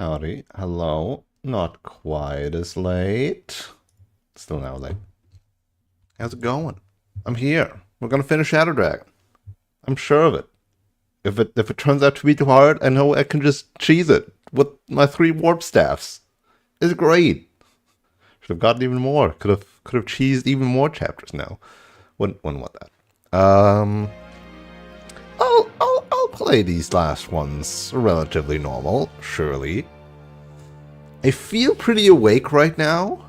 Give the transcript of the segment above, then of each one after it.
Howdy. Hello. Not quite as late. Still now late. How's it going? I'm here. We're gonna finish Shadow Dragon. I'm sure of it. If it turns out to be too hard, I know I can just cheese it with my 3 warp staffs. It's great. Should have gotten even more. Could have cheesed even more chapters now. Wouldn't want that. I'll play these last ones relatively normal, surely. I feel pretty awake right now.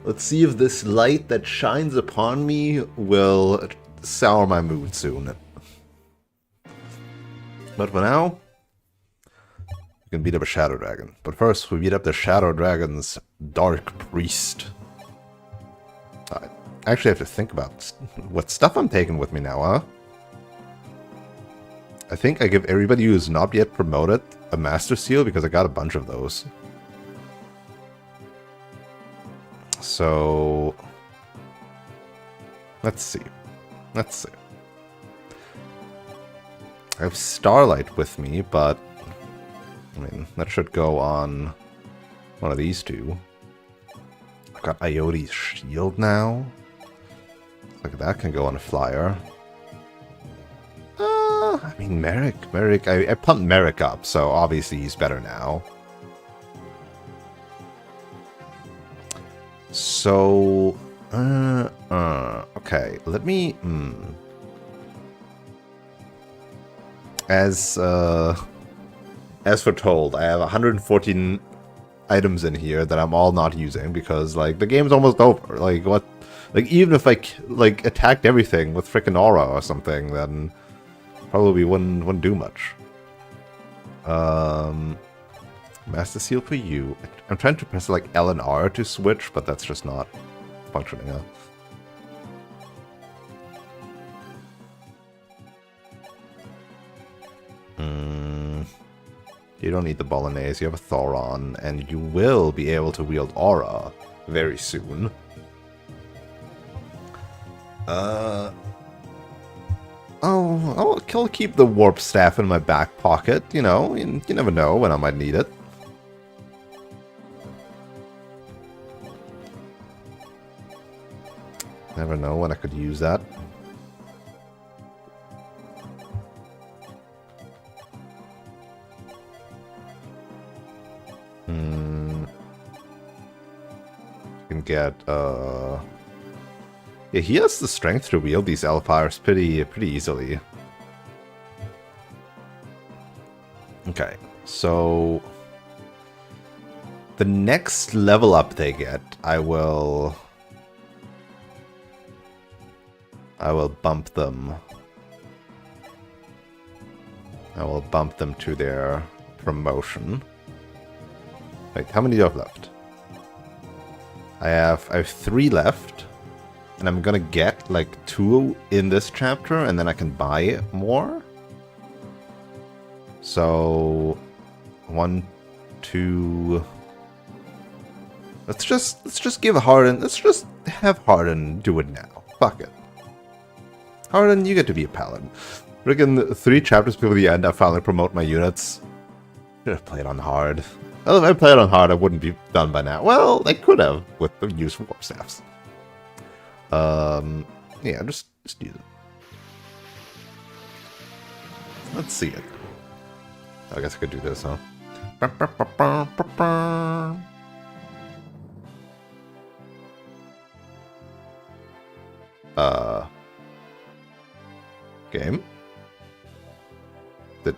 Let's see if this light that shines upon me will sour my mood soon. But for now, we can beat up a Shadow Dragon. But first, we beat up the Shadow Dragon's Dark Priest. I actually have to think about what stuff I'm taking with me now, huh? I think I give everybody who's not yet promoted a Master Seal because I got a bunch of those. So, let's see. I have Starlight with me, but I mean, that should go on one of these two. I've got Iote's Shield now. Like that can go on a flyer. I mean, Merrick, I pumped Merrick up, so obviously he's better now. So, okay, let me, As foretold, I have 114 items in here that I'm all not using because, like, the game's almost over. Like, what? Like, even if I, like, attacked everything with frickin' aura or something, then probably wouldn't do much. Master Seal for you. I'm trying to press, like, L and R to switch, but that's just not functioning, huh? You don't need the Bolognese, you have a Thoron, and you will be able to wield Aura very soon. I'll keep the Warp Staff in my back pocket, you know, you never know when I might need it. Never know when I could use that. Can get, yeah, he has the strength to wield these Elfires pretty easily. Okay, so the next level up they get, I will bump them. I will bump them to their promotion. Wait, how many do I have left? I have 3 left, and I'm gonna get like 2 in this chapter, and then I can buy more. So 1, 2. Let's just give Harden. Let's just have Harden do it now. Fuck it. Harden, you get to be a paladin. Friggin' 3 chapters before the end, I finally promote my units. Should have played on hard. Well, if I played on hard, I wouldn't be done by now. Well, I could have with the use of warp staffs. Yeah, just use it. Let's see it. I guess I could do this, huh? Game? Did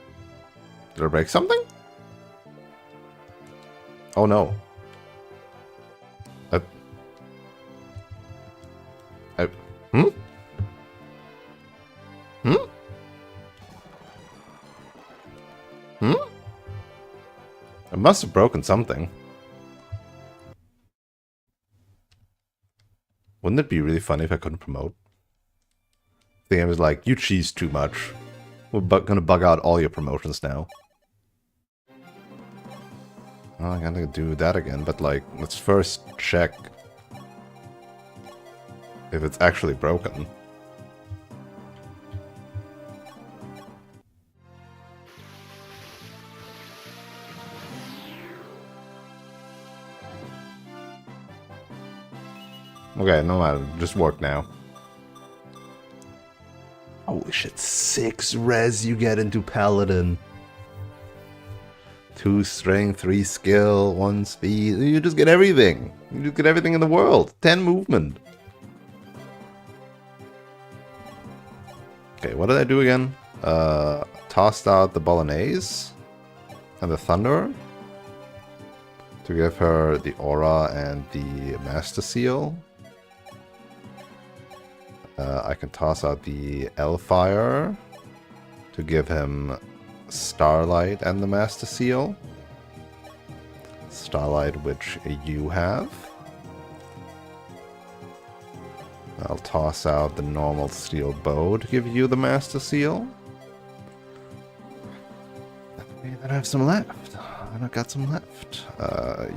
I break something? Oh no. Hmm? Hmm? Hmm? I must have broken something. Wouldn't it be really funny if I couldn't promote? The game is like, you cheese too much. We're gonna bug out all your promotions now. Oh, I gotta do that again, but like, let's first check if it's actually broken. Okay, no matter. Just work now. Holy shit, 6 res you get into Paladin. 2 strength, 3 skill, 1 speed. You just get everything. You just get everything in the world. 10 movement. Okay, what did I do again? Tossed out the Bolognese and the Thunder to give her the Aura and the Master Seal. I can toss out the Elfire to give him Starlight and the Master Seal. Starlight, which you have. I'll toss out the normal steel bow to give you the Master Seal. Then I have some left. And I've got some left.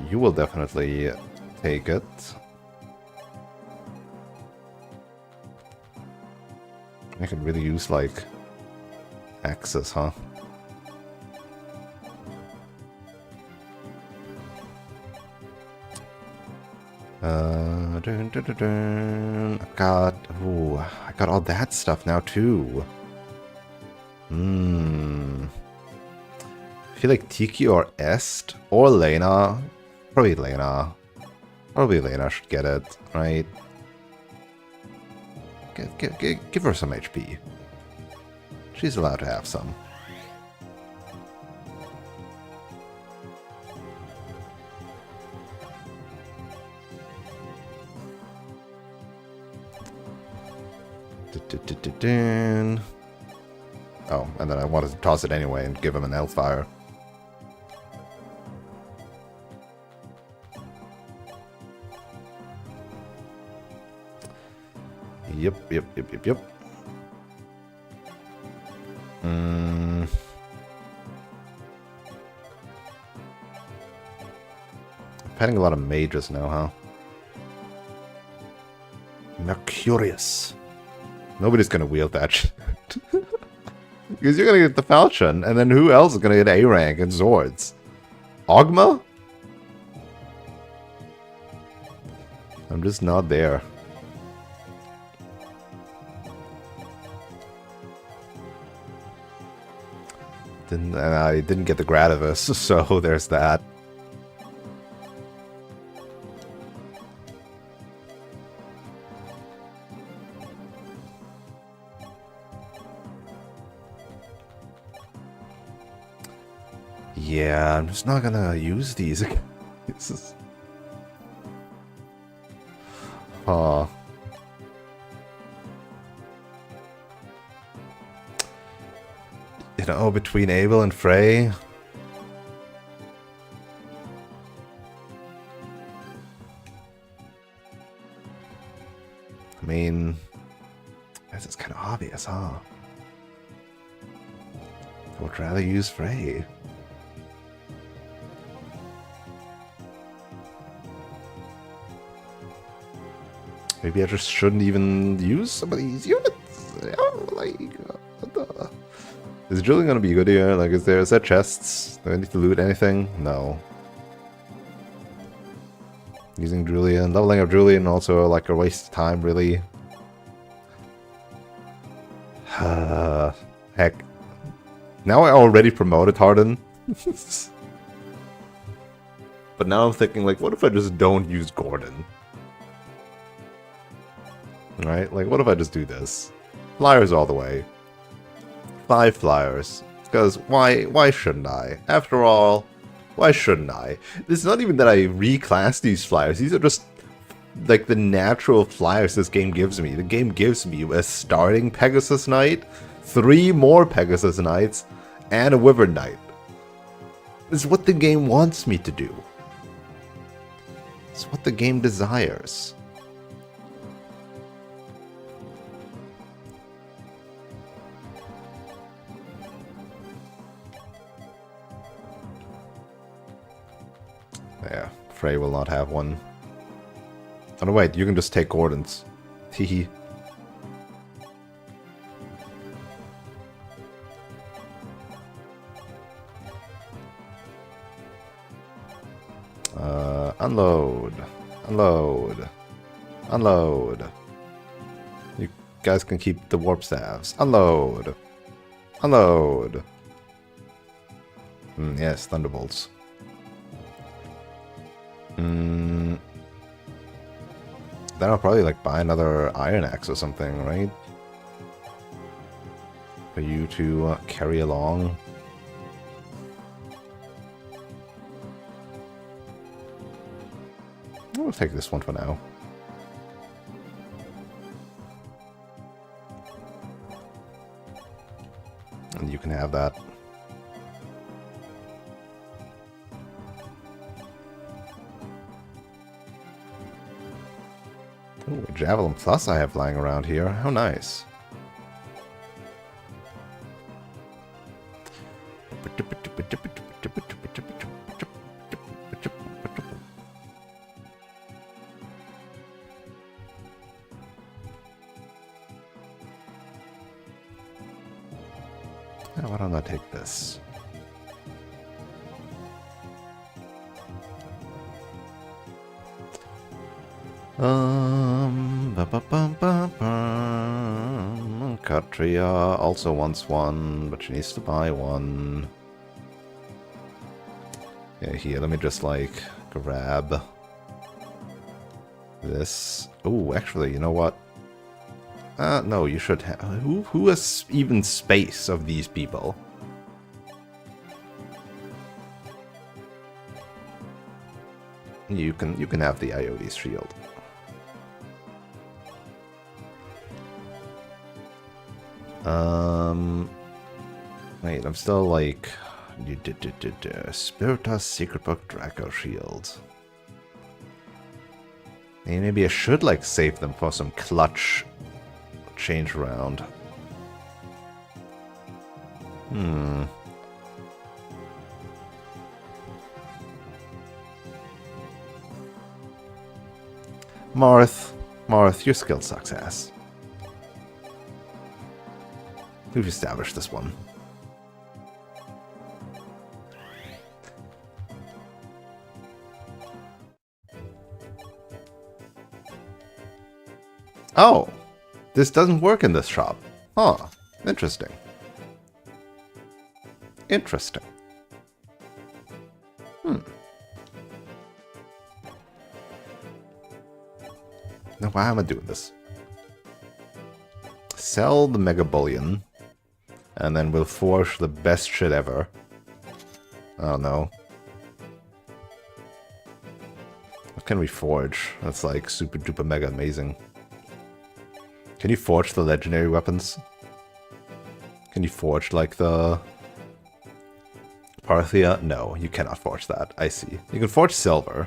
You will definitely take it. I could really use, like, axes, huh? I got all that stuff now too. I feel like Tiki or Est or Lena. Probably Lena. Probably Lena should get it, right? Give her some HP. She's allowed to have some. Oh, and then I wanted to toss it anyway and give him an Hellfire. Yep. Petting a lot of mages now, huh? Mercurius. Nobody's gonna wield that shit. Because you're gonna get the Falchion, and then who else is gonna get A rank and Zords? Ogma? I'm just not there. And I didn't get the Gradivis, so there's that. Yeah, I'm just not gonna use these again. This is... Aw. You know, between Abel and Frey. I mean, this is kind of obvious, huh? I would rather use Frey. Maybe I just shouldn't even use some of these units. Like, is Julian gonna be good here? Like, is there chests? Do I need to loot anything? No. Using Julian, leveling up Julian also like a waste of time, really. Heck. Now I already promoted Harden. But now I'm thinking, like, what if I just don't use Gordon? Right? Like, what if I just do this? Flyers all the way. 5 flyers. Because why shouldn't I? After all, why shouldn't I? It's not even that I reclass these flyers. These are just, like, the natural flyers this game gives me. The game gives me a starting Pegasus Knight, 3 more Pegasus Knights, and a Wyvern Knight. It's what the game wants me to do. It's what the game desires. Yeah, Frey will not have one. Oh no, wait, you can just take Gordon's. Teehee. Unload. Unload. Unload. You guys can keep the warp staves. Unload. Unload. Yes, thunderbolts. Then I'll probably like buy another iron axe or something, right? For you to carry along. We'll take this one for now. And you can have that. Ooh, a Javelin Plus I have lying around here. How nice. Why don't I take this? Katria also wants one, but she needs to buy one. Yeah, here, let me just, like, grab this. Oh, actually, you know what? No, you should have... Who has even space of these people? You can have the Iotes shield. Wait, I'm still like... Spiritus, Secret Book, Draco Shield. Maybe I should, like, save them for some clutch change around. Marth, your skill sucks ass. We've established this one. Oh! This doesn't work in this shop. Huh. Interesting. Interesting. Now, why am I doing this? Sell the Mega Bullion, and then we'll forge the best shit ever. I don't know. What can we forge? That's like super duper mega amazing. Can you forge the legendary weapons? Can you forge, like, the Parthia? No, you cannot forge that. I see. You can forge silver.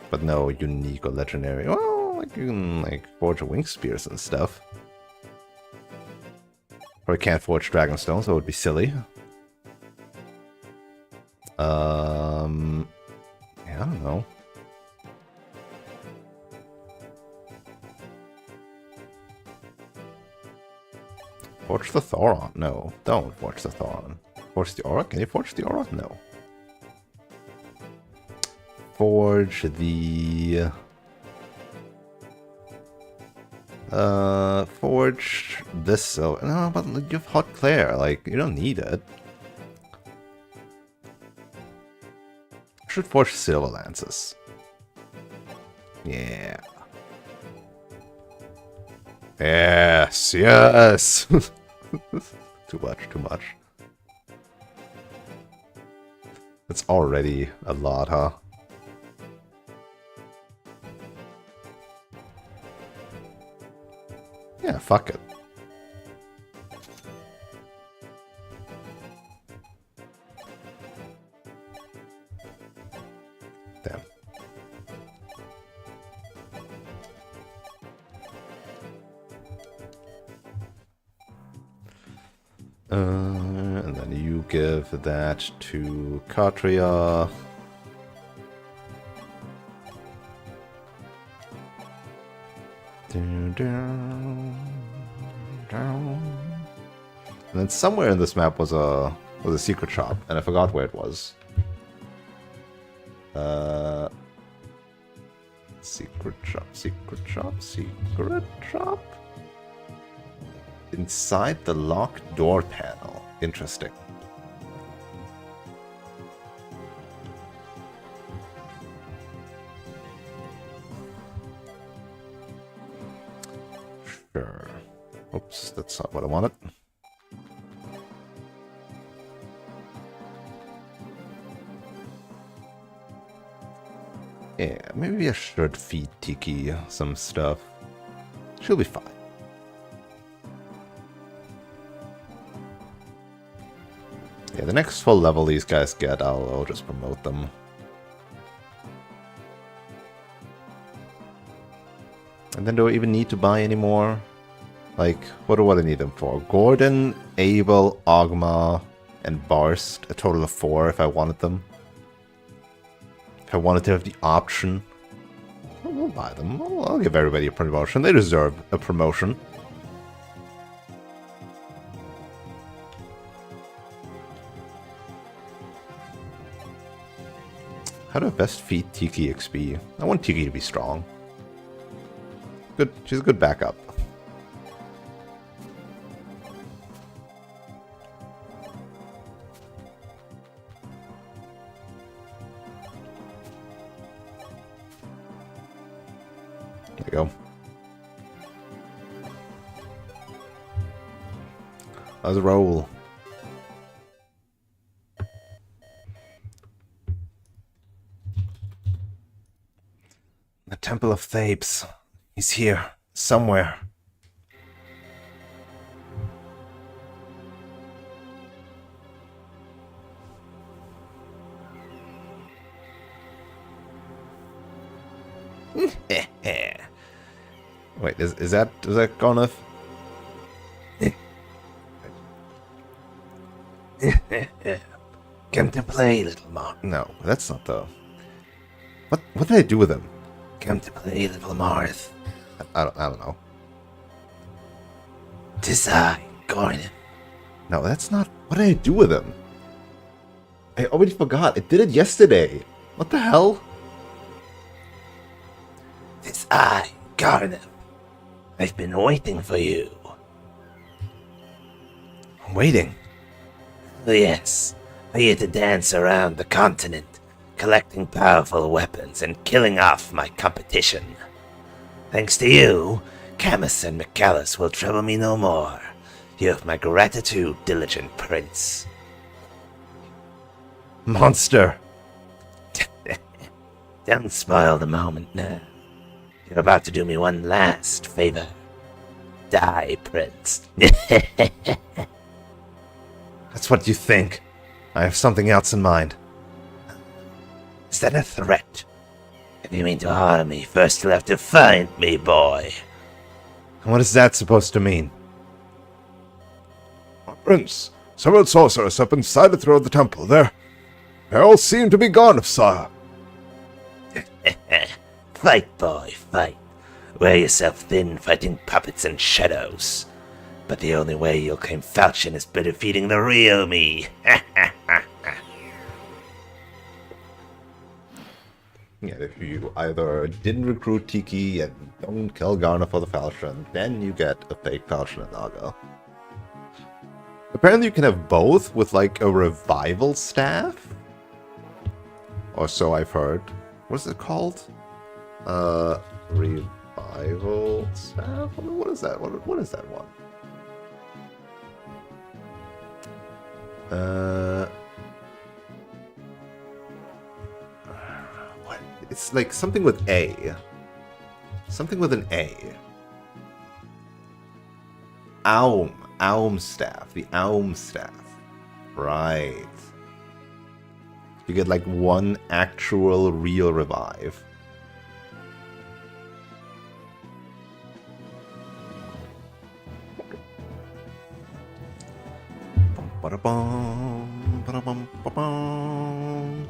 But no unique or legendary. Well, like, you can, like, forge wing spears and stuff. Or I can't forge Dragonstone, so it would be silly. Yeah, I don't know. Forge the Thoron? No, don't forge the Thoron. Forge the Aura? Can you forge the Aura? No. Forge the... forge this silver. No, but you have Hot Claire. Like, you don't need it. I should forge silver lances. Yeah. Yes, yes! Too much, too much. It's already a lot, huh? Yeah, fuck it. Damn. And then you give that to Katria. And then somewhere in this map was a secret shop, and I forgot where it was. Secret shop, secret shop, secret shop. Inside the locked door panel. Interesting. Sure. Oops, that's not what I wanted. Yeah, maybe I should feed Tiki some stuff. She'll be fine. Yeah, the next full level these guys get, I'll just promote them. And then do I even need to buy any more? Like, what do I need them for? Gordon, Abel, Ogma, and Barst. A total of 4 if I wanted them. If I wanted to have the option. We'll buy them. I'll give everybody a promotion. They deserve a promotion. How do I best feed Tiki XP? I want Tiki to be strong. Good. She's a good backup. There you go. Let's roll. The Temple of Thebes. He's here, somewhere. Wait, is that Garneth? Come to play, little Mark. No, that's not the... What did I do with him? Come to play, little Marth. I don't know. 'Tis I, Garnet. No, that's not... What did I do with him? I already forgot. I did it yesterday. What the hell? 'Tis I, Garnet. I've been waiting for you. Waiting? Yes, for you to dance around the continent, collecting powerful weapons and killing off my competition. Thanks to you, Camus and McCallus will trouble me no more. You have my gratitude, diligent prince. Monster! Don't spoil the moment now. You're about to do me one last favor. Die, prince. That's what you think. I have something else in mind. Is that a threat? If you mean to harm me, first you'll have to find me, boy. And what is that supposed to mean? Prince, several sorcerers have been sighted throughout the temple. They all seem to be gone, sire. Fight, boy, fight. Wear yourself thin, fighting puppets and shadows. But the only way you'll claim falchion is by defeating the real me. Yeah, if you either didn't recruit Tiki and don't kill Garna for the falchion, then you get a fake falchion and Naga. Apparently you can have both with like a revival staff. Or so I've heard. What's it called? Revival staff? What is that? What is that one? What? It's like something with A. Something with an A. Aum staff. The Aum staff. Right. You get like one actual real revive. Ba-da-bum, ba-da-bum, ba-bum.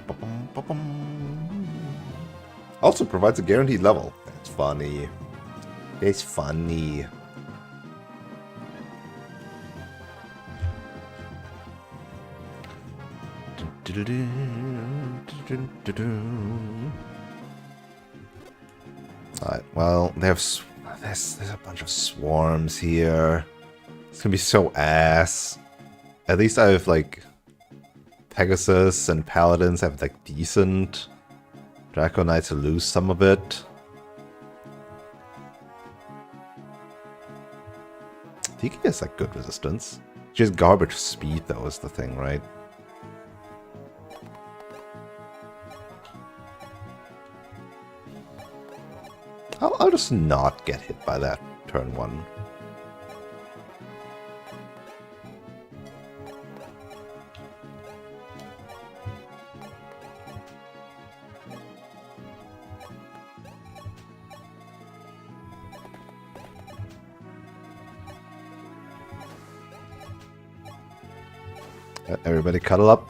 Ba-bum, ba-bum. Also provides a guaranteed level. That's funny. It's funny. Alright, well, there's a bunch of swarms here. It's gonna be so ass. At least I have, like, Pegasus and Paladins have, like, decent. Draco Knights will lose some of it. Tiki has, like, good resistance. Just garbage speed, though, is the thing, right? I'll just not get hit by that turn 1. Everybody cuddle up.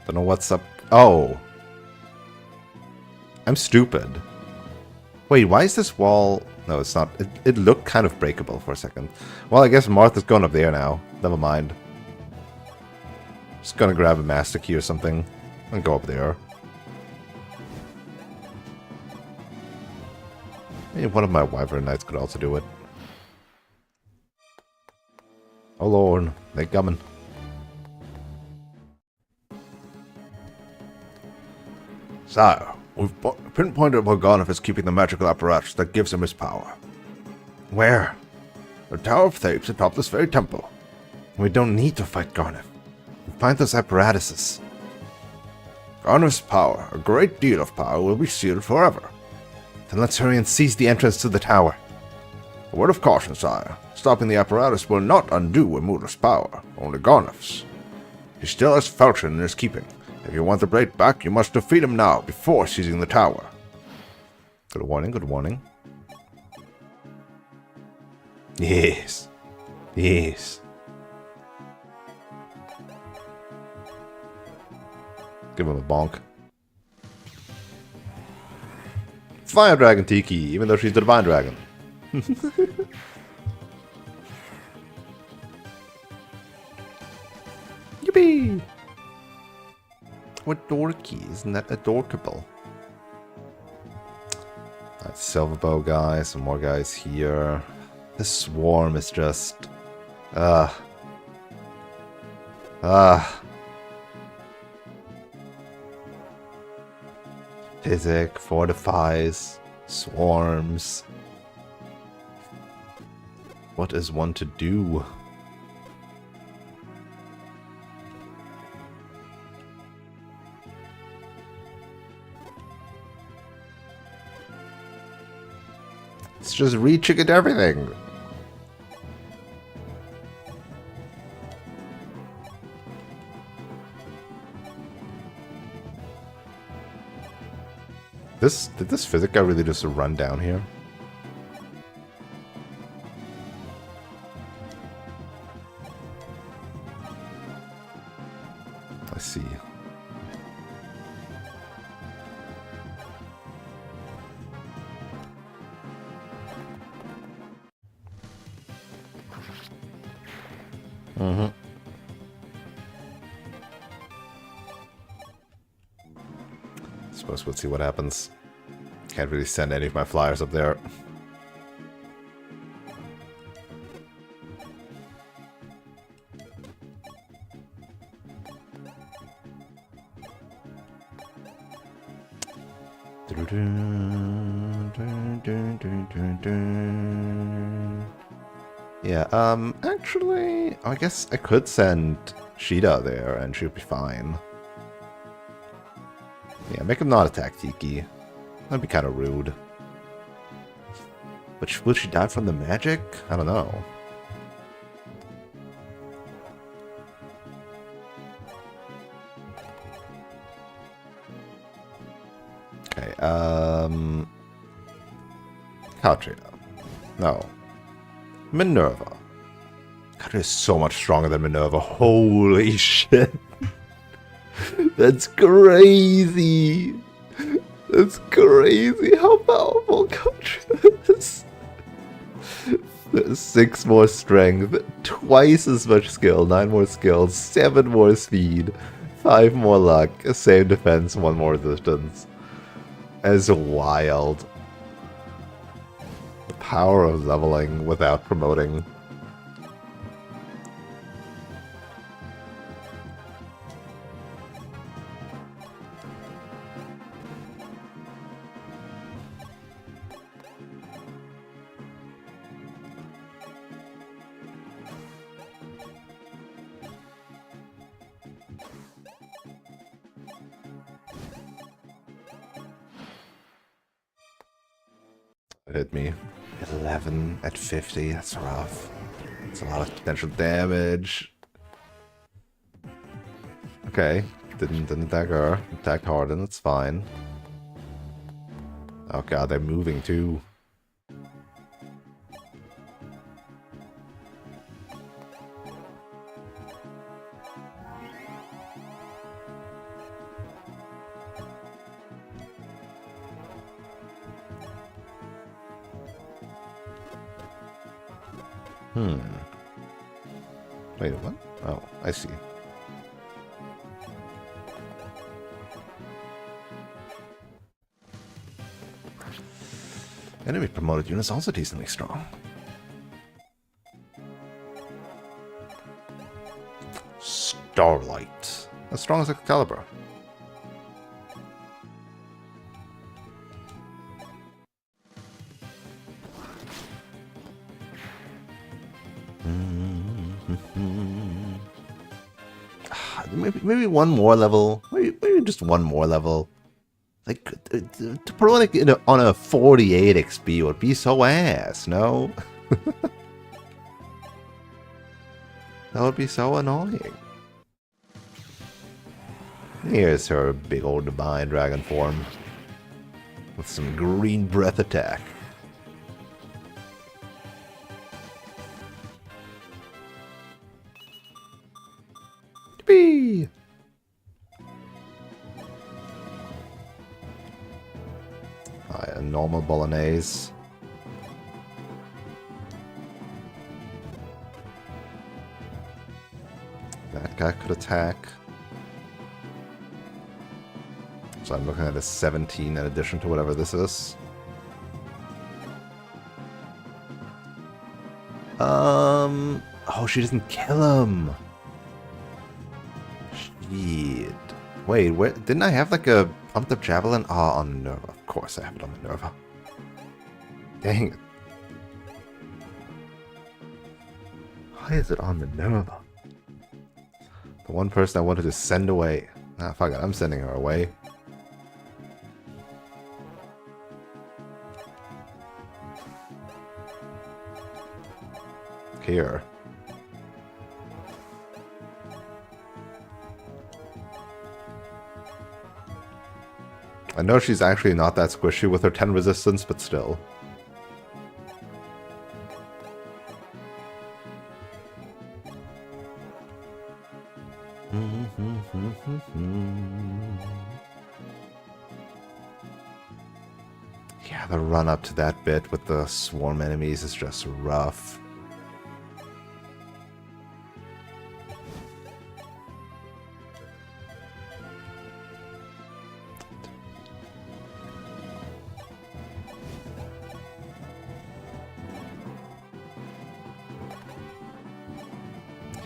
Don't know what's up. Oh. I'm stupid. Wait, why is this wall... No, it's not. It looked kind of breakable for a second. Well, I guess Martha's going up there now. Never mind. Just gonna grab a Master Key or something and go up there. Maybe one of my Wyvern Knights could also do it. Oh lord, they're coming. Sire, we've pinpointed where Garneth is keeping the magical apparatus that gives him his power. Where? The Tower of Thebes atop this very temple. We don't need to fight Garneth. We find those apparatuses. Garneth's power, a great deal of power, will be sealed forever. Then let's hurry and seize the entrance to the tower. A word of caution, sire. Stopping the apparatus will not undo Emula's power, only Garneth's. He still has Falchion in his keeping. If you want the blade back, you must defeat him now, before seizing the tower. Good warning, good warning. Yes. Yes. Give him a bonk. Fire Dragon Tiki, even though she's the Divine Dragon. Yippee! What dorky? Isn't that adorable? Alright, Silverbow guys, some more guys here. This swarm is just... Physic, fortifies, swarms. What is one to do? It's just reaching at everything. Did this physic guy really just run down here? I see. Mm-hmm. Suppose we'll see what happens. Can't really send any of my flyers up there. Yeah, actually, I guess I could send Sheeta there and she'll be fine. Yeah, make him not attack Tiki. That'd be kind of rude. But will she die from the magic? I don't know. Okay, Kaltrina. No. Minerva. Kaltrina is so much stronger than Minerva. Holy shit. That's crazy. That's crazy how powerful Kaltrina is. 6 more strength, twice as much skill, 9 more skills, 7 more speed, 5 more luck, same defense, 1 more resistance. As wild. The power of leveling without promoting. It hit me. 11 at 50, that's rough. That's a lot of potential damage. Okay, didn't attack her. Attacked Harden, it's fine. Oh god, they're moving too. Wait, what? Oh, I see. Enemy promoted units also decently strong. Starlight. As strong as Excalibur. Maybe one more level. Maybe just one more level. Like, to promote like, on a 48 XP would be so ass, no? That would be so annoying. Here's her big old divine dragon form. With some green breath attack. Yippee! A normal bolognese. That guy could attack. So I'm looking at a 17 in addition to whatever this is. Oh, she doesn't kill him. Shit. Wait, didn't I have like a pumped up javelin? Ah, on Minerva. Of course I have it on Minerva. Dang it. Why is it on Minerva? The one person I wanted to send away. Ah, fuck it. I'm sending her away. Here. I know she's actually not that squishy with her 10 resistance, but still. Yeah, the run up to that bit with the swarm enemies is just rough.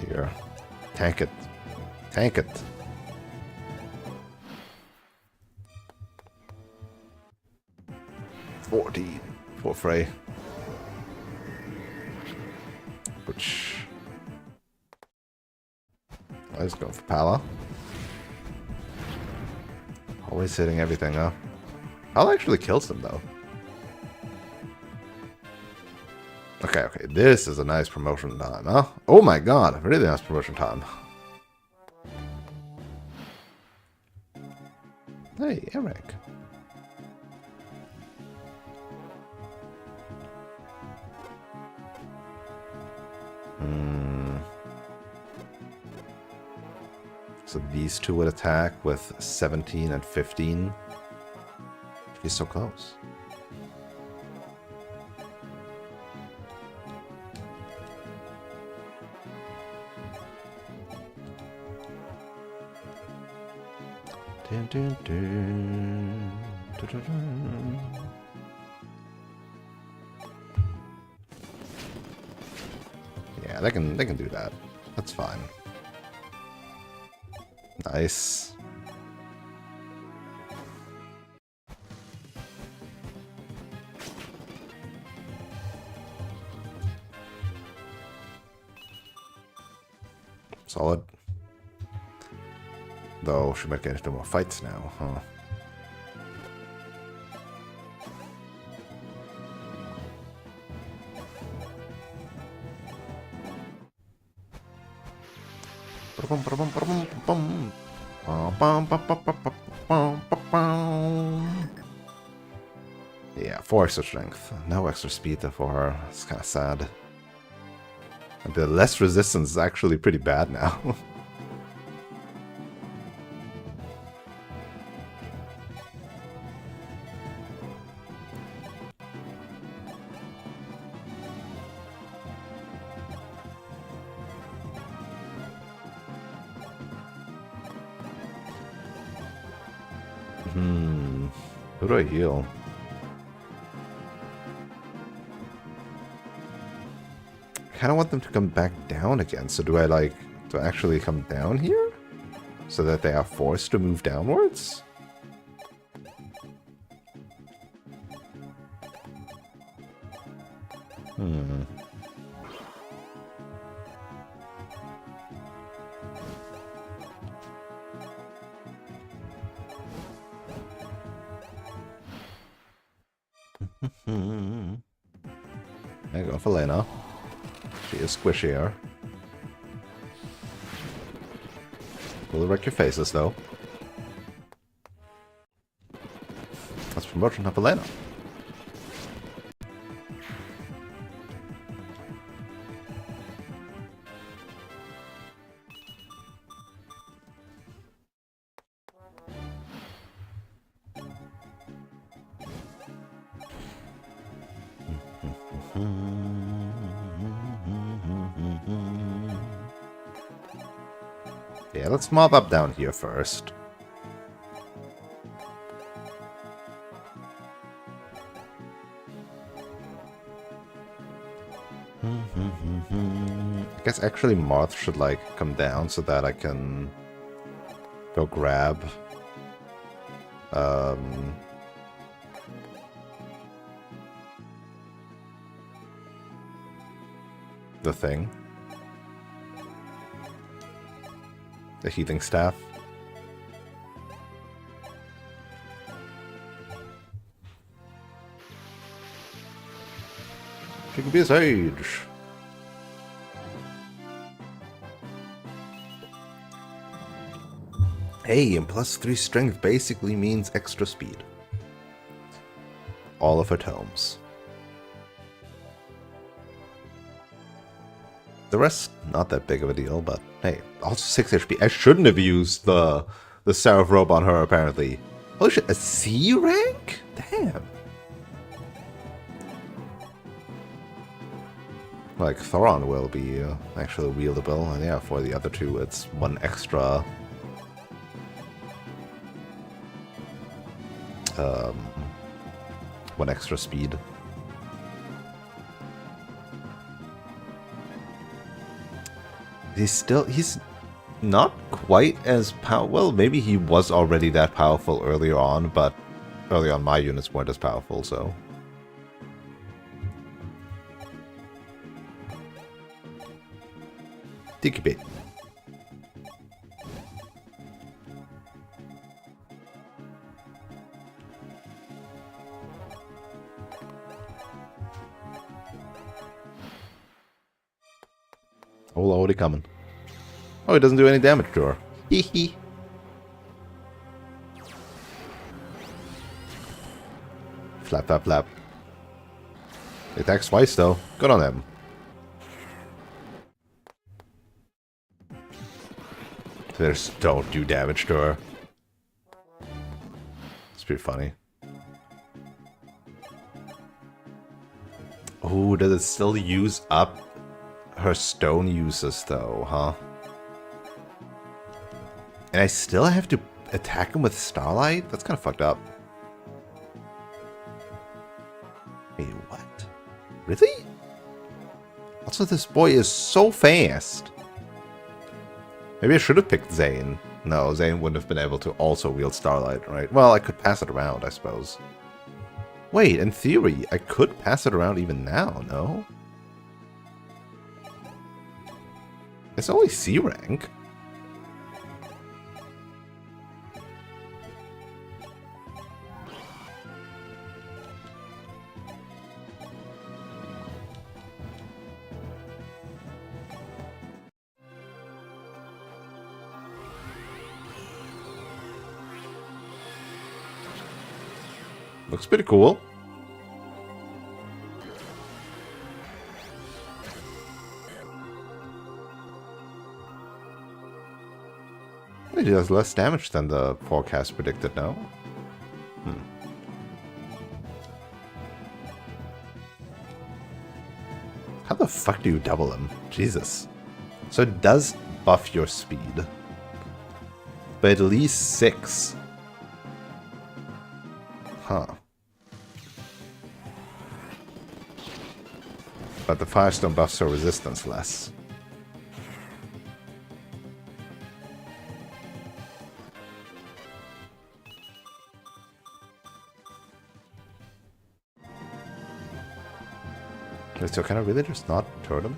Here. Tank it. Tank it. $14 for Frey. Which... Let's go for Pala. Always hitting everything, huh? Pala actually kills them, though. Okay, okay. This is a nice promotion time, huh? Oh my god, really nice promotion time. Hey, Eric. So these two would attack with 17 and 15. He's so close. Dun, dun, dun. Dun, dun, dun. Yeah, they can do that. That's fine. Nice. Solid. Though she might get into more fights now, huh? Yeah, 4 extra strength. No extra speed though for her. It's kind of sad. And the less resistance is actually pretty bad now. Who do I heal? I kind of want them to come back down again. So do I actually come down here? So that they are forced to move downwards? There you go for Lena. She is squishier. Will wreck your faces though. That's promotion of Elena. Yeah, let's mob up down here first. I guess actually Marth should come down so that I can go grab the thing. The healing staff. She can be a sage. Hey, and +3 strength basically means extra speed. All of her tomes. The rest, not that big of a deal, but hey, also 6 HP. I shouldn't have used the Seraph Robe on her, apparently. Holy shit, a C rank? Damn. Thoron will be actually wieldable, and yeah, for the other two, it's 1 extra... 1 extra speed. He's not quite as well, maybe he was already that powerful earlier on, but early on my units weren't as powerful, so. Tiki bit. Oh, already coming. Oh, it doesn't do any damage to her. Hee hee. Flap, flap, flap. It attacks twice, though. Good on them. They just don't do damage to her. It's pretty funny. Oh, does it still use up her stone uses, though, huh? And I still have to attack him with Starlight? That's kind of fucked up. Wait, what? Really? Also, this boy is so fast. Maybe I should have picked Zane. No, Zane wouldn't have been able to also wield Starlight, right? Well, I could pass it around, I suppose. Wait, in theory, I could pass it around even now, no? It's only C rank. Looks pretty cool. It does less damage than the forecast predicted now. How the fuck do you double him? Jesus. So it does buff your speed. By at least 6. Huh. But the Firestone buffs her resistance less. Wait, so can I really just not turn him?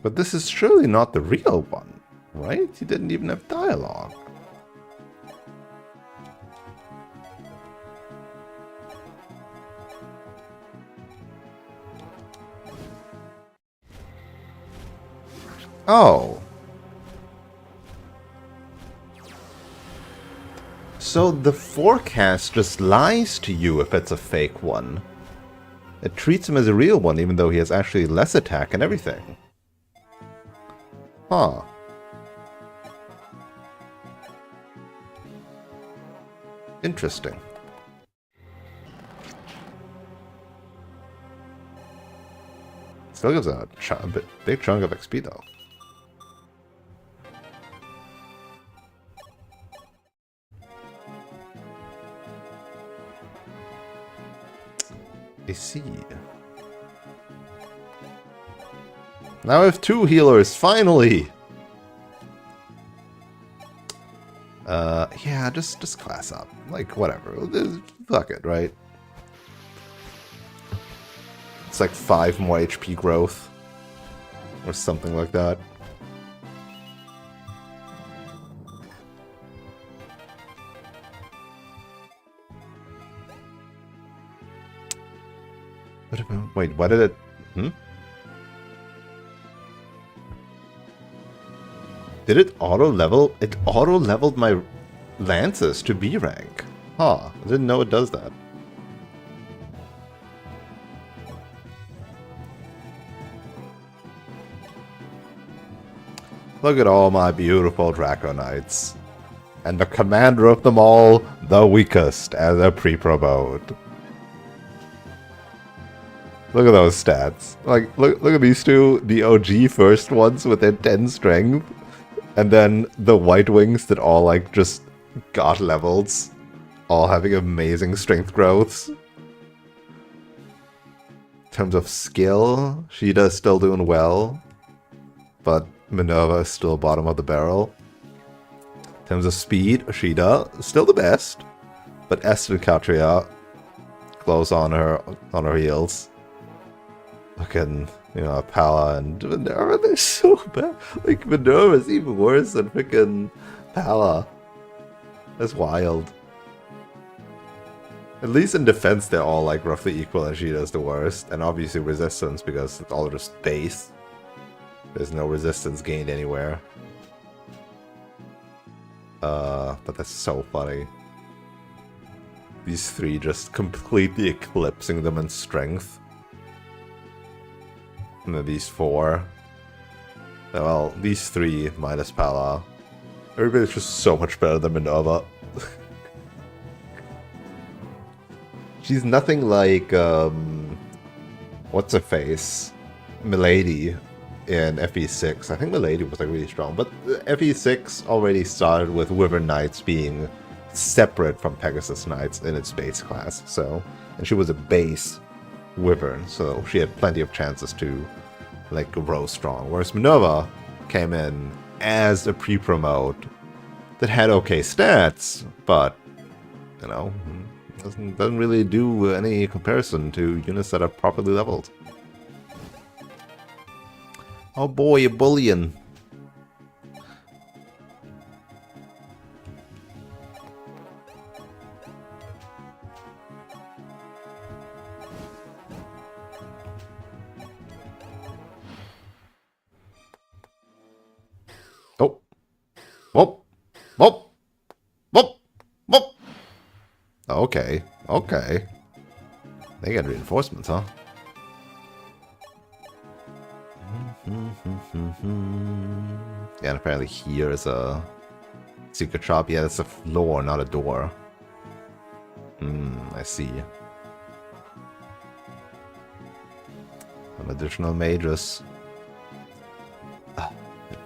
But this is surely not the real one, right? He didn't even have dialogue. Oh. So the forecast just lies to you if it's a fake one. It treats him as a real one even though he has actually less attack and everything. Huh. Interesting. Still gives a big chunk of XP though. I see. Now I have 2 healers, finally! Yeah, just class up. Like, whatever. Fuck it, right? It's like 5 more HP growth. Or something like that. Wait, what did it... Did it auto-level? It auto-leveled my lances to B rank. Huh, I didn't know it does that. Look at all my beautiful Draco Knights. And the commander of them all, the weakest, as a pre-promote. Look at those stats. Like, look at these two, the OG first ones with their 10 strength. And then the White Wings that all, like, just got levels. All having amazing strength growths. In terms of skill, Sheeta's still doing well. But Minerva is still bottom of the barrel. In terms of speed, Sheeta is still the best. But Esther and Katria close on her heels. Fucking, you know, Pala and Minerva, they're so bad. Like, Minerva's even worse than freaking Pala. That's wild. At least in defense, they're all, like, roughly equal, and Sheeta's the worst. And obviously resistance, because it's all just base. There's no resistance gained anywhere. But that's so funny. These 3 just completely eclipsing them in strength. And then these 4. Well, these 3 minus Pala. Everybody's just so much better than Minerva. She's nothing like, what's her face? Milady in FE6. I think Milady was like really strong, but FE6 already started with Wyvern Knights being separate from Pegasus Knights in its base class, so, and she was a base Wyvern, so she had plenty of chances to like grow strong, whereas Minerva came in as a pre-promote that had okay stats, but, you know, doesn't really do any comparison to units that are properly leveled. Oh boy, a bullion. Oh. Whoop. Whoop. Whoop. Whoop. Okay. Okay. They got reinforcements, huh? Yeah, and apparently here is a secret shop. Yeah, that's a floor, not a door. I see. Some additional mages.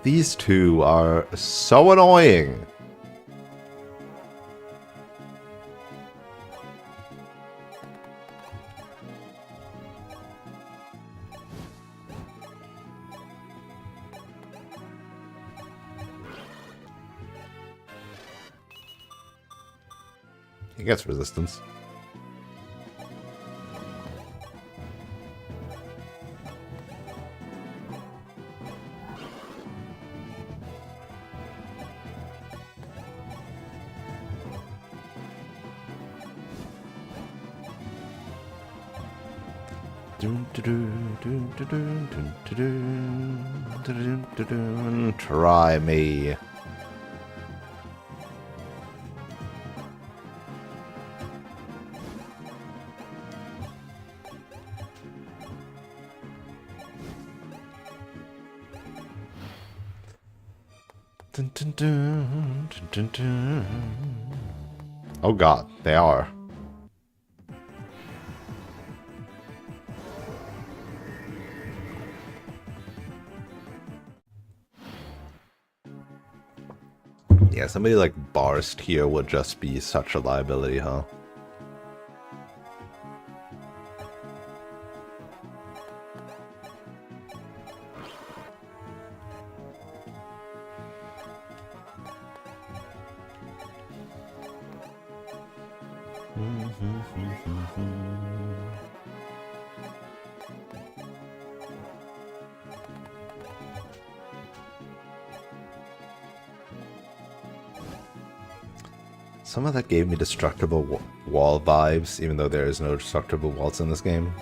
These two are so annoying. He gets resistance. Try me. Oh god, they are. Yeah, somebody like Barst here would just be such a liability, huh? Some of that gave me destructible wall vibes, even though there is no destructible walls in this game.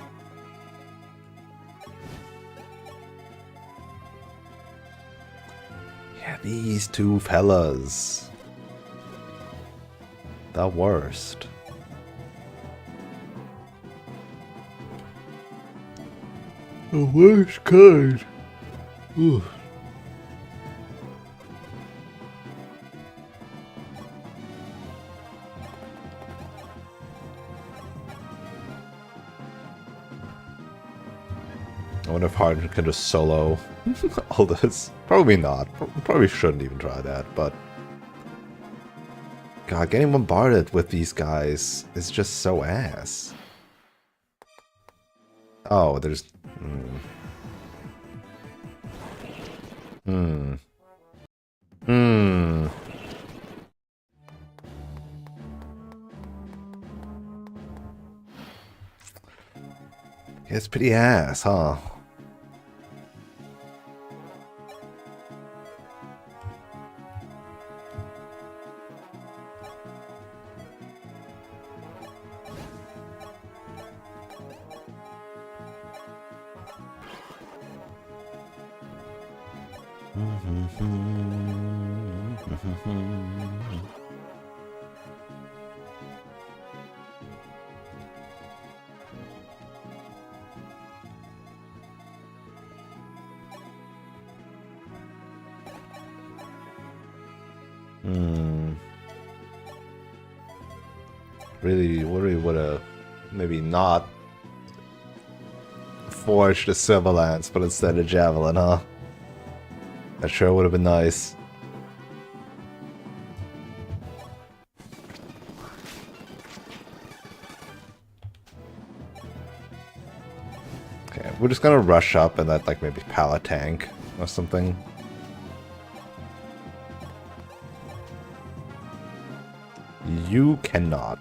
Yeah, these two fellas. The worst. The worst kind. Ooh. I wonder if Hardin can just solo all this. Probably not. Probably shouldn't even try that, but... God, getting bombarded with these guys is just so ass. Oh, there's... It's pretty ass, huh? Really would have maybe not forged a silver lance, but instead a javelin, huh? That sure would have been nice. Okay, we're just gonna rush up and let like maybe pallet tank or something. You cannot.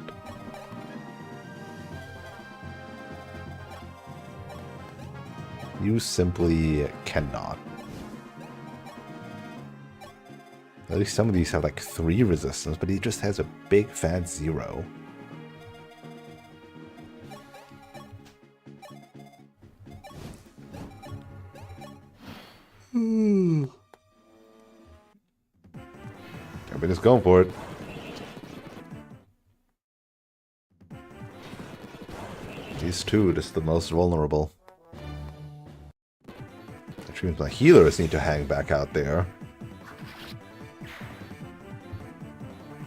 You simply cannot. At least some of these have like 3 resistance, but he just has a big fat 0. Everybody's going for it. These two, just the most vulnerable. Which means my healers need to hang back out there.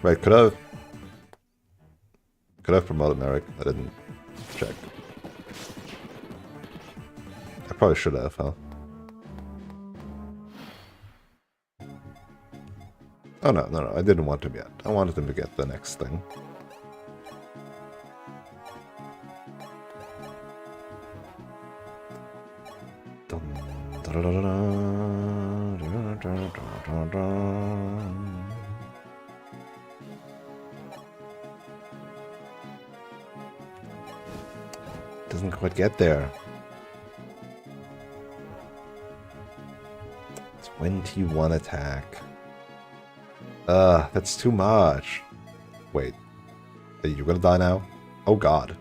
Right, could have promoted Merrick. I didn't check. I probably should have, huh? Oh no, I didn't want him yet. I wanted him to get the next thing. Doesn't quite get there. 21 attack. That's too much. Wait. Are you gonna die now? Oh god.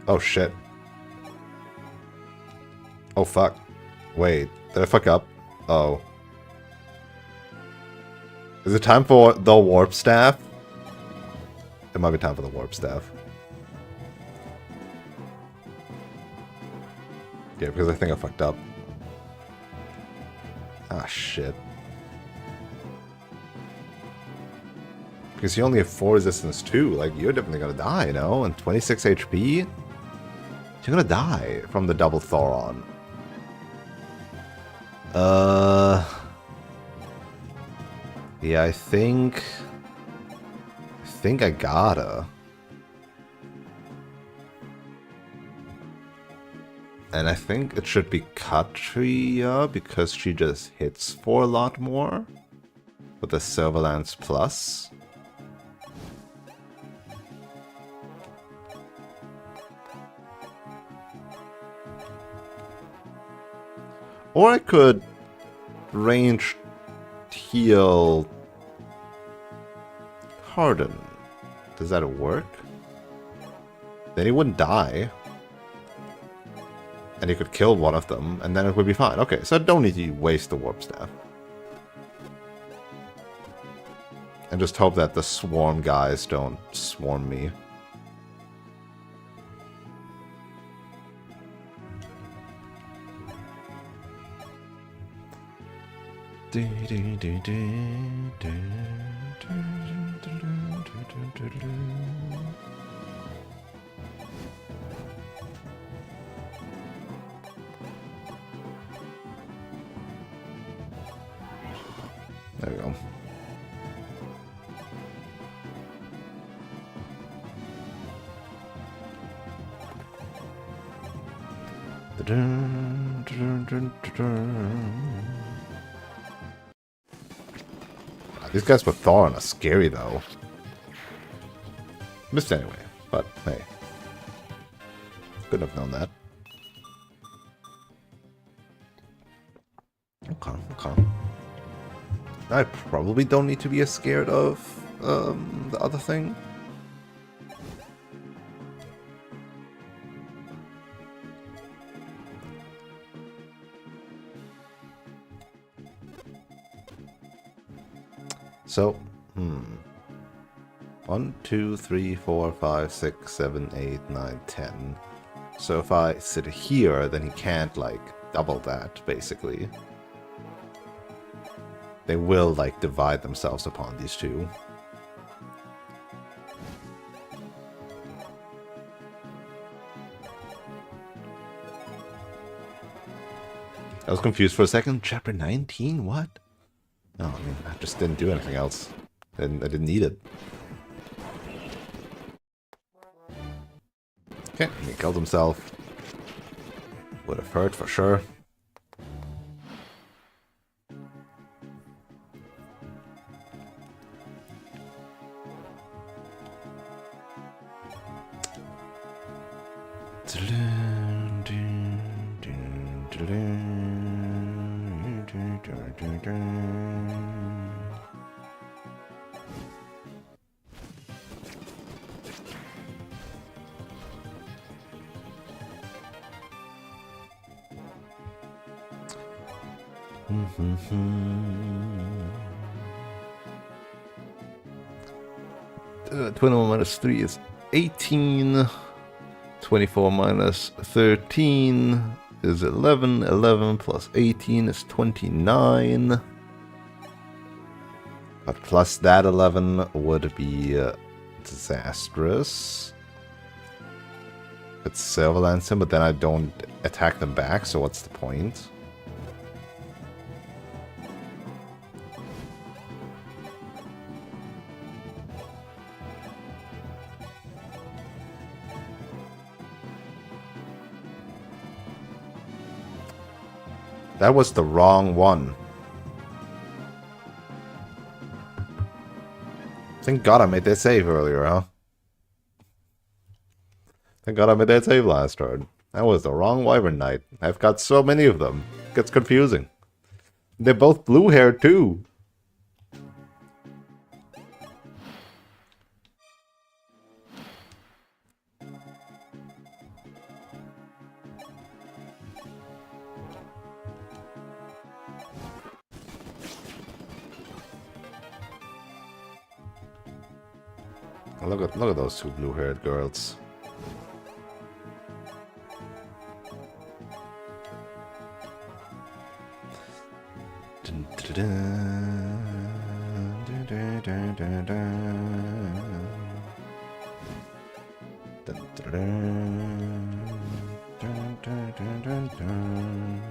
Oh shit. Oh fuck. Wait. Did I fuck up? Oh. Is it time for the warp staff? It might be time for the warp staff. Yeah, because I think I fucked up. Ah, shit. Because you only have 4 resistance too. Like, you're definitely gonna die, you know? And 26 HP? You're gonna die from the double Thoron. Yeah, I think I gotta. And I think it should be Katria, because she just hits for a lot more. With the Silver Lance Plus. Or I could range heal Harden. Does that work? Then he wouldn't die. And he could kill one of them, and then it would be fine. Okay, so I don't need to waste the warp staff. And just hope that the swarm guys don't swarm me. There we go. These guys with Thorin are scary though. Missed anyway, but hey. Couldn't have known that. Okay. I probably don't need to be as scared of the other thing. So, 1, 2, 3, 4, 5, 6, 7, 8, 9, 10. So if I sit here, then he can't, like, double that, basically. they will, like, divide themselves upon these two. I was confused for a second. Chapter 19? What? No, I mean, I just didn't do anything else. I didn't need it. Okay, he killed himself. Would have hurt for sure. Mm-hmm. 21 minus 3 is 18. 24 minus 13 is 11. 11 plus 18 is 29. But plus that 11 would be disastrous. It's Silverlance him, but then I don't attack them back, so what's the point? That was the wrong one. Thank God I made that save earlier, huh? Thank God I made that save last turn. That was the wrong Wyvern Knight. I've got so many of them. It gets confusing. They're both blue-haired, too. Look at those two blue-haired girls. Dun, dun, dun, dun, dun, dun, dun, dun, dun, dun, dun.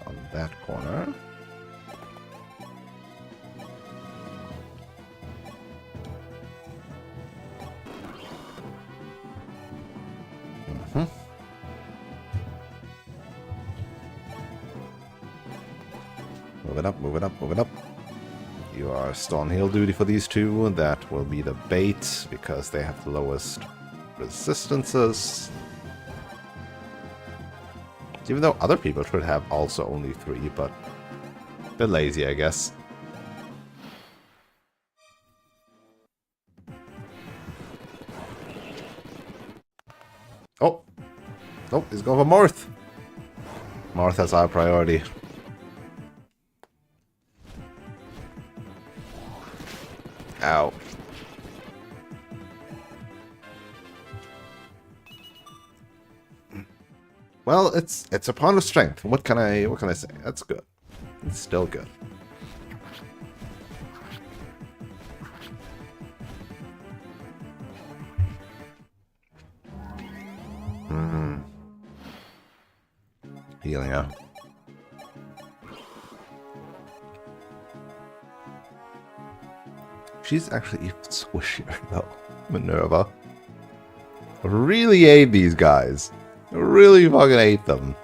On that corner. Move it up, move it up, move it up. You are still on heal duty for these two. That will be the bait because they have the lowest resistances. Even though other people should have also only 3, but they're lazy, I guess. Oh! Nope, he's going for Marth! Marth has our priority. Ow. Well, it's a pawn of strength. What can I say? That's good. It's still good. Healing up. She's actually even squishier though, Minerva. Really hate these guys. Really fucking hate them.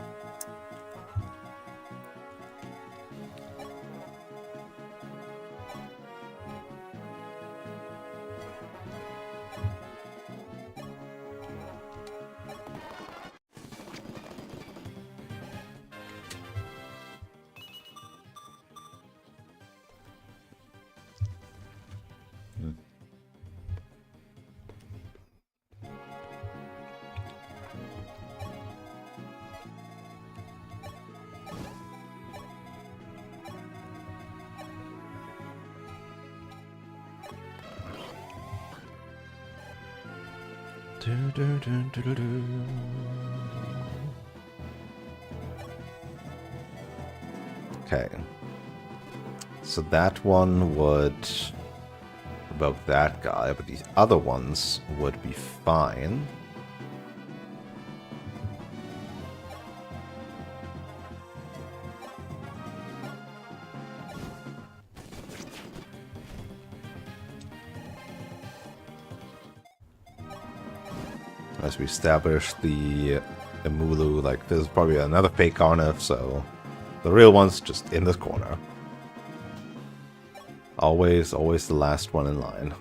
Okay. So that one would provoke that guy, but these other ones would be fine. As we establish the Emulu, like there's probably another fake Arnif, so the real one's just in this corner. Always the last one in line.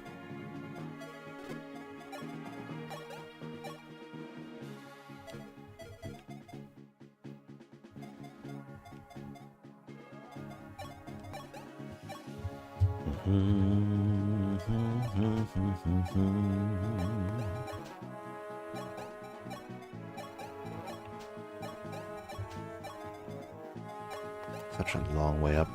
Such a long way up.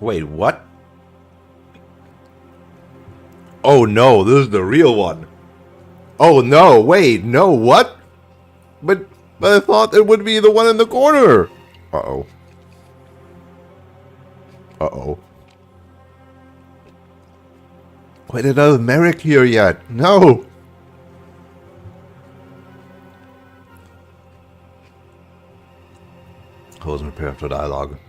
Wait, what? Oh no, this is the real one. Oh no, wait, no, what? But I thought it would be the one in the corner. Uh-oh. Uh-oh. Wait, another Merrick here yet? No! I wasn't prepared for dialogue.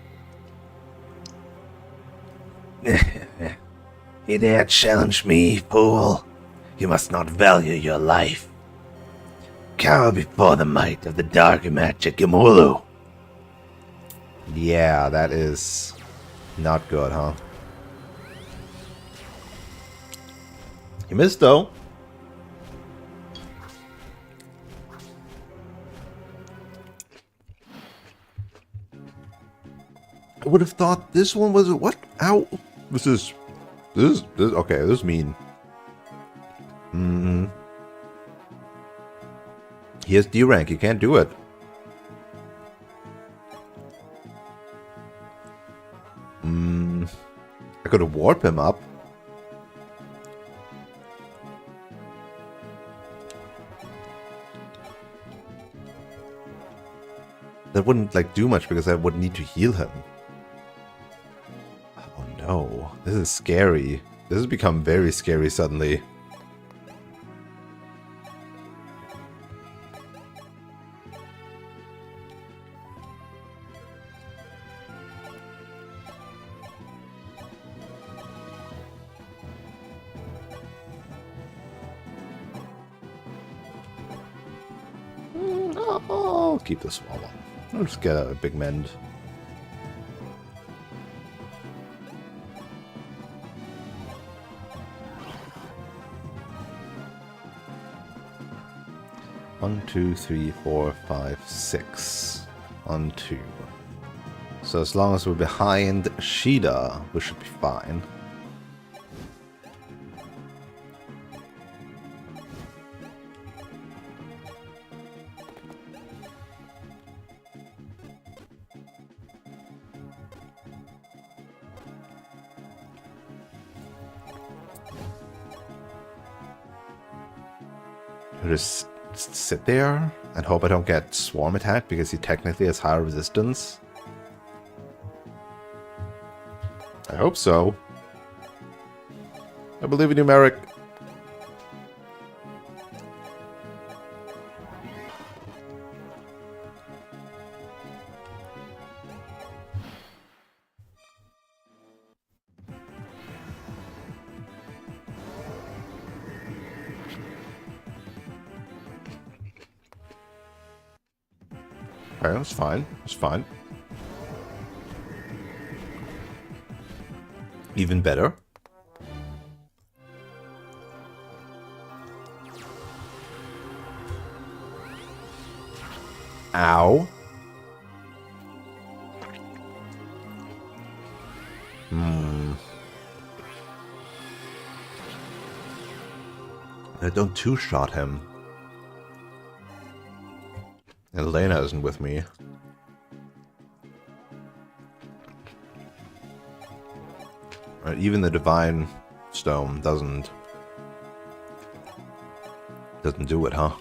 You dare challenge me, fool? You must not value your life. Cower before the might of the dark magic Emulu. Yeah, that is not good, huh? You missed, though. I would have thought this one was... What? Ow. This is okay, this is mean. He has D rank, he can't do it. I could have warped him up. That wouldn't like do much because I would need to heal him. Oh no, this is scary. This has become very scary suddenly. I'll keep this small one. I'll just get a big mend. One, two, three, four, five, six. 1, 2. So as long as we're behind Shida, we should be fine. Just sit there and hope I don't get swarm attacked because he technically has higher resistance. I hope so. I believe in you, Merrick. Okay, that's fine. That's fine. Even better. Ow. Don't two-shot him. Elena isn't with me. Right, even the Divine Stone doesn't do it, huh?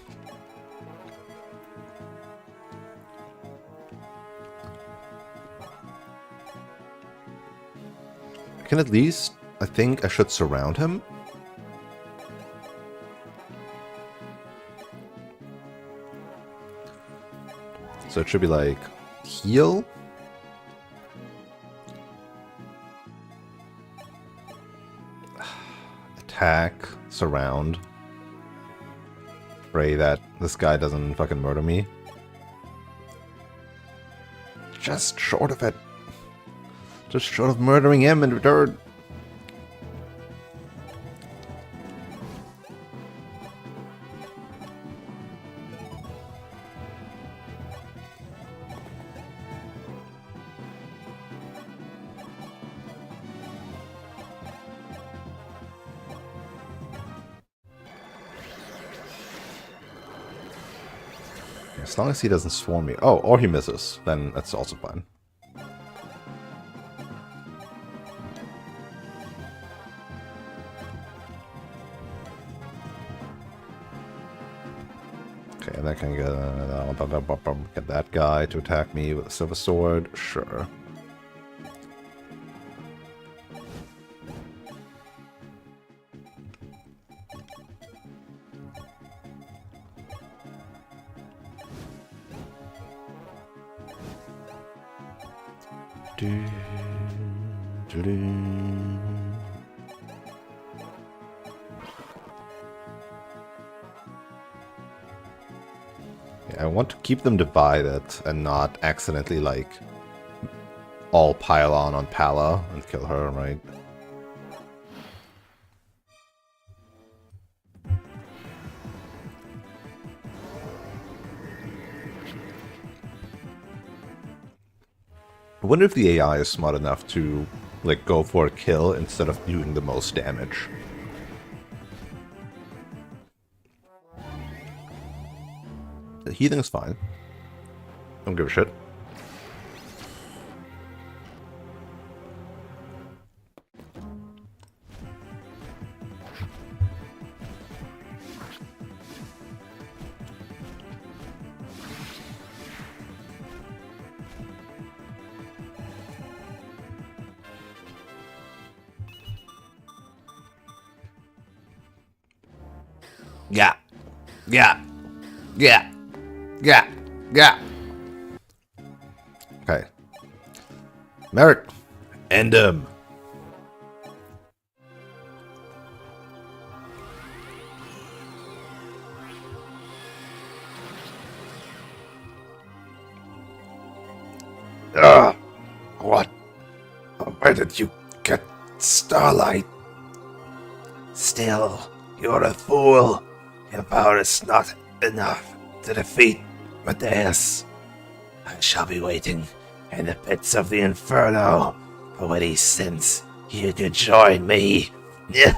I can at least, I think I should surround him. So it should be like heal. Attack, surround. Pray that this guy doesn't fucking murder me. Just short of it. Just short of murdering him in return. As long as he doesn't swarm me. Oh, or he misses. Then that's also fine. Okay, and I can get that guy to attack me with a silver sword. Sure. Yeah, I want to keep them divided and not accidentally, like, all pile on Pala and kill her, right? I wonder if the AI is smart enough to, like, go for a kill instead of doing the most damage. The healing is fine. Don't give a shit. Yeah. Yeah. Yeah. Yeah. Yeah. Okay. Merrick. End him. What? Where did you get Starlight? Still, you're a fool. Your power is not enough to defeat Medeus. I shall be waiting in the pits of the Inferno for when he sends you to join me. We're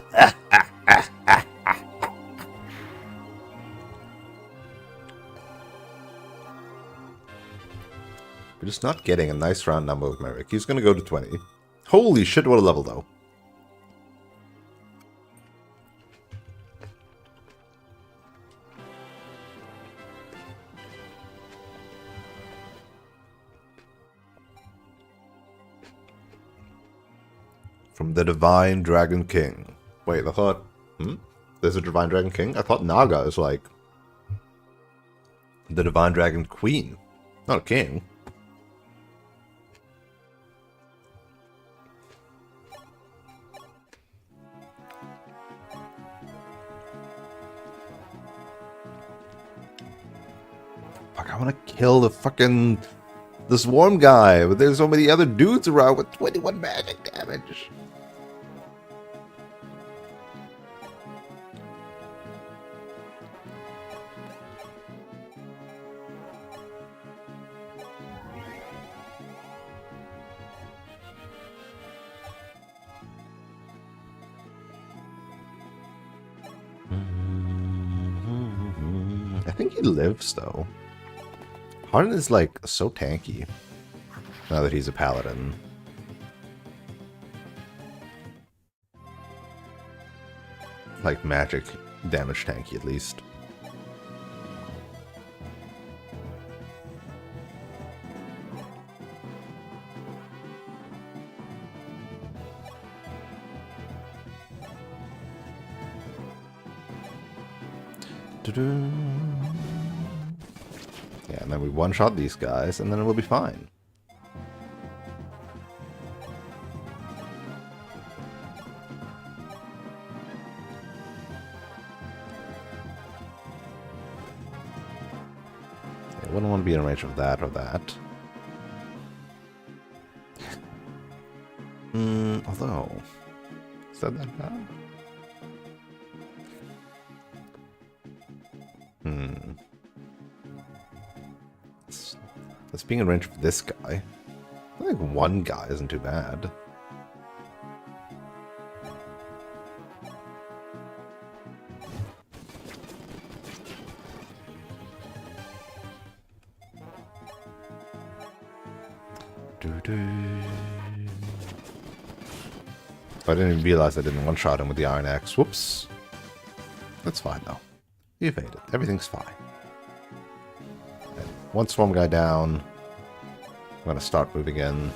just not getting a nice round number with Merrick. He's gonna go to 20. Holy shit, what a level, though. From the Divine Dragon King. Wait, I thought... There's a Divine Dragon King? I thought Naga is like... the Divine Dragon Queen. Not a king. Fuck, I want to kill the fucking... the swarm guy, but there's so many other dudes around with 21 magic damage. think he lives, though. Harden is, like, so tanky. Now that he's a paladin. Like, magic damage tanky, at least. Yeah, and then we one-shot these guys, and then it will be fine. I wouldn't want to be in range of that or that. Although... Is that bad? Let's be in range of this guy. I think one guy isn't too bad. I didn't even realize I didn't one-shot him with the Iron Axe. Whoops. That's fine, though. You evaded. Everything's fine. Okay. One swarm guy down. I'm gonna start moving in.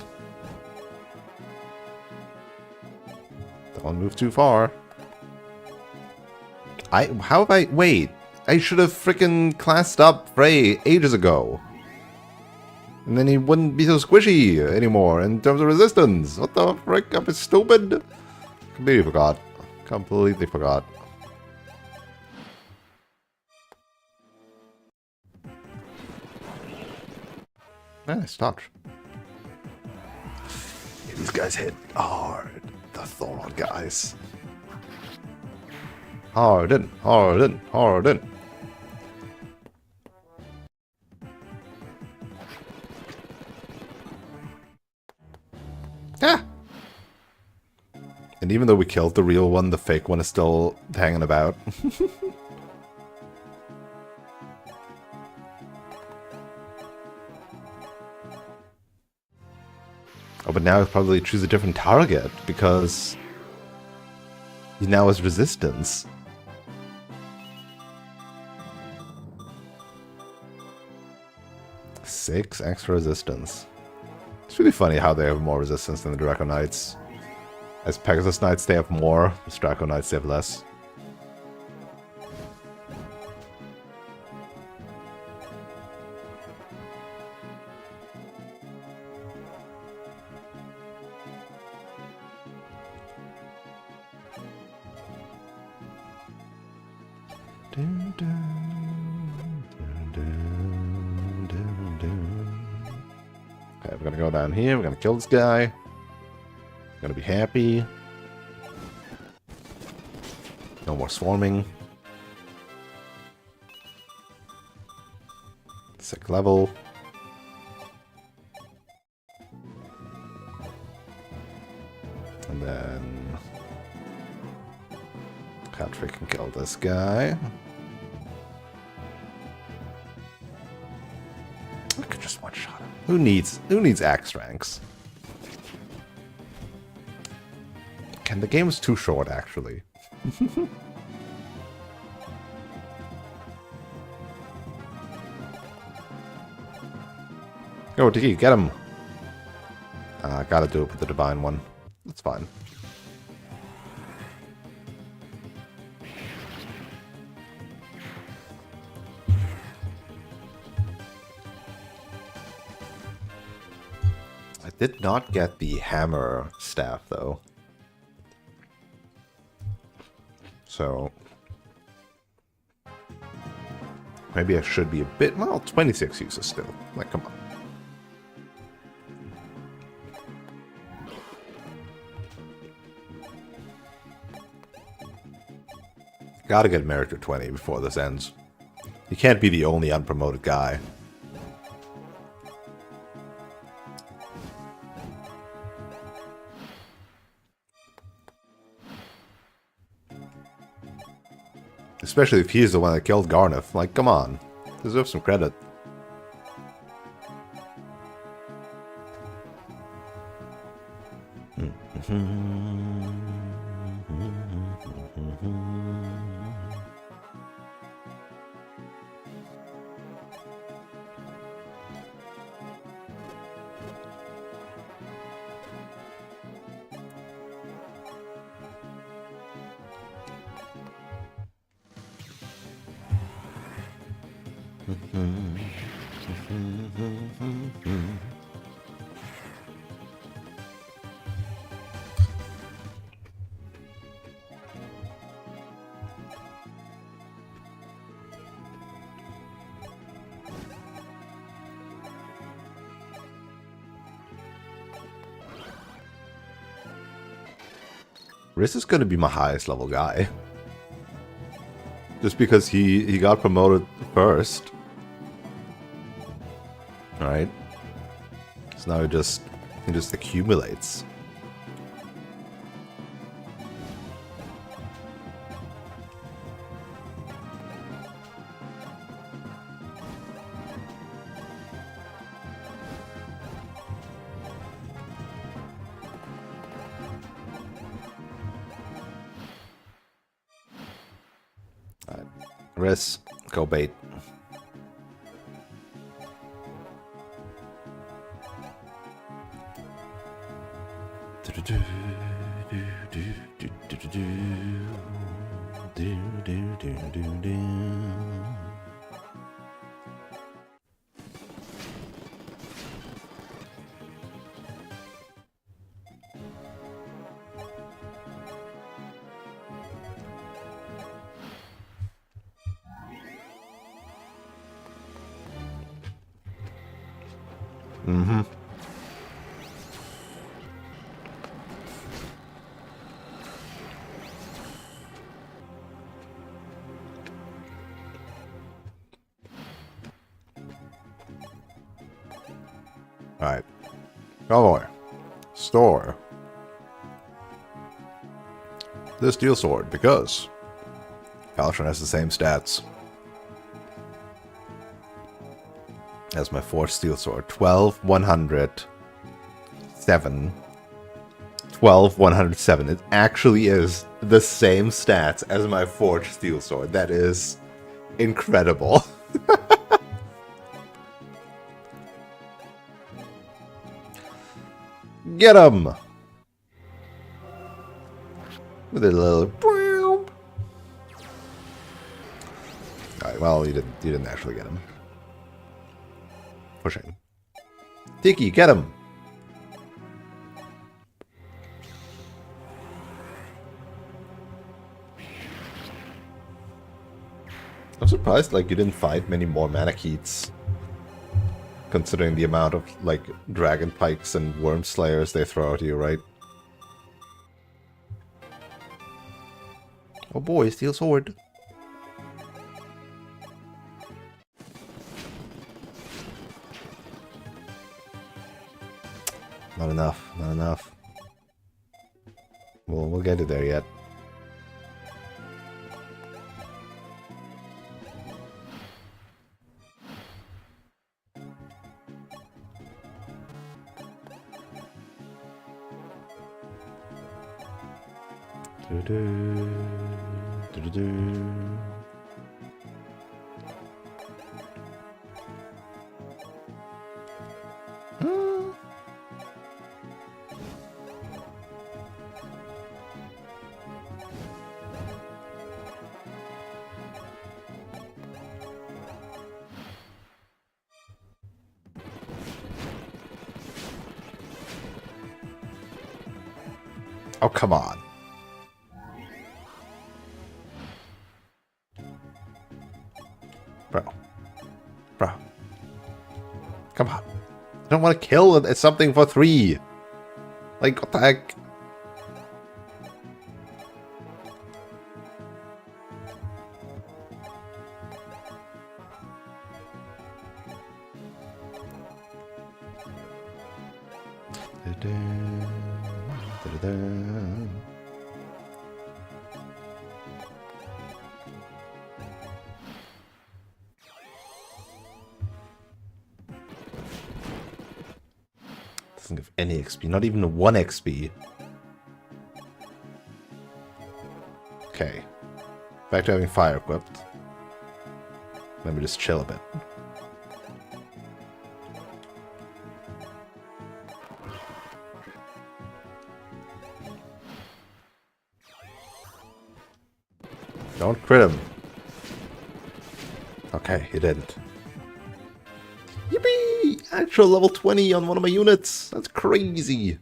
Don't move too far. How have I... Wait. I should have freaking classed up Frey ages ago. And then he wouldn't be so squishy anymore in terms of resistance. What the frick? I'm stupid. Completely forgot. Completely forgot. Nice touch. Yeah, these guys hit hard. The Thoron guys. Harden, harden, harden. Ah! And even though we killed the real one, the fake one is still hanging about. Oh, but now I'll probably choose a different target, because he now has resistance. Six extra resistance. It's really funny how they have more resistance than the Draco Knights. As Pegasus Knights, they have more. As Draco Knights, they have less. Okay, we're gonna go down here. We're gonna kill this guy. Gonna be happy. No more swarming. Sick level. And then can't freaking kill this guy. I could just one shot him. Who needs axe ranks? And the game is too short, actually. Go, Tiki, get him! Gotta do it with the Divine one. That's fine. I did not get the hammer staff, though. So maybe I should be a bit... Well, 26 uses still. Like, come on. Gotta get married to 20 before this ends. You can't be the only unpromoted guy. Especially if he's the one that killed Garneth. Like, come on. Deserve some credit. Riz is going to be my highest level guy. Just because he got promoted first. Alright. So now he just accumulates. Riz, go bait. Mm-hmm. Alright. Cowboy. Store. This steel sword, because Falchion has the same stats as my forged steel sword. 12, 107. 12, 107. It actually is the same stats as my forged steel sword. That is incredible. Get him! With a little... Alright, well, you didn't actually get him. Pushing. Tiki, get him! I'm surprised, like, you didn't fight many more Manakeets. Considering the amount of, like, Dragon Pikes and Worm Slayers they throw at you, right? Oh boy, steel sword. Not enough, not enough. We'll get it there yet. Oh, come on. Bro. Come on. I don't want to kill it. It's something for 3. Like, what the heck? Doesn't give any XP, not even 1 XP. Okay. Back to having fire equipped. Let me just chill a bit. Don't crit him. Okay, he didn't. Yippee! Actual level 20 on one of my units. That's crazy.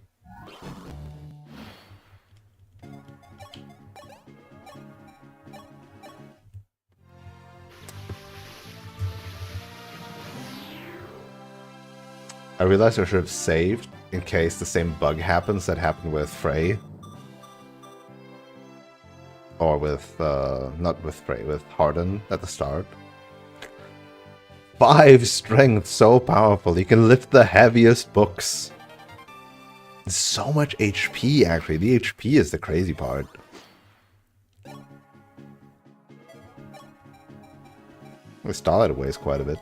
I realized I should have saved in case the same bug happens that happened with Frey. Or with, not with Frey, with Harden at the start. 5 strength, so powerful. He can lift the heaviest books. So much HP, actually. The HP is the crazy part. The Starlight weighs quite a bit.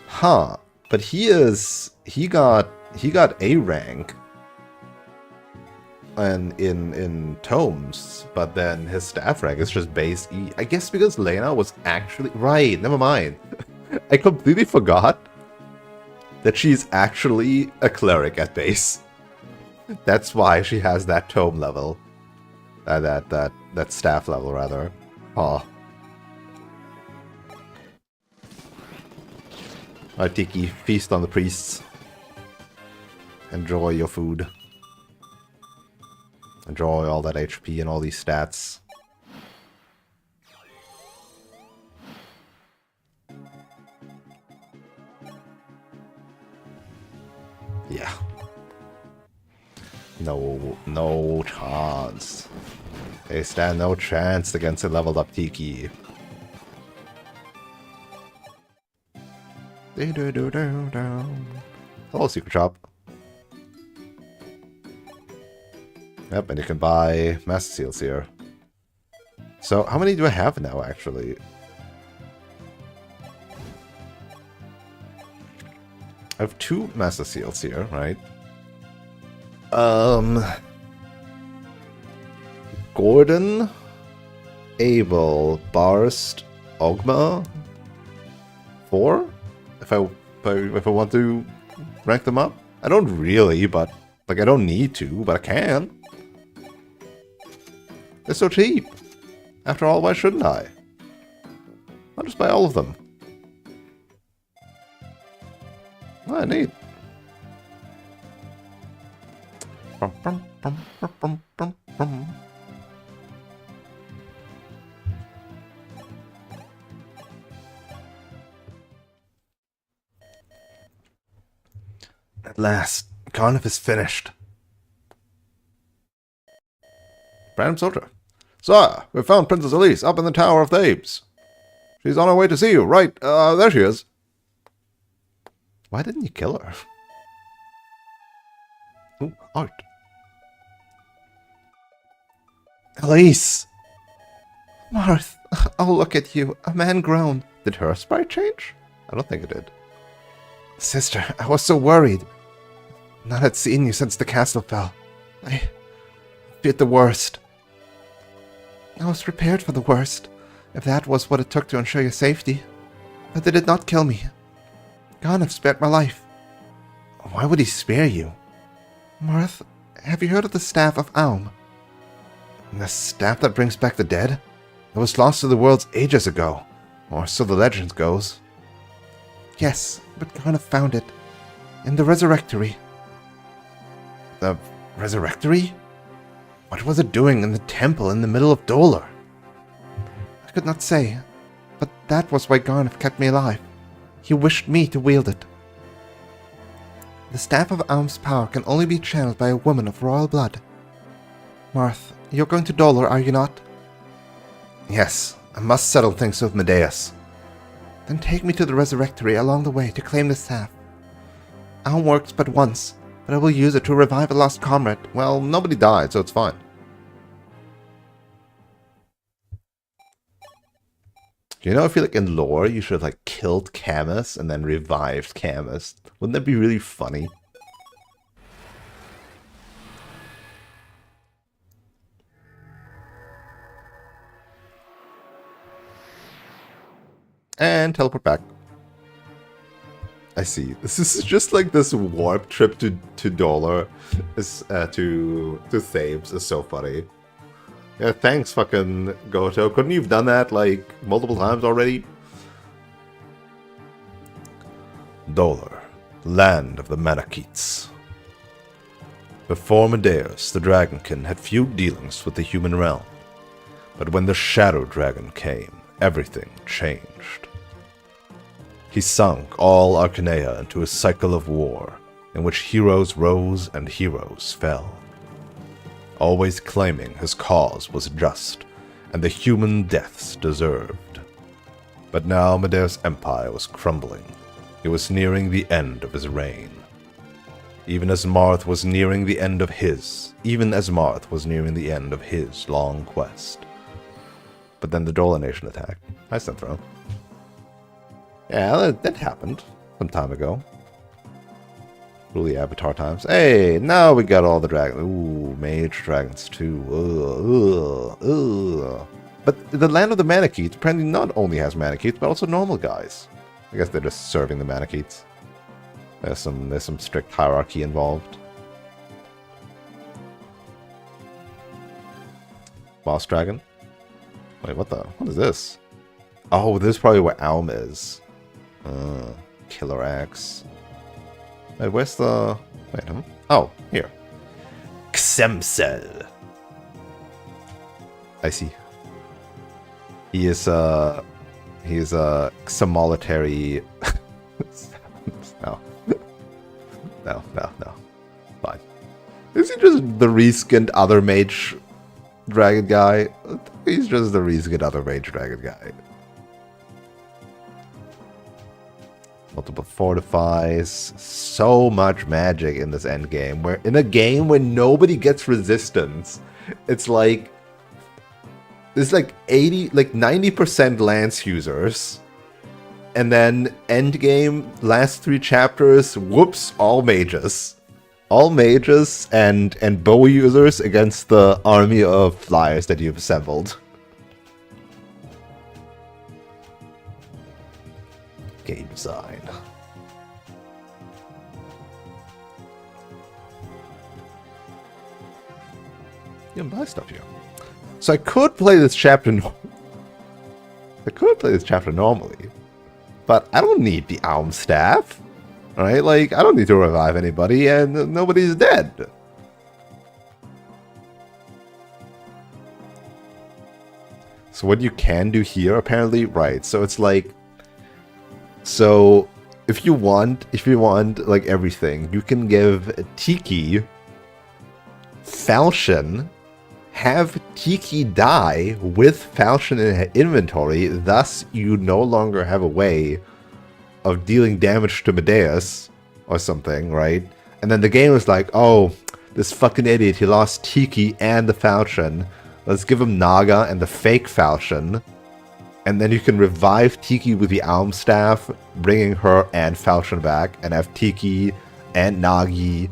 Huh. But he got A rank and in tomes, but then his staff rank is just base E. I guess because Lena was actually right, never mind. I completely forgot that she's actually a cleric at base. That's why she has that tome level. That staff level rather. Huh. Alright, Tiki, feast on the priests. Enjoy your food. Enjoy all that HP and all these stats. Yeah. No chance. They stand no chance against a leveled up Tiki. Hello, Secret Shop. Yep, and you can buy Master Seals here. So, how many do I have now, actually? I have 2 Master Seals here, right? Gordon, Abel, Barst, Ogma, 4? If I want to rank them up? I don't really, but like I don't need to, but I can. They're so cheap. After all, why shouldn't I? I'll just buy all of them. Oh, neat. At last, Carniff is finished. Random soldier. Sire, we found Princess Elise up in the Tower of Thebes. She's on her way to see you. Right, there she is. Why didn't you kill her? Ooh, art. Elise! Marth, oh look at you. A man groaned. Did her sprite change? I don't think it did. Sister, I was so worried. Not had seen you since the castle fell. I feared the worst. I was prepared for the worst, if that was what it took to ensure your safety. But they did not kill me. Garneth spared my life. Why would he spare you? Marth, have you heard of the Staff of Aum? The staff that brings back the dead? It was lost to the worlds ages ago, or so the legend goes. Yes, but Garneth found it. In the Resurrectory. The Resurrectory? What was it doing in the temple in the middle of Dolor? I could not say, but that was why Garneth kept me alive. He wished me to wield it. The Staff of Aum's power can only be channeled by a woman of royal blood. Marth, you're going to Dolor, are you not? Yes, I must settle things with Medeus. Then take me to the Resurrectory along the way to claim the staff. Aum works but once, but I will use it to revive a lost comrade. Well, nobody died, so it's fine. You know, I feel like in lore, you should have like killed Camus and then revived Camus. Wouldn't that be really funny? And teleport back. I see. This is just like this warp trip to Dollar, to Thabes is so funny. Yeah, thanks, fucking Goto. Couldn't you have done that like multiple times already? Dolor, land of the Manakites. Before Medeus, the Dragonkin had few dealings with the human realm. But when the Shadow Dragon came, everything changed. He sunk all Arcanea into a cycle of war, in which heroes rose and heroes fell. Always claiming his cause was just, and the human deaths deserved. But now Medeus' empire was crumbling. It was nearing the end of his reign. Even as Marth was nearing the end of his long quest. But then the Dola Nation attacked. Nice throw. Yeah, that happened some time ago. Really Avatar times. Hey, now we got all the dragons. Ooh, mage dragons too. But the land of the Manakites apparently not only has Manakites, but also normal guys. I guess they're just serving the Manakites. There's some strict hierarchy involved. Boss dragon? Wait, what is this? Oh, this is probably where Alm is. Killer axe. Wait, where's the... Wait, huh? Oh, here. Xemsel. I see. He is a Xamolitary... No. No. Fine. Is he just the reskinned other mage dragon guy? He's just the reskinned other mage dragon guy. Multiple fortifies. So much magic in this endgame. Where in a game where nobody gets resistance, it's like 90% lance users. And then endgame, last 3 chapters, whoops, all mages. All mages and bow users against the army of flyers that you've assembled. Game design. You can buy stuff here. So I could play this chapter normally. But I don't need the Alm staff. Alright, like, I don't need to revive anybody, and nobody's dead. So what you can do here, apparently, right, so it's like... So, if you want, like, everything, you can give Tiki Falchion, have Tiki die with Falchion in her inventory, thus you no longer have a way of dealing damage to Medeus or something, right? And then the game is like, oh, this fucking idiot, he lost Tiki and the Falchion. Let's give him Naga and the fake Falchion. And then you can revive Tiki with the Alm Staff, bringing her and Falchion back, and have Tiki and Nagi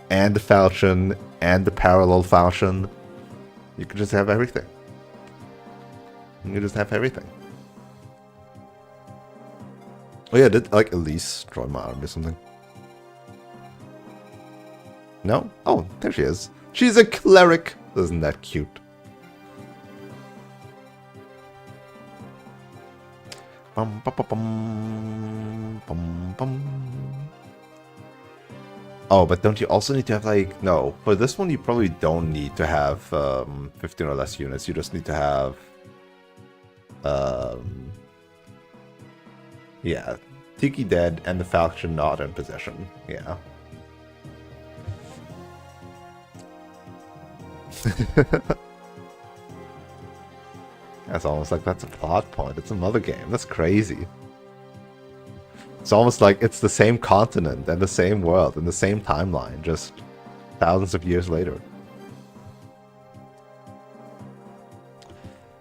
and the Falchion and the parallel Falchion. You can just have everything. You can just have everything. Oh yeah, did like Elise join my army or something? No? Oh, there she is. She's a cleric! Isn't that cute? Bum, bum, bum, bum, bum, bum. Oh, but don't you also need to have, like... No, for this one you probably don't need to have 15 or less units. You just need to have... yeah, Tiki dead and the Falchion not in possession. Yeah. That's almost like that's a plot point. It's another game. That's crazy. It's almost like it's the same continent and the same world and the same timeline, just thousands of years later.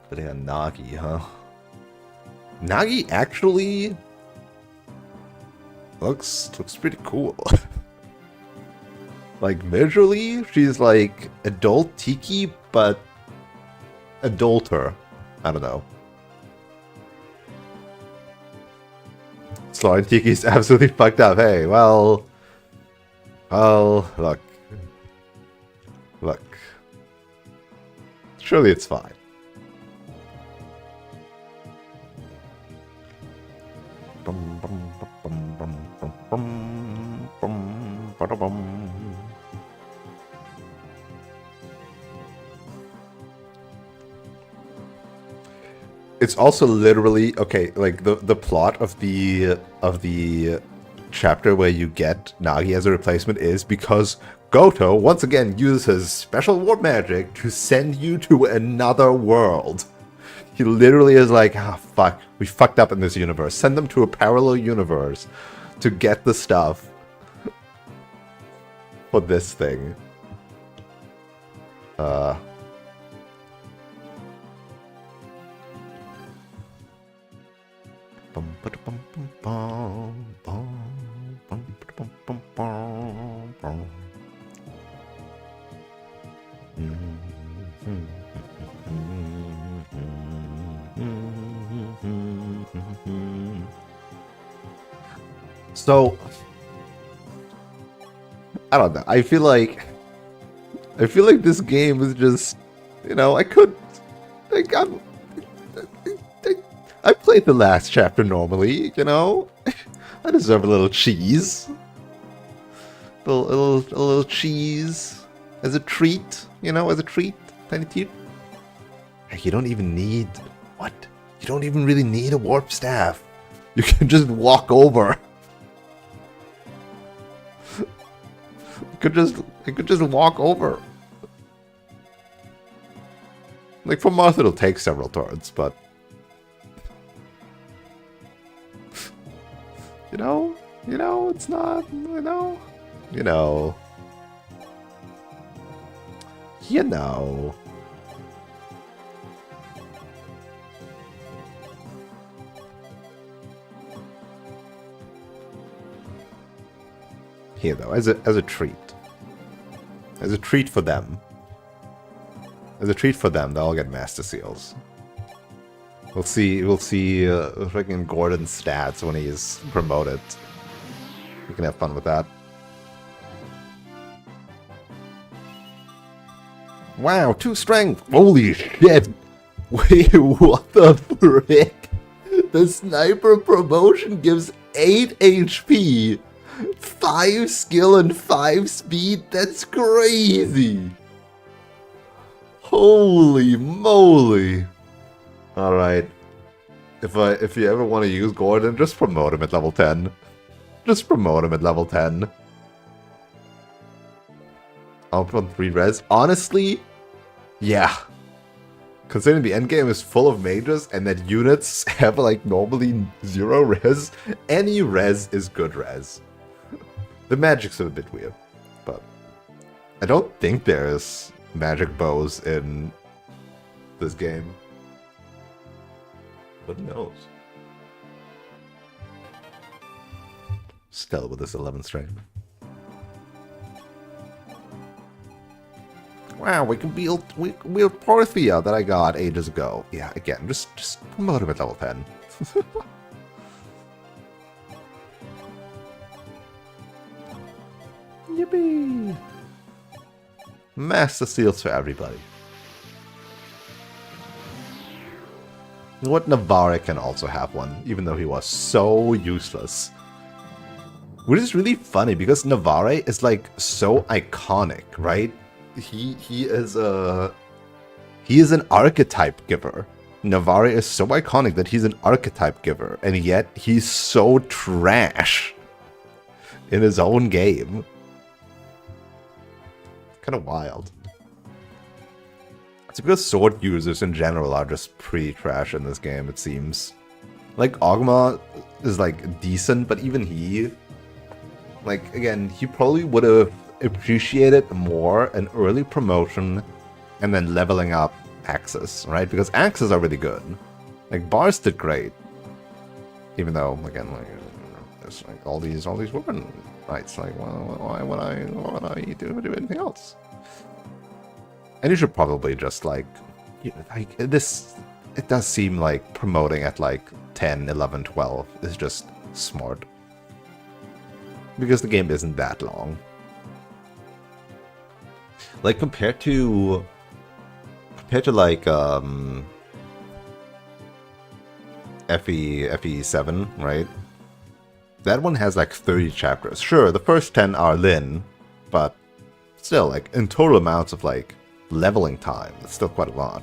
But yeah, Nagi, huh? Nagi actually looks pretty cool. Like visually, she's like adult Tiki, but adulter. I don't know. Slime Tiki's absolutely fucked up. Hey, well, look. Surely it's fine. It's also literally okay, like the plot of the chapter where you get Nagi as a replacement is because Goto once again uses special warp magic to send you to another world. He literally is like, ah, fuck, we fucked up in this universe. Send them to a parallel universe to get the stuff for this thing. So, I don't know. I feel like this game is just, you know, I played the last chapter normally, you know. I deserve a little cheese, a little cheese as a treat, you know, as a treat, tiny treat. Hey, you don't even need what? You don't even really need a warp staff. You can just walk over. You could just walk over. Like for Martha it'll take several turns, but you know, it's not, you know. Here though, as a treat. As a treat for them. They'll get Master Seals. We'll see freaking Gordon's stats when he's promoted. We can have fun with that. Wow, 2 strength! Holy shit! Wait, what the frick? The sniper promotion gives 8 HP! 5 skill and 5 speed? That's crazy! Holy moly! Alright. If you ever want to use Gordon, just promote him at level 10. Just promote him at level 10. I'll put on 3 res. Honestly, yeah. Considering the endgame is full of mages and that units have like normally 0 res, any res is good res. The magic's a bit weird, but I don't think there's magic bows in this game. But who knows? Still with this 11 strength. Wow, we can wield Porthia that I got ages ago. Yeah, again, just promote him at level 10. Yippee! Master Seals for everybody. What, Navarre can also have one, even though he was so useless. Which is really funny because Navarre is like so iconic, right? He is an archetype giver. Navarre is so iconic that he's an archetype giver, and yet he's so trash in his own game. Kind of wild. It's because sword users in general are just pretty trash in this game, it seems. Like, Ogma is, like, decent, but even he... Like, again, he probably would have appreciated more an early promotion and then leveling up Axes, right? Because Axes are really good. Like, Bars did great, Even though, again, like, there's like all these women rights. Like, well, why would I do anything else? And you should probably just like this. It does seem like promoting at like 10, 11, 12 is just smart. Because the game isn't that long. Like compared to like FE7, right? That one has like 30 chapters. Sure, the first 10 are Lin, but still, like in total amounts of like leveling time, it's still quite a lot.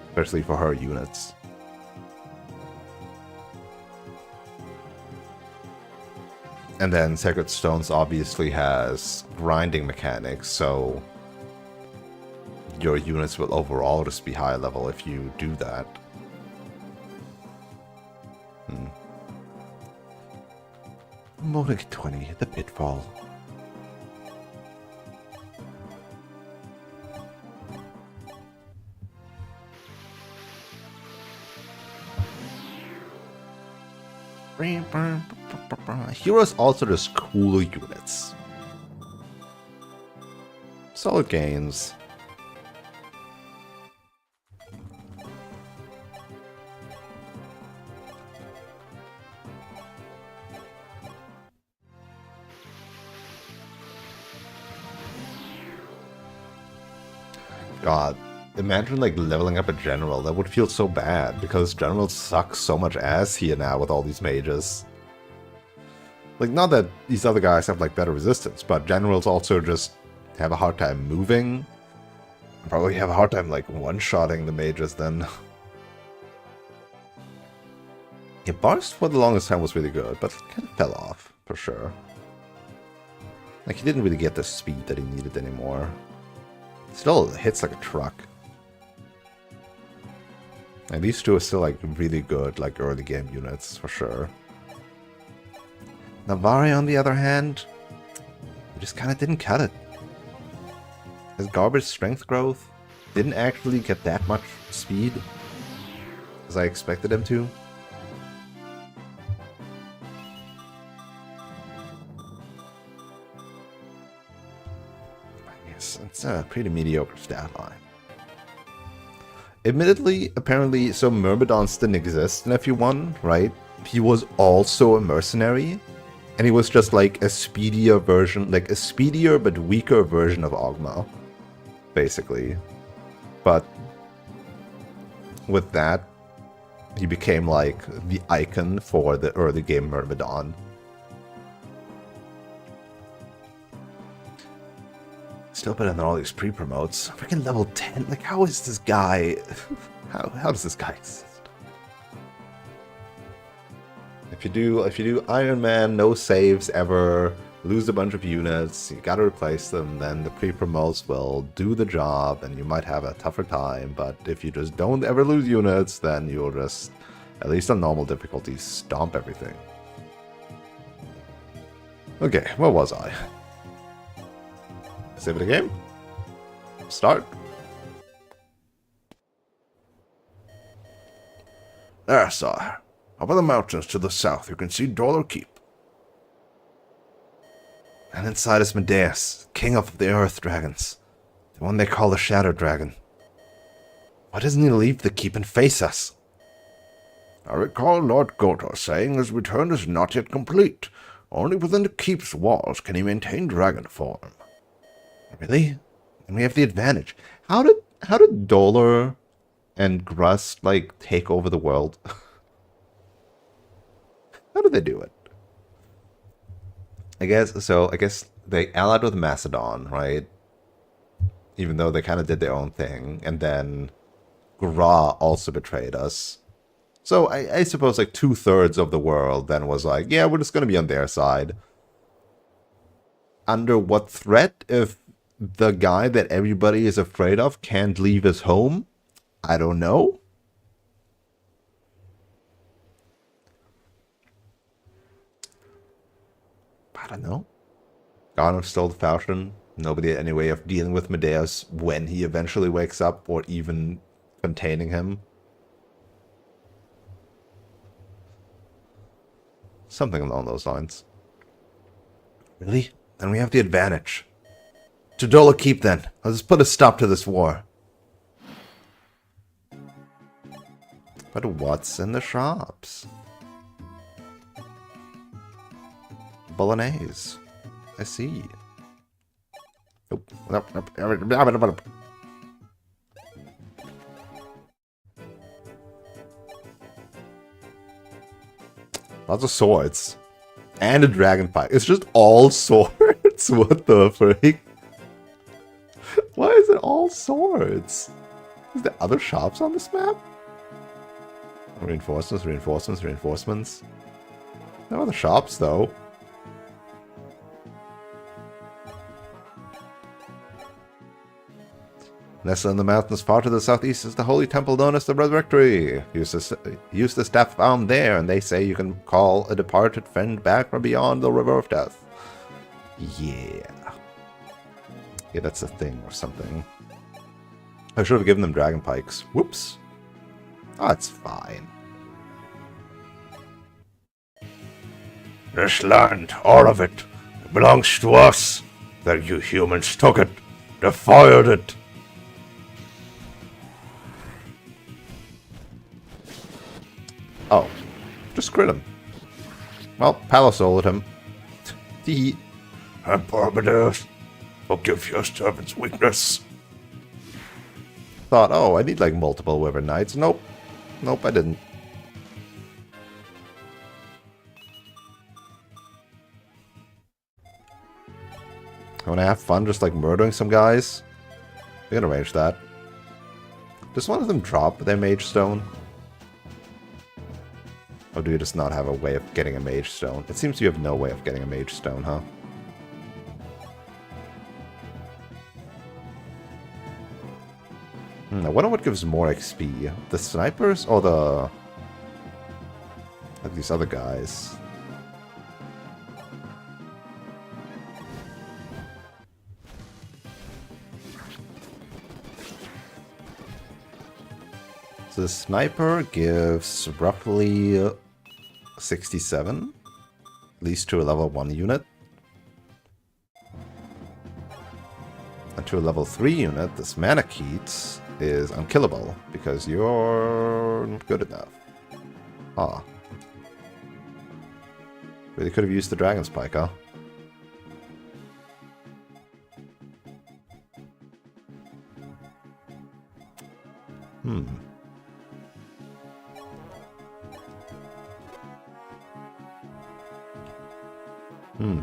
Especially for her units. And then Sacred Stones obviously has grinding mechanics, so your units will overall just be high level if you do that. Monic 20, the Pitfall. Heroes also just cool units. Solid gains. God, imagine like leveling up a general. That would feel so bad because generals suck so much ass here now with all these mages. Like, not that these other guys have like better resistance, but generals also just have a hard time moving. Probably have a hard time like one-shotting the mages then. Yeah, Barst for the longest time was really good, but kind of fell off for sure. Like, he didn't really get the speed that he needed anymore. Still hits like a truck. And these two are still like really good, like early game units for sure. Navari, on the other hand, just kind of didn't cut it. His garbage strength growth didn't actually get that much speed as I expected him to. It's a pretty mediocre stat line. Admittedly, apparently, so Myrmidons didn't exist in FE1, right? He was also a mercenary, and he was just like a speedier version, like a speedier but weaker version of Ogma, basically. But with that, he became like the icon for the early game Myrmidon. Still better than all these pre-promotes. Freaking level 10. Like, how is this guy... how does this guy exist? If you do Iron Man, no saves ever, lose a bunch of units, you gotta replace them, then the pre-promotes will do the job, and you might have a tougher time, but if you just don't ever lose units, then you'll just, at least on normal difficulties, stomp everything. Okay, where was I? Save it again. Start. There, sire. Up in the mountains to the south, you can see Dollar Keep. And inside is Medeus, king of the Earth Dragons. The one they call the Shadow Dragon. Why doesn't he leave the keep and face us? I recall Lord Gotor saying his return is not yet complete. Only within the keep's walls can he maintain dragon form. Really? And we have the advantage. How did Dollar and Grust like take over the world? How did they do it? I guess they allied with Macedon, right? Even though they kind of did their own thing, and then Gra also betrayed us. So I suppose like 2/3 of the world then was like, yeah, we're just gonna be on their side. Under what threat if the guy that everybody is afraid of can't leave his home? I don't know. I don't know. Garner stole the falchion. Nobody had any way of dealing with Medeus when he eventually wakes up, or even containing him. Something along those lines. Really? Then we have the advantage. Tudola keep then. Let's put a stop to this war. But what's in the shops? Bolognese. I see. Nope. Lots of swords. And a dragon pike. It's just all swords. What the freak? Why is it all swords? Is there other shops on this map? Reinforcements, reinforcements, reinforcements. No other shops, though. Nestled in the mountains far to the southeast is the holy temple known as the Red Rectory. Use the staff found there, and they say you can call a departed friend back from beyond the river of death. Yeah. Yeah, that's a thing or something. I should have given them dragon pikes. Whoops. Oh, it's fine. This land, all of it, belongs to us. That you humans took it, defiled it. Oh, just crit him. Well, Palisolaed him. Tee. And poor Medeus, forgive your servant's weakness. Thought, oh, I need like multiple Wyvern Knights. Nope. Nope, I didn't. I want to have fun just like murdering some guys. We can arrange that. Does one of them drop their Mage Stone? Or do you just not have a way of getting a Mage Stone? It seems you have no way of getting a Mage Stone, huh? I wonder what gives more XP. The snipers or the... like these other guys? So the sniper gives roughly 67, at least to a level 1 unit. And to a level 3 unit, this Manakete is unkillable because you're not good enough. Ah. Really could have used the Dragon's Pike, huh? Hmm. Hmm.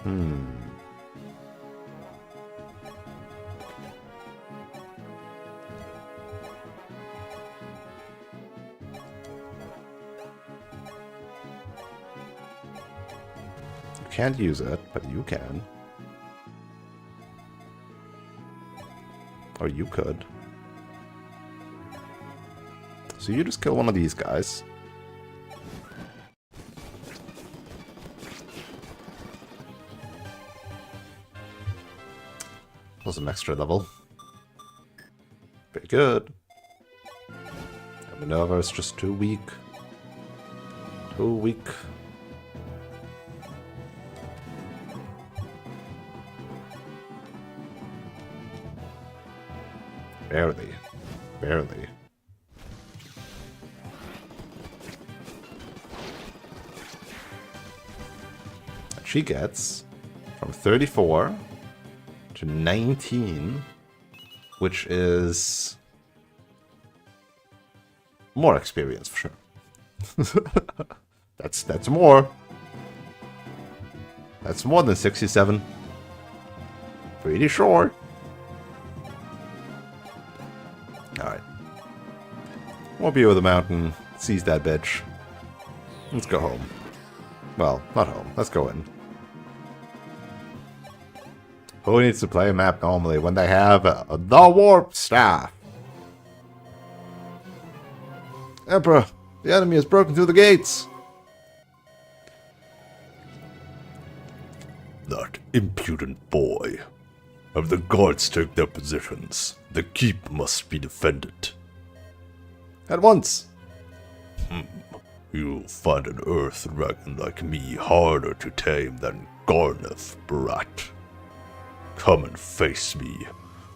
Hmm. You can't use it, but you can. Or you could. So you just kill one of these guys. Was an extra level. Pretty good. And Minerva is just too weak. Too weak. Barely. Barely. And she gets from 34 to 19, which is more experience for sure. That's more. That's more than 67. Pretty sure. Alright. More view of the mountain. Seize that bitch. Let's go home. Well, not home. Let's go in. Who needs to play a map normally when they have the Warp Staff? Emperor, the enemy has broken through the gates. That impudent boy. Have the guards take their positions. The keep must be defended. At once. You'll find an earth dragon like me harder to tame than Garneth, brat. Come and face me.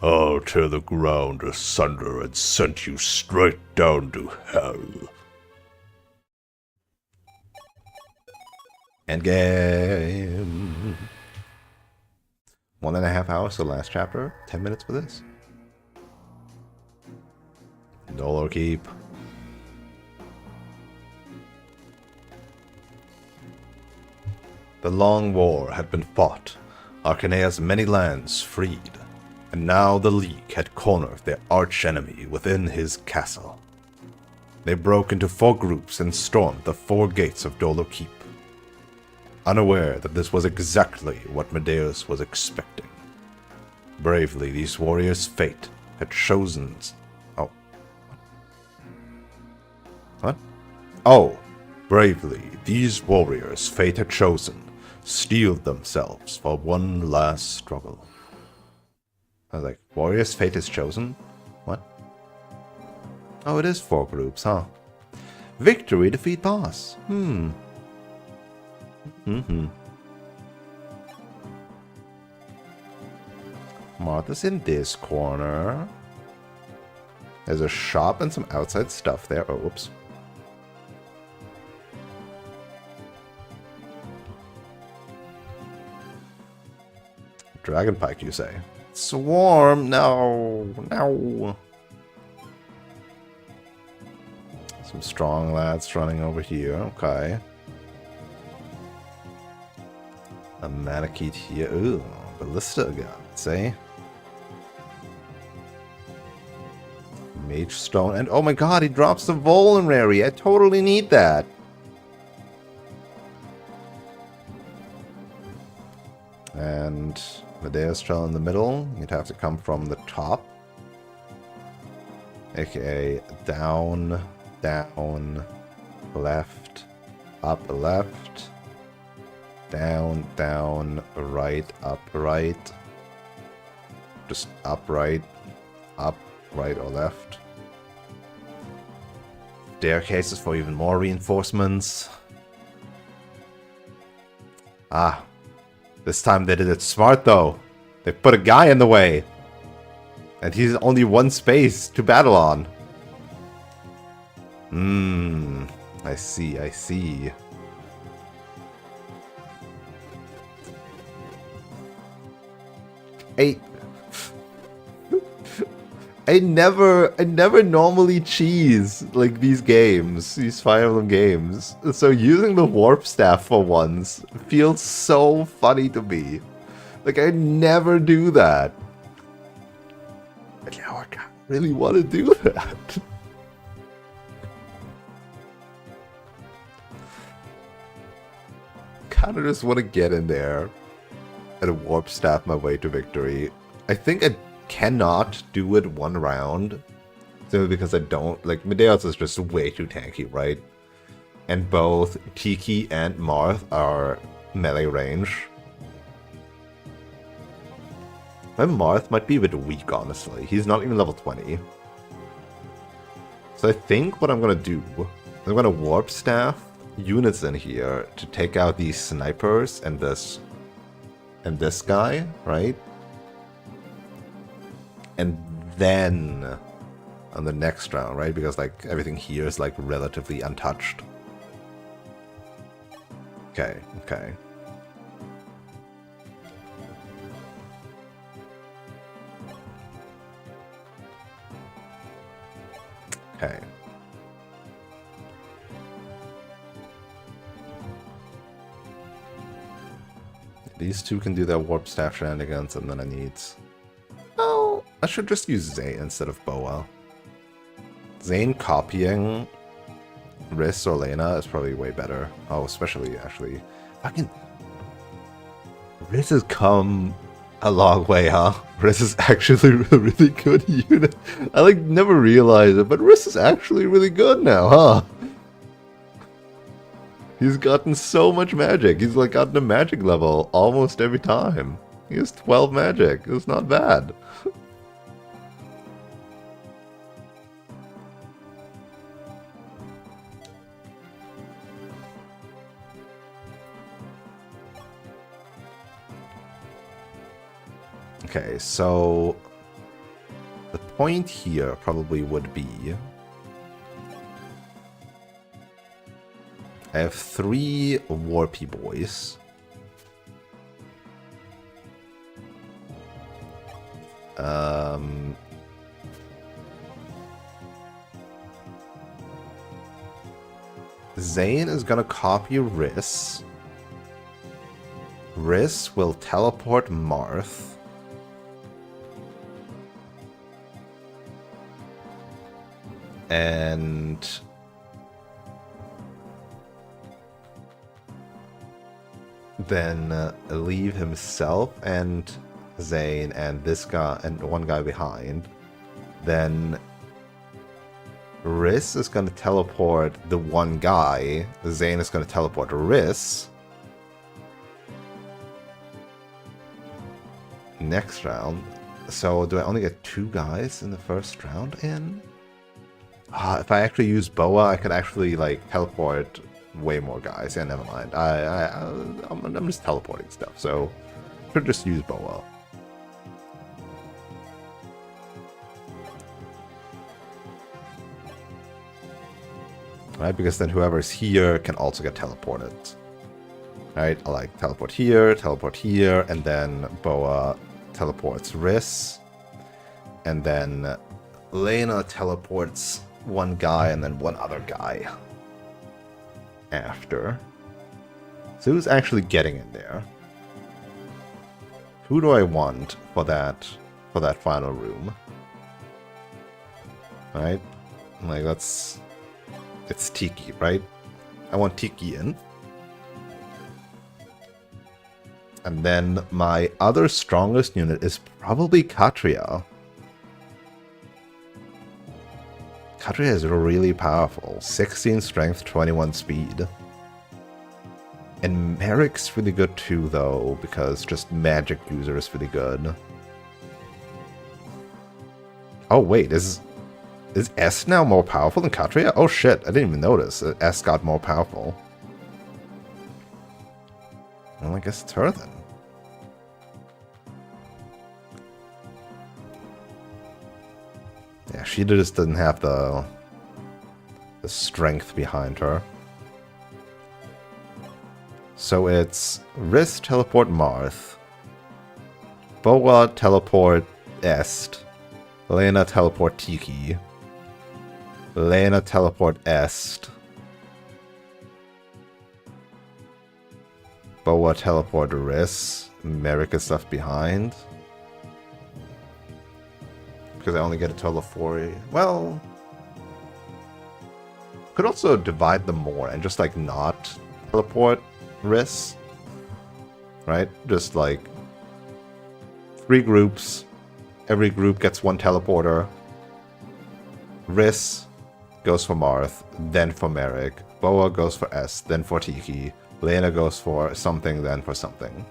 I'll tear the ground asunder and send you straight down to hell. Endgame. 1.5 hours to the last chapter. 10 minutes for this. Dolo Keep. The long war had been fought, Arcanea's many lands freed, and now the League had cornered their archenemy within his castle. They broke into 4 groups and stormed the 4 gates of Dolo Keep, unaware that this was exactly what Medeus was expecting. Bravely, these warriors' fate had chosen... Oh. What? Oh. Bravely, these warriors' fate had chosen steeled themselves for one last struggle. I was like, warriors' fate is chosen? What? Oh, it is 4 groups, huh? Victory, defeat, boss. Martha's in this corner. There's a shop and some outside stuff there. Oh, whoops. Dragon Pike, you say? Swarm? No. No. Some strong lads running over here. Okay. A Manakete here. Ooh, Ballista gun, say. Mage Stone. And oh my god, he drops the Vulnerary. I totally need that. And Medeus Trail in the middle. You'd have to come from the top. AKA down, down, left, up, left, down, down, right, up, right. Just up, right, or left. Staircases for even more reinforcements. Ah. This time they did it smart, though. They put a guy in the way. And he's only 1 space to battle on. I see, I see. I never normally cheese like these games, these Fire Emblem games. So using the warp staff for once feels so funny to me. Like I never do that. But now I really want to do that. Kind of just want to get in there and warp staff my way to victory. I think I cannot do it 1 round simply because I don't like Medeus is just way too tanky, right? And both Tiki and Marth are melee range. My Marth might be a bit weak, honestly. He's not even level 20. So I think what I'm gonna do, I'm gonna warp staff units in here to take out these snipers and this guy, right? And then on the next round, right? Because like everything here is like relatively untouched. Okay, okay. Okay. These 2 can do their warp staff shenanigans, and then I need... Oh, I should just use Zane instead of Boa. Zane copying Riss or Lena is probably way better. Oh, especially, actually. Fucking... Riss has come a long way, huh? Riss is actually a really good unit. I, like, never realized it, but Riss is actually really good now, huh? He's gotten so much magic. He's, like, gotten a magic level almost every time. He has 12 magic. It's not bad. Okay, so the point here probably would be I have 3 Warpy boys. Zane is gonna copy Riss. Riss will teleport Marth. And then leave himself and Zane and this guy and one guy behind. Then Riss is going to teleport the one guy. Zane is going to teleport Riss. Next round. So do I only get 2 guys in the first round in? If I actually use Boa, I could actually like teleport way more guys. Yeah, never mind. I'm just teleporting stuff, so I should just use Boa. Right, because then whoever's here can also get teleported. Right, I like teleport here, and then Boa teleports Riss, and then Lena teleports one guy and then one other guy after. So who's actually getting in there? Who do I want for that final room? Right? Like it's Tiki, right? I want Tiki in. And then my other strongest unit is probably Katria. Katria is really powerful. 16 strength, 21 speed. And Merrick's really good too, though, because just magic user is really good. Oh, wait, is S now more powerful than Katria? Oh shit, I didn't even notice. S got more powerful. Well, I guess it's her then. Yeah, she just doesn't have the strength behind her. So it's Riss teleport Marth, Boa teleport Est, Lena teleport Tiki, Lena teleport Est, Boa teleport Riss, Merrick is left behind. Because I only get a total of 4. Well, could also divide them more and just like not teleport Riss. Right? Just like 3 groups. Every group gets 1 teleporter. Riss goes for Marth, then for Merrick. Boa goes for S, then for Tiki. Lena goes for something, then for something.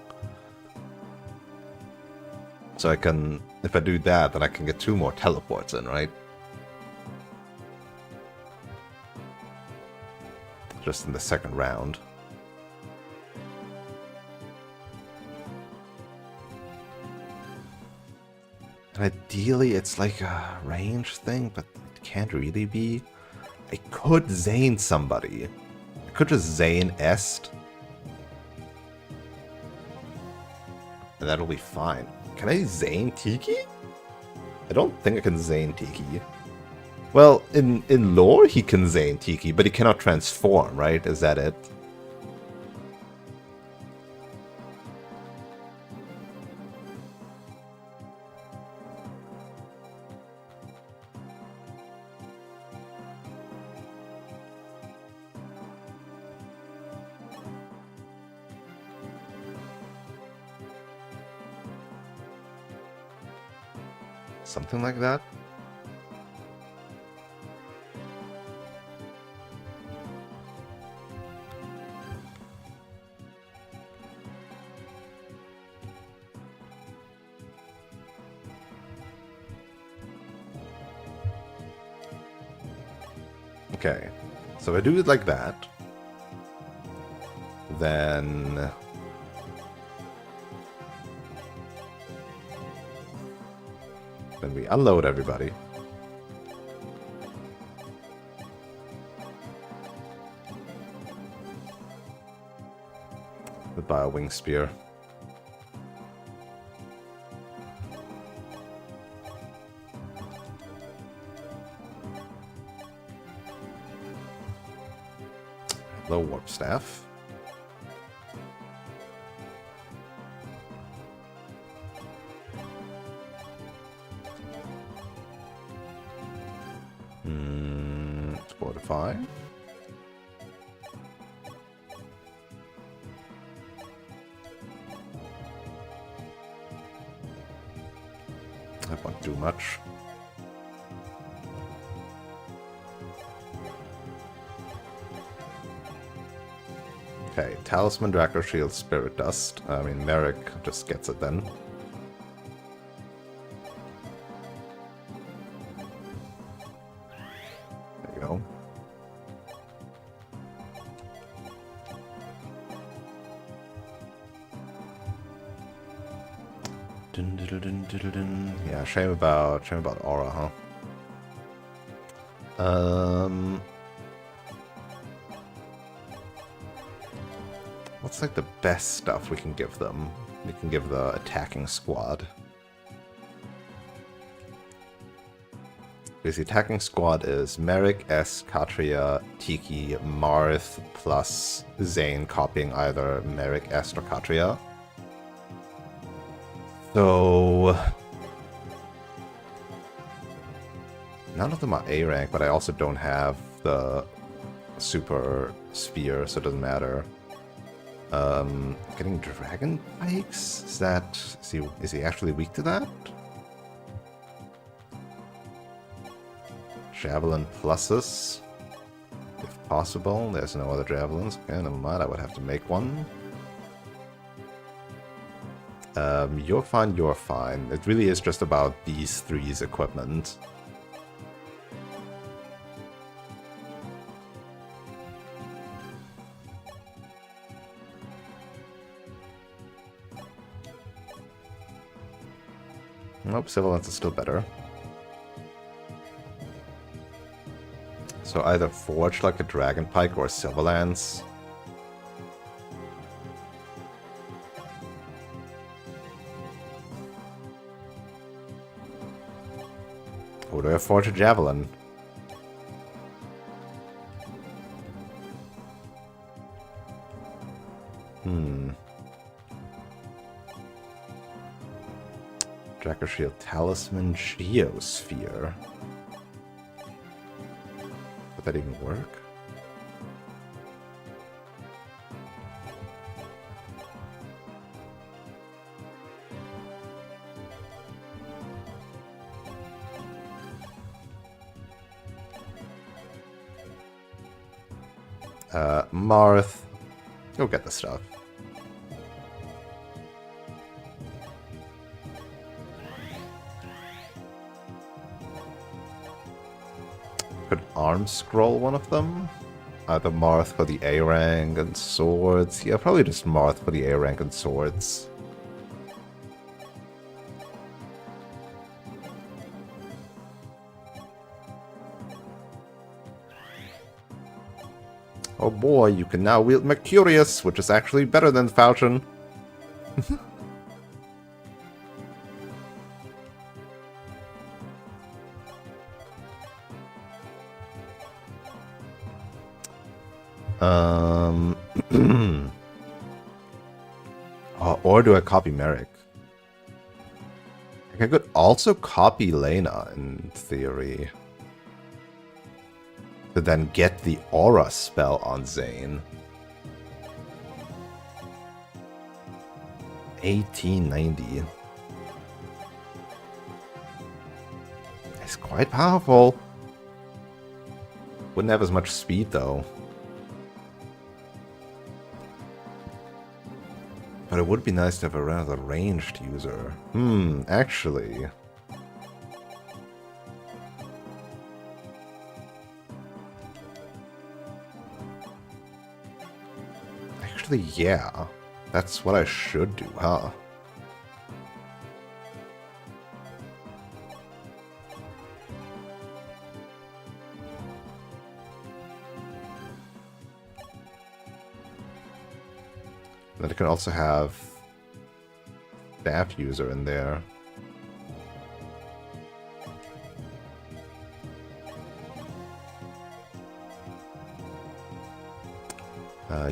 So I can, if I do that, then I can get 2 more teleports in, right? Just in the second round. And ideally, it's like a range thing, but it can't really be. I could Zane somebody. I could just Zane Est. And that'll be fine. Can I Zane Tiki? I don't think I can Zane Tiki. Well, in lore, he can Zane Tiki, but he cannot transform, right? Is that it? Something like that? Okay, so if I do it like that, then we unload everybody. With a wing spear. Low warp staff. Fortify. That won't do much. Okay, Talisman, Draco Shield, Spirit Dust. I mean, Merrick just gets it then. There you go. Dun, dun, dun, dun, dun, dun. Yeah, shame about Aura, huh? What's like the best stuff we can give them? We can give the attacking squad. Because the attacking squad is Merrick, S, Katria, Tiki, Marth, plus Zane copying either Merrick, S, or Katria. So none of them are A rank, but I also don't have the super spear, so it doesn't matter. Getting dragon pikes? Is he actually weak to that? Javelin pluses, if possible. There's no other javelins. Okay, never mind. I would have to make one. You're fine, you're fine. It really is just about these three's equipment. Nope, Civil Lance is still better. So either forge like a Dragon Pike or a Silver Lance. Or do I forge a Javelin? Draco Shield, Talisman, Geosphere. Would that even work? Marth, go get the stuff. Could arm scroll one of them? Either Marth for the A rank and swords. Yeah, probably just Marth for the A rank and swords. Oh boy, you can now wield Mercurius, which is actually better than Falchion. Or do I copy Merrick? I could also copy Lena, in theory. To then get the Aura spell on Zane. 1890. It's quite powerful. Wouldn't have as much speed, though. But it would be nice to have a rather ranged user. Actually. Actually, yeah. That's what I should do, huh? Then I can also have staff user in there.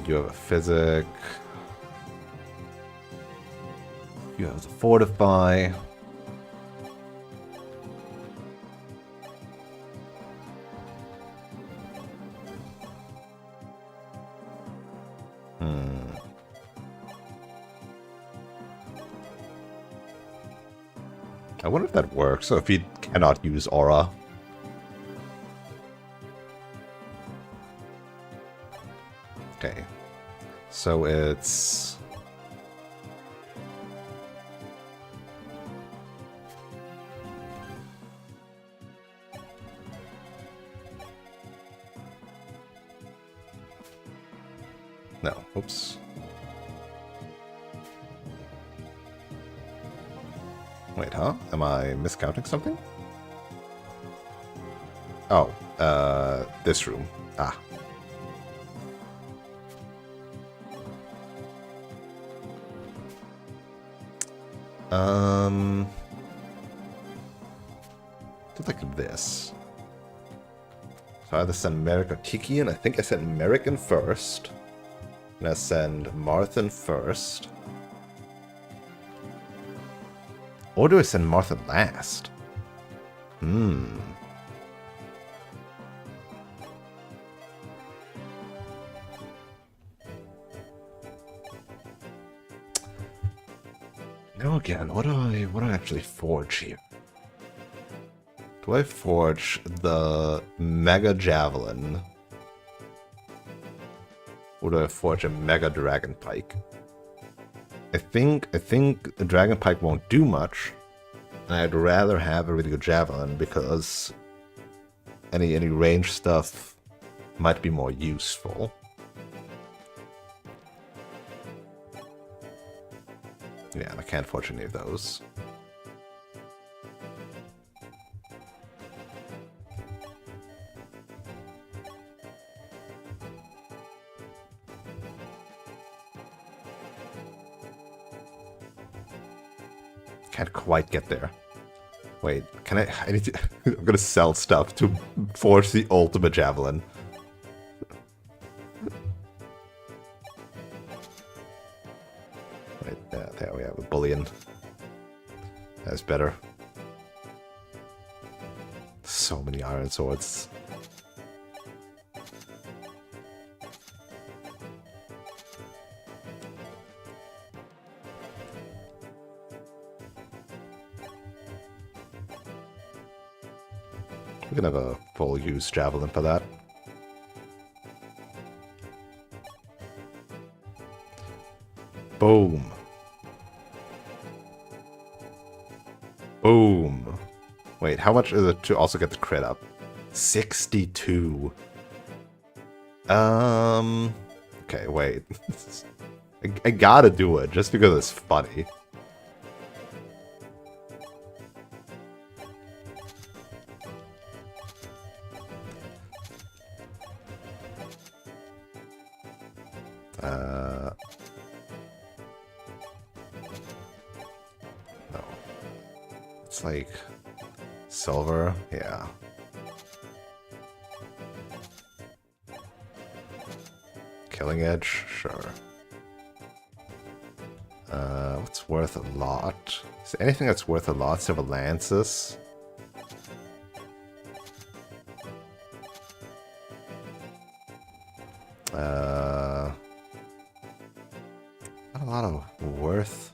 You have a physic. You have the fortify. I wonder if that works. So if you cannot use aura. Okay. So it's... No, oops. Wait, huh? Am I miscounting something? Oh, this room. Ah. Do like this. So I either send Merrick or Tiki in. I think I sent Merrick in first. And I send Martha first. Or do I send Martha last? Now again, what do I actually forge here? Do I forge the Mega Javelin? Or do I forge a Mega Dragon Pike? I think the Dragon Pike won't do much. And I'd rather have a really good Javelin because any range stuff might be more useful. Yeah, I can't forge any of those. Can't quite get there. Wait, can I need to... I'm gonna sell stuff to forge the ultimate javelin. Wait, there we have a bullion. That's better. So many iron swords. We can have a full use javelin for that. Boom. Boom. Wait, how much is it to also get the crit up? 62. Okay, wait. I gotta do it just because it's funny. No. It's like silver, yeah. Killing edge, sure. What's worth a lot? Is there anything that's worth a lot? Silver lances. Not a lot of worth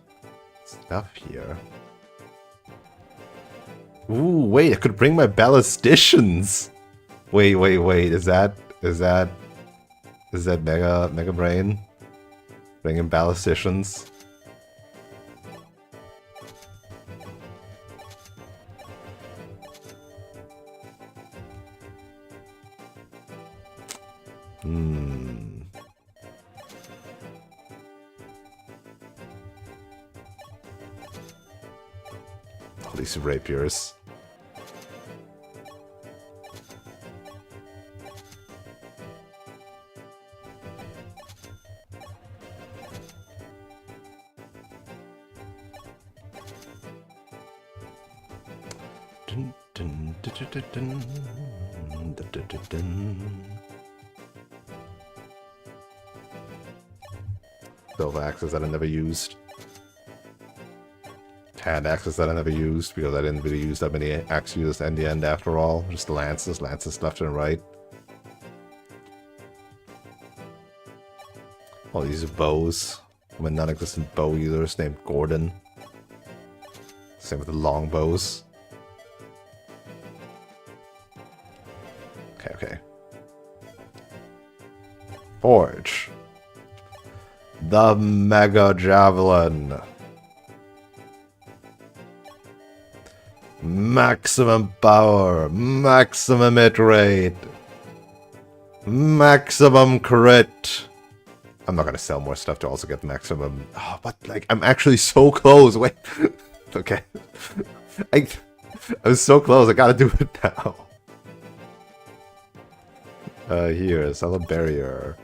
stuff here. Ooh, wait, I could bring my ballisticians. Wait, is that Mega Brain? Bringing ballisticians? These rapiers. Dun, dun, dun, dun, dun, dun, dun, dun, dun, dun. Silver axes that I never used. Hand axes that I never used because I didn't really use that many axes in the end after all. Just lances left and right. All these bows. I'm a non-existent bow user named Gordon. Same with the long bows. Okay. Forge. The Mega Javelin. Maximum power. Maximum hit rate. Maximum crit. I'm not gonna sell more stuff to also get maximum. Oh, but like, I'm actually so close. Wait. Okay. I was so close. I gotta do it now. Here, sell a barrier.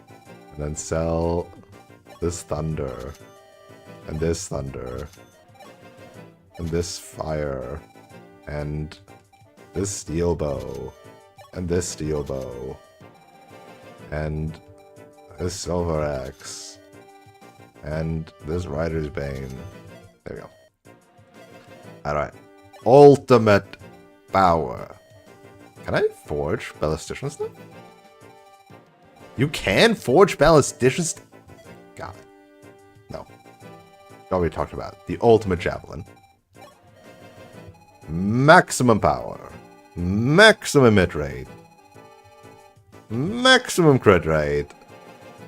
And then sell this thunder. And this thunder. And this fire. And this steel bow. And this steel bow. And this silver axe. And this rider's bane. There we go. Alright. Ultimate power. Can I forge ballistician stuff? You can forge ballistician. God. No. Already talked about it. The ultimate javelin. Maximum power. Maximum hit rate. Maximum crit rate.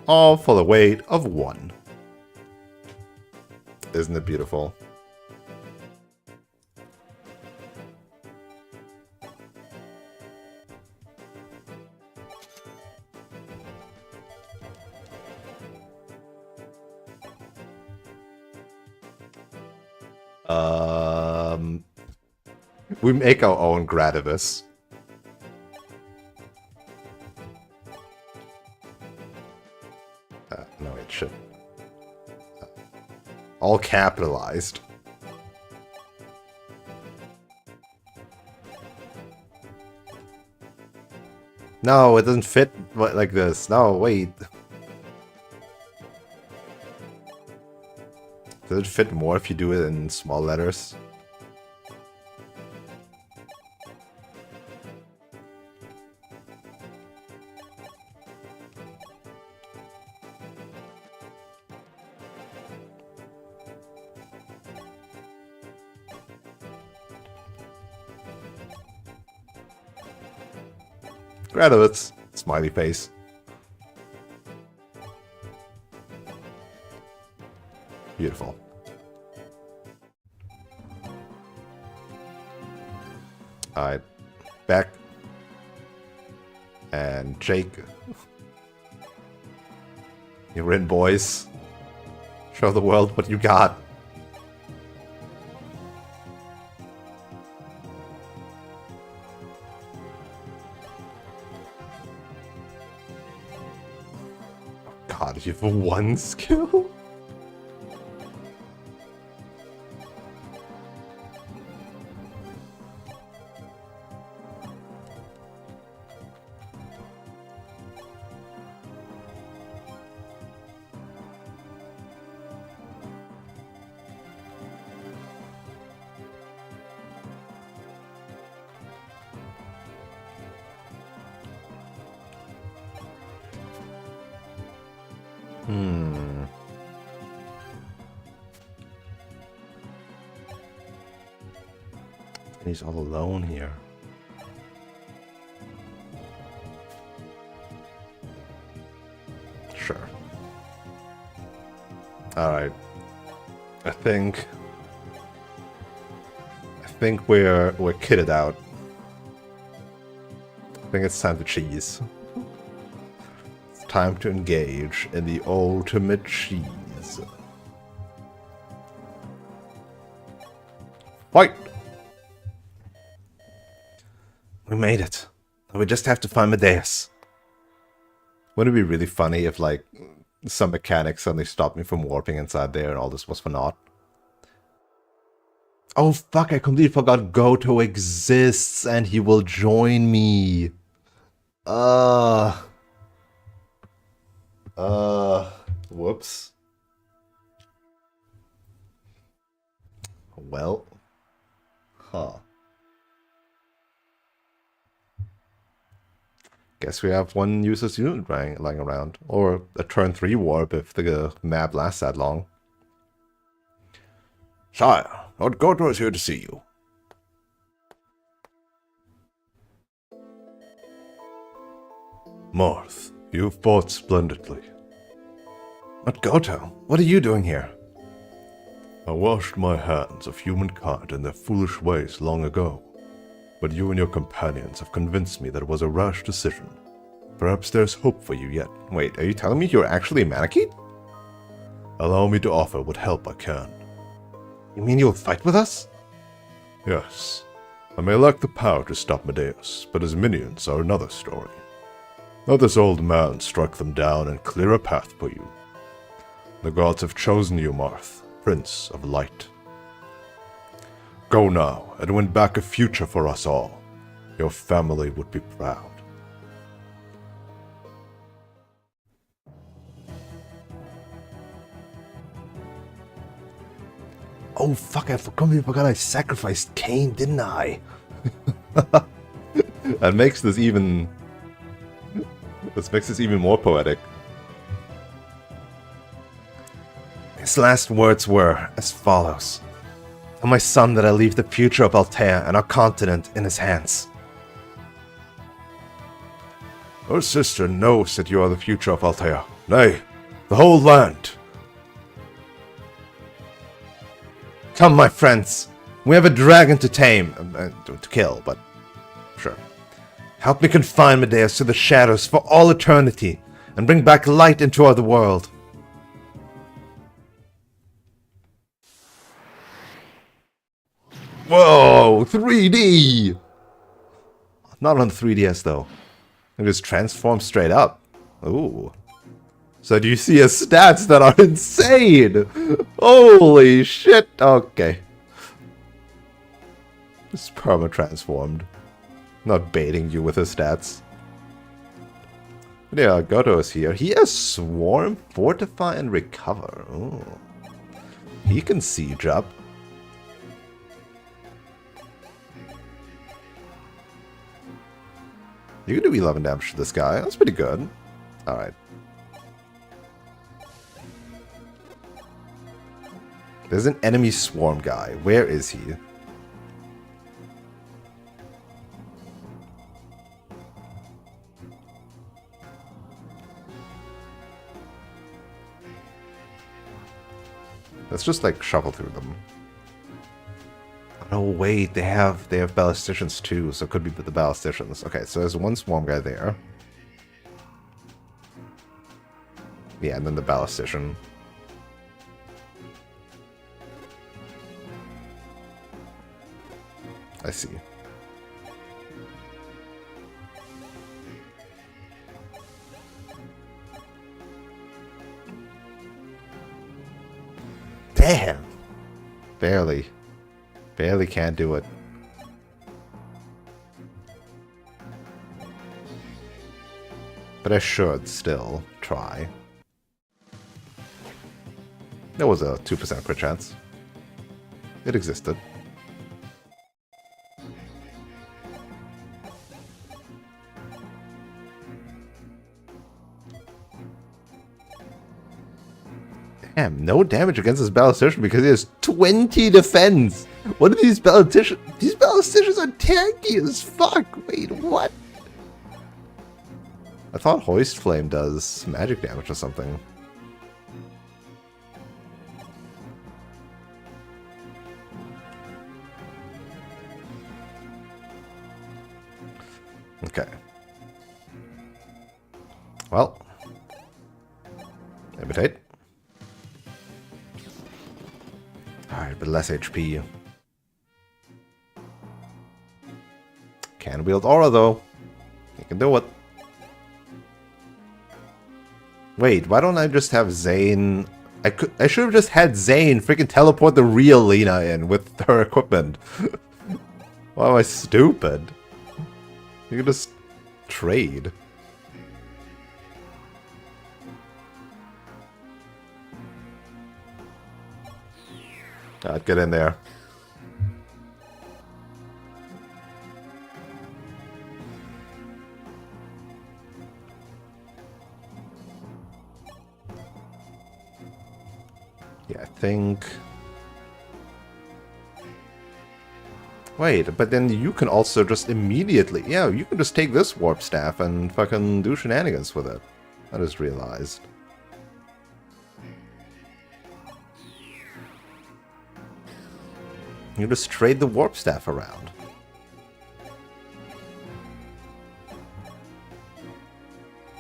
All for the weight of 1. Isn't it beautiful? We make our own Gradivis. No, it should. All capitalized. No, it doesn't fit like this. No, wait. Does it fit more if you do it in small letters? Graduates. Smiley face. Beautiful. Alright. Back. And Jake. You're in, boys. Show the world what you got. God, you have 1 skill? He's all alone here. Sure. Alright. I think we're kitted out. I think it's time to cheese. It's time to engage in the ultimate cheese. Fight! made it. We just have to find Medeus. Wouldn't it be really funny if, like, some mechanics suddenly stopped me from warping inside there and all this was for naught? Oh, fuck, I completely forgot Goto exists and he will join me. Whoops. Well. Huh. Guess we have one useless unit lying around. Or a turn 3 warp if the map lasts that long. Sire, Lord Goto is here to see you. Marth, you fought splendidly. But Goto, what are you doing here? I washed my hands of humankind and their foolish ways long ago. But you and your companions have convinced me that it was a rash decision. Perhaps there's hope for you yet. Wait, are you telling me you're actually a Manakete? Allow me to offer what help I can. You mean you'll fight with us? Yes. I may lack the power to stop Medeus, but his minions are another story. Let this old man strike them down and clear a path for you. The gods have chosen you, Marth, Prince of Light. Go now, and win back a future for us all. Your family would be proud. Oh fuck, I completely forgot I sacrificed Cain, didn't I? That makes this even... This makes this even more poetic. His last words were as follows. Tell my son that I leave the future of Altea and our continent in his hands. Her sister knows that you are the future of Altea. Nay, the whole land. Come, my friends. We have a dragon to tame. To kill, but sure. Help me confine Medeus to the shadows for all eternity and bring back light into our world. Whoa, 3D! Not on 3DS though. It just transforms straight up. Ooh. So do you see his stats that are insane? Holy shit! Okay. It's perma-transformed. Not baiting you with his stats. But yeah, Goto is here. He has Swarm, Fortify, and Recover. Ooh. He can siege up. You can do 11 damage to this guy. That's pretty good. Alright. There's an enemy swarm guy. Where is he? Let's just like shuffle through them. Oh wait, they have ballisticians too, so it could be the ballisticians. Okay, so there's one swarm guy there. Yeah, and then the ballistician. I see. Damn! Barely. Barely can't do it. But I should still try. There was a 2% crit chance. It existed. Damn, no damage against this ballistician because he has 20 defense. What are these ballisticians? These ballisticians are tanky as fuck. Wait, what? I thought Hoist Flame does magic damage or something. Okay. Well. Imitate. Alright, but less HP. Can Can't wield aura though. You can do it. Wait, why don't I just have Zane? I should have just had Zane freaking teleport the real Lena in with her equipment. Why am I stupid? You can just trade. Alright, get in there. Yeah, I think... Wait, but then you can also just immediately... Yeah, you can just take this warp staff and fucking do shenanigans with it. I just realized. You just trade the warp staff around.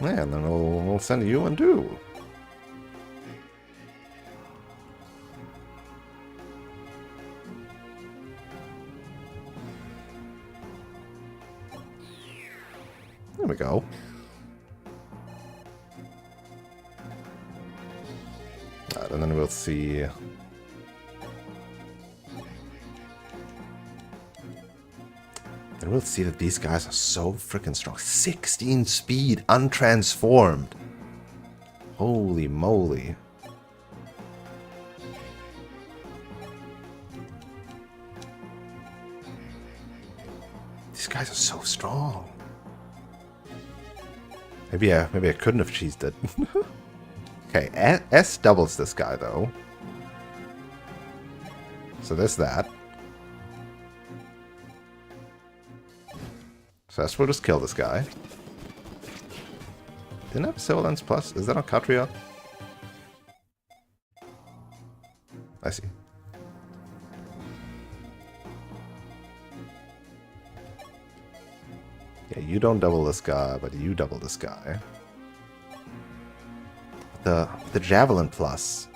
Yeah, and then we'll send you and do. There we go. And then we'll see. Then we'll see that these guys are so freaking strong. 16 speed, untransformed. Holy moly. These guys are so strong. Maybe I couldn't have cheesed it. Okay, S doubles this guy though. So there's that. So S will just kill this guy. Didn't I have Silence Plus? Is that on Katria? I see. Yeah, you don't double this guy, but you double this guy. The Javelin Plus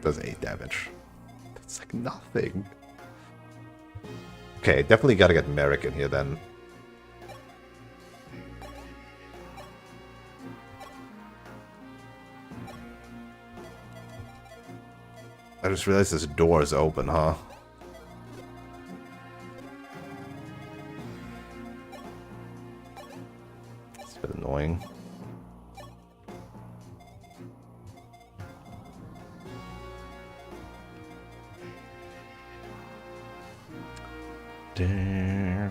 does 8 damage. That's like nothing. Okay, definitely gotta get Merrick in here then. I just realized this door is open, huh? It's a bit annoying. Yeah,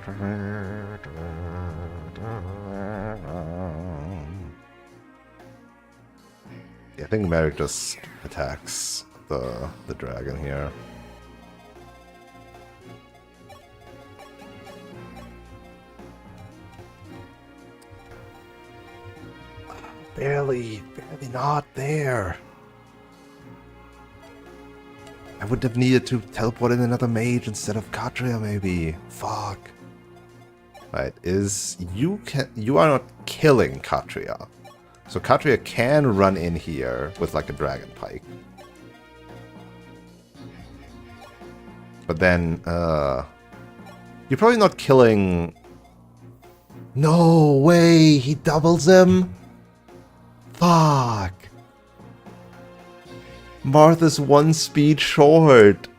I think Merrick just attacks the dragon here. Barely not there. I would have needed to teleport in another mage instead of Katria, maybe. Fuck. Right, you are not killing Katria. So Katria can run in here with like a dragon pike. But then, you're probably not killing... No way! He doubles him? Fuck! Martha's 1 speed short!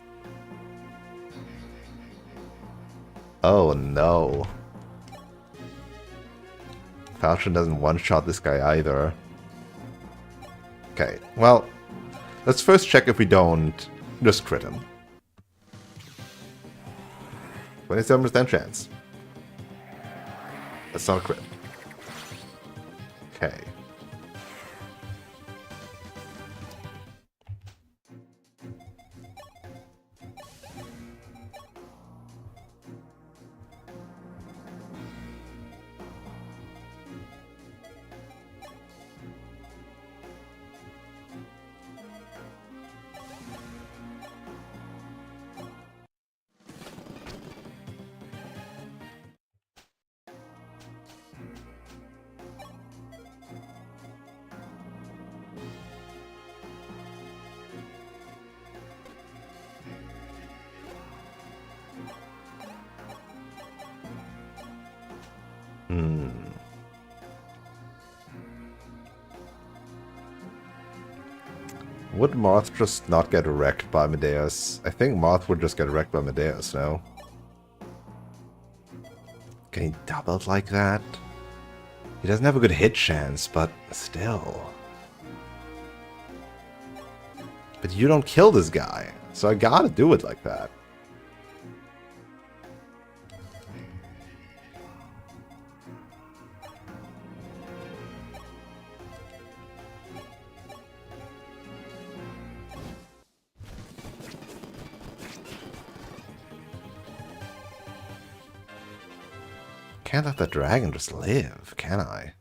Oh no. Falchion doesn't one-shot this guy either. Okay, well, let's first check if we don't just crit him. 27% chance. That's not a crit. Okay. Would Marth just not get wrecked by Medeus? I think Marth would just get wrecked by Medeus, no? Can he double it like that? He doesn't have a good hit chance, but still. But you don't kill this guy, so I gotta do it like that. Can't let the dragon just live, can I?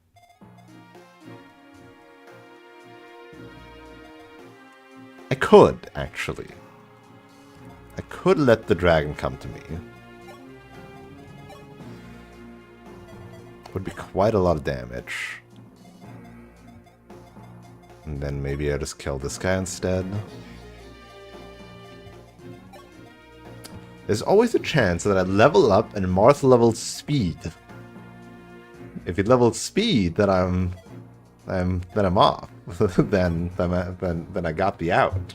I could, actually. I could let the dragon come to me. Would be quite a lot of damage. And then maybe I just kill this guy instead. There's always a chance that I level up and Marth levels speed. If he levels speed, then I'm off. then I got the out.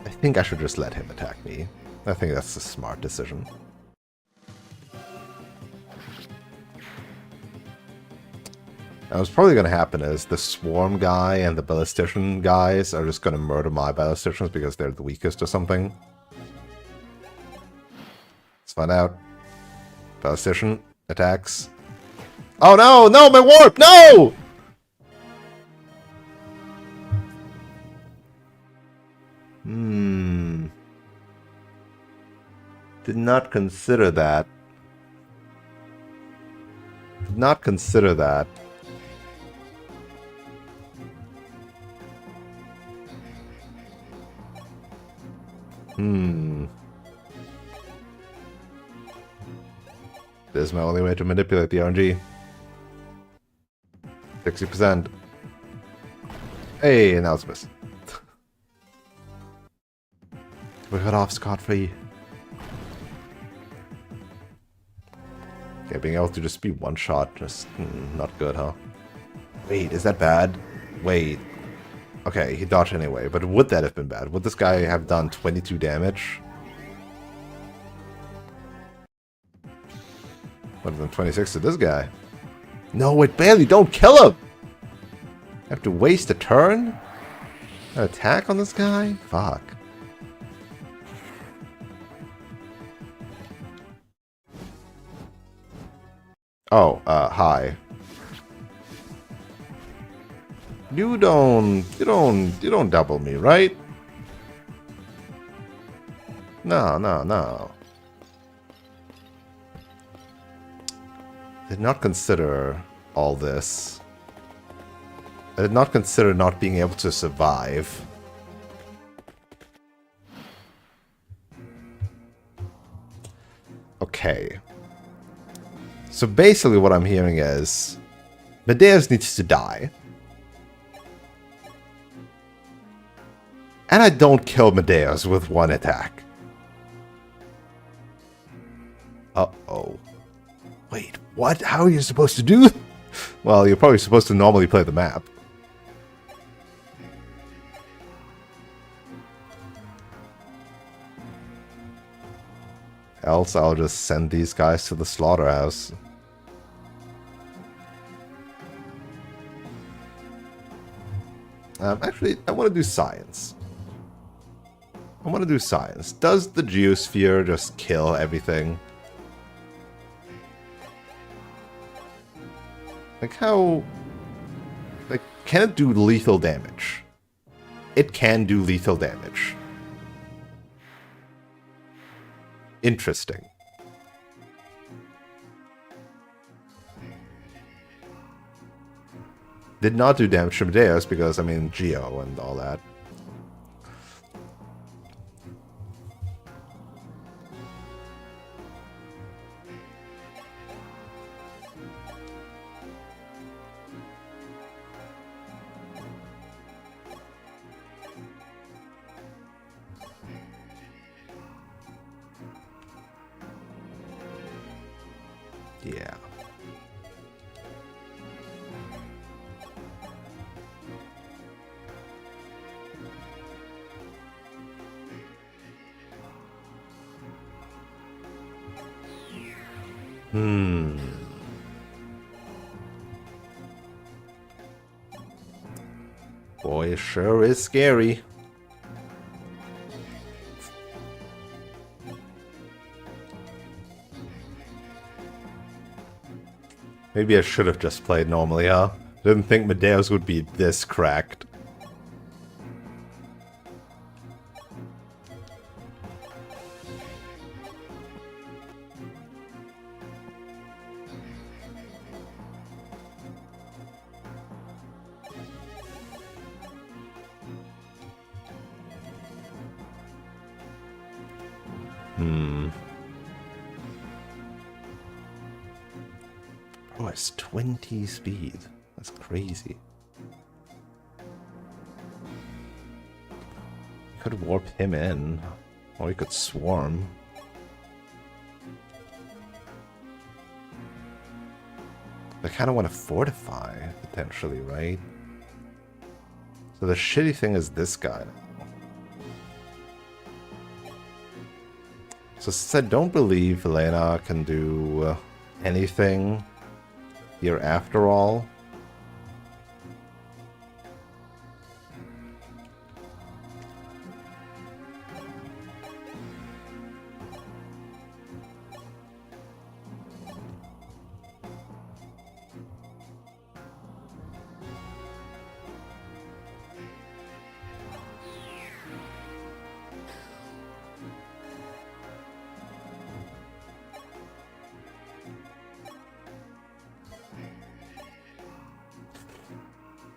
I think I should just let him attack me. I think that's a smart decision. Now, what's probably going to happen is the Swarm guy and the Ballistician guys are just going to murder my Ballisticians because they're the weakest or something. Let's find out. Ballistician attacks. Oh no! No! My warp! No! Did not consider that. Did not consider that. This is my only way to manipulate the RNG. 60%. Hey, now it's missed. We got off scot-free. Okay, being able to just be one shot, just not good, huh? Wait, is that bad? Wait. Okay, he dodged anyway, but would that have been bad? Would this guy have done 22 damage? Better than 26 to this guy. No, wait, Bailey, don't kill him! I have to waste a turn? An attack on this guy? Fuck. Oh, hi. You don't double me, right? No, no, no. Did not consider all this. I did not consider not being able to survive. Okay. So basically what I'm hearing is Medeus needs to die. And I don't kill Medeus with one attack. Uh-oh. Wait, what? How are you supposed to do? Well, you're probably supposed to normally play the map. Else I'll just send these guys to the slaughterhouse. Actually, I want to do science. I want to do science. Does the Geosphere just kill everything? Like how... Like, can it do lethal damage? It can do lethal damage. Interesting. Did not do damage to Medeus because, I mean, Geo and all that. Boy, it sure is scary. Maybe I should have just played normally, huh? Didn't think Medeus would be this cracked. Oh, it's 20 speed. That's crazy. Could warp him in, or he could swarm. I kind of want to fortify, potentially, right? So the shitty thing is this guy. So since I don't believe Elena can do anything here after all,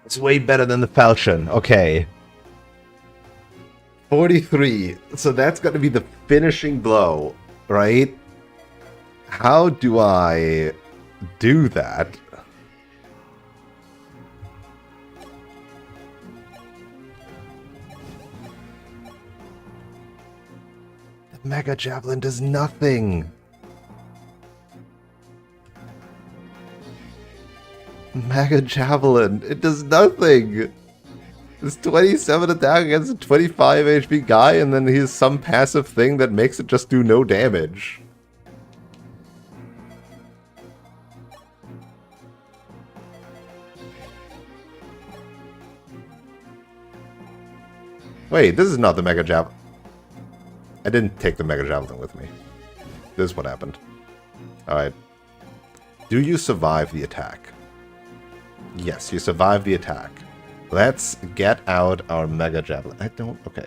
it's way better than the Falchion. Okay. 43. So that's got to be the finishing blow, right? How do I do that? The Mega Javelin does nothing. Mega Javelin, it does nothing. It's 27 attack against a 25 HP guy, and then he has some passive thing that makes it just do no damage. Wait, this is not the Mega Javelin. I didn't take the Mega Javelin with me. This is what happened. Alright. Do you survive the attack? Yes, you survive the attack. Let's get out our Mega Javelin. I don't... Okay.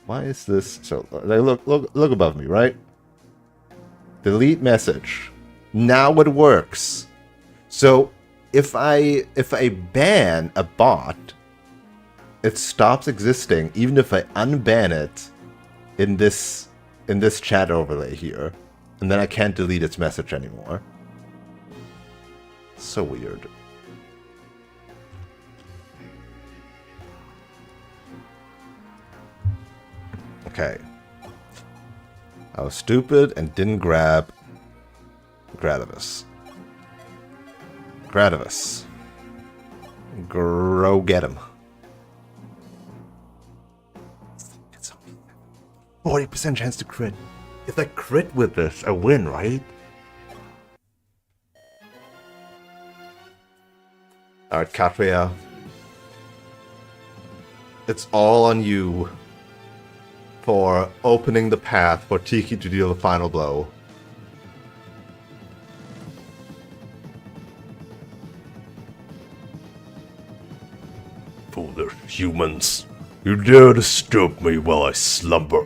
Why is this... So, look above me, right? Delete message. Now it works. So, if I ban a bot, it stops existing, even if I unban it in this chat overlay here. And then I can't delete its message anymore. So weird. Okay. I was stupid and didn't grab Gradivus. Gradivus. Go get him. It's only 40% chance to crit. If I crit with this, I win, right? Alright, Katria. It's all on you for opening the path for Tiki to deal the final blow. Foolish humans, you dare disturb me while I slumber.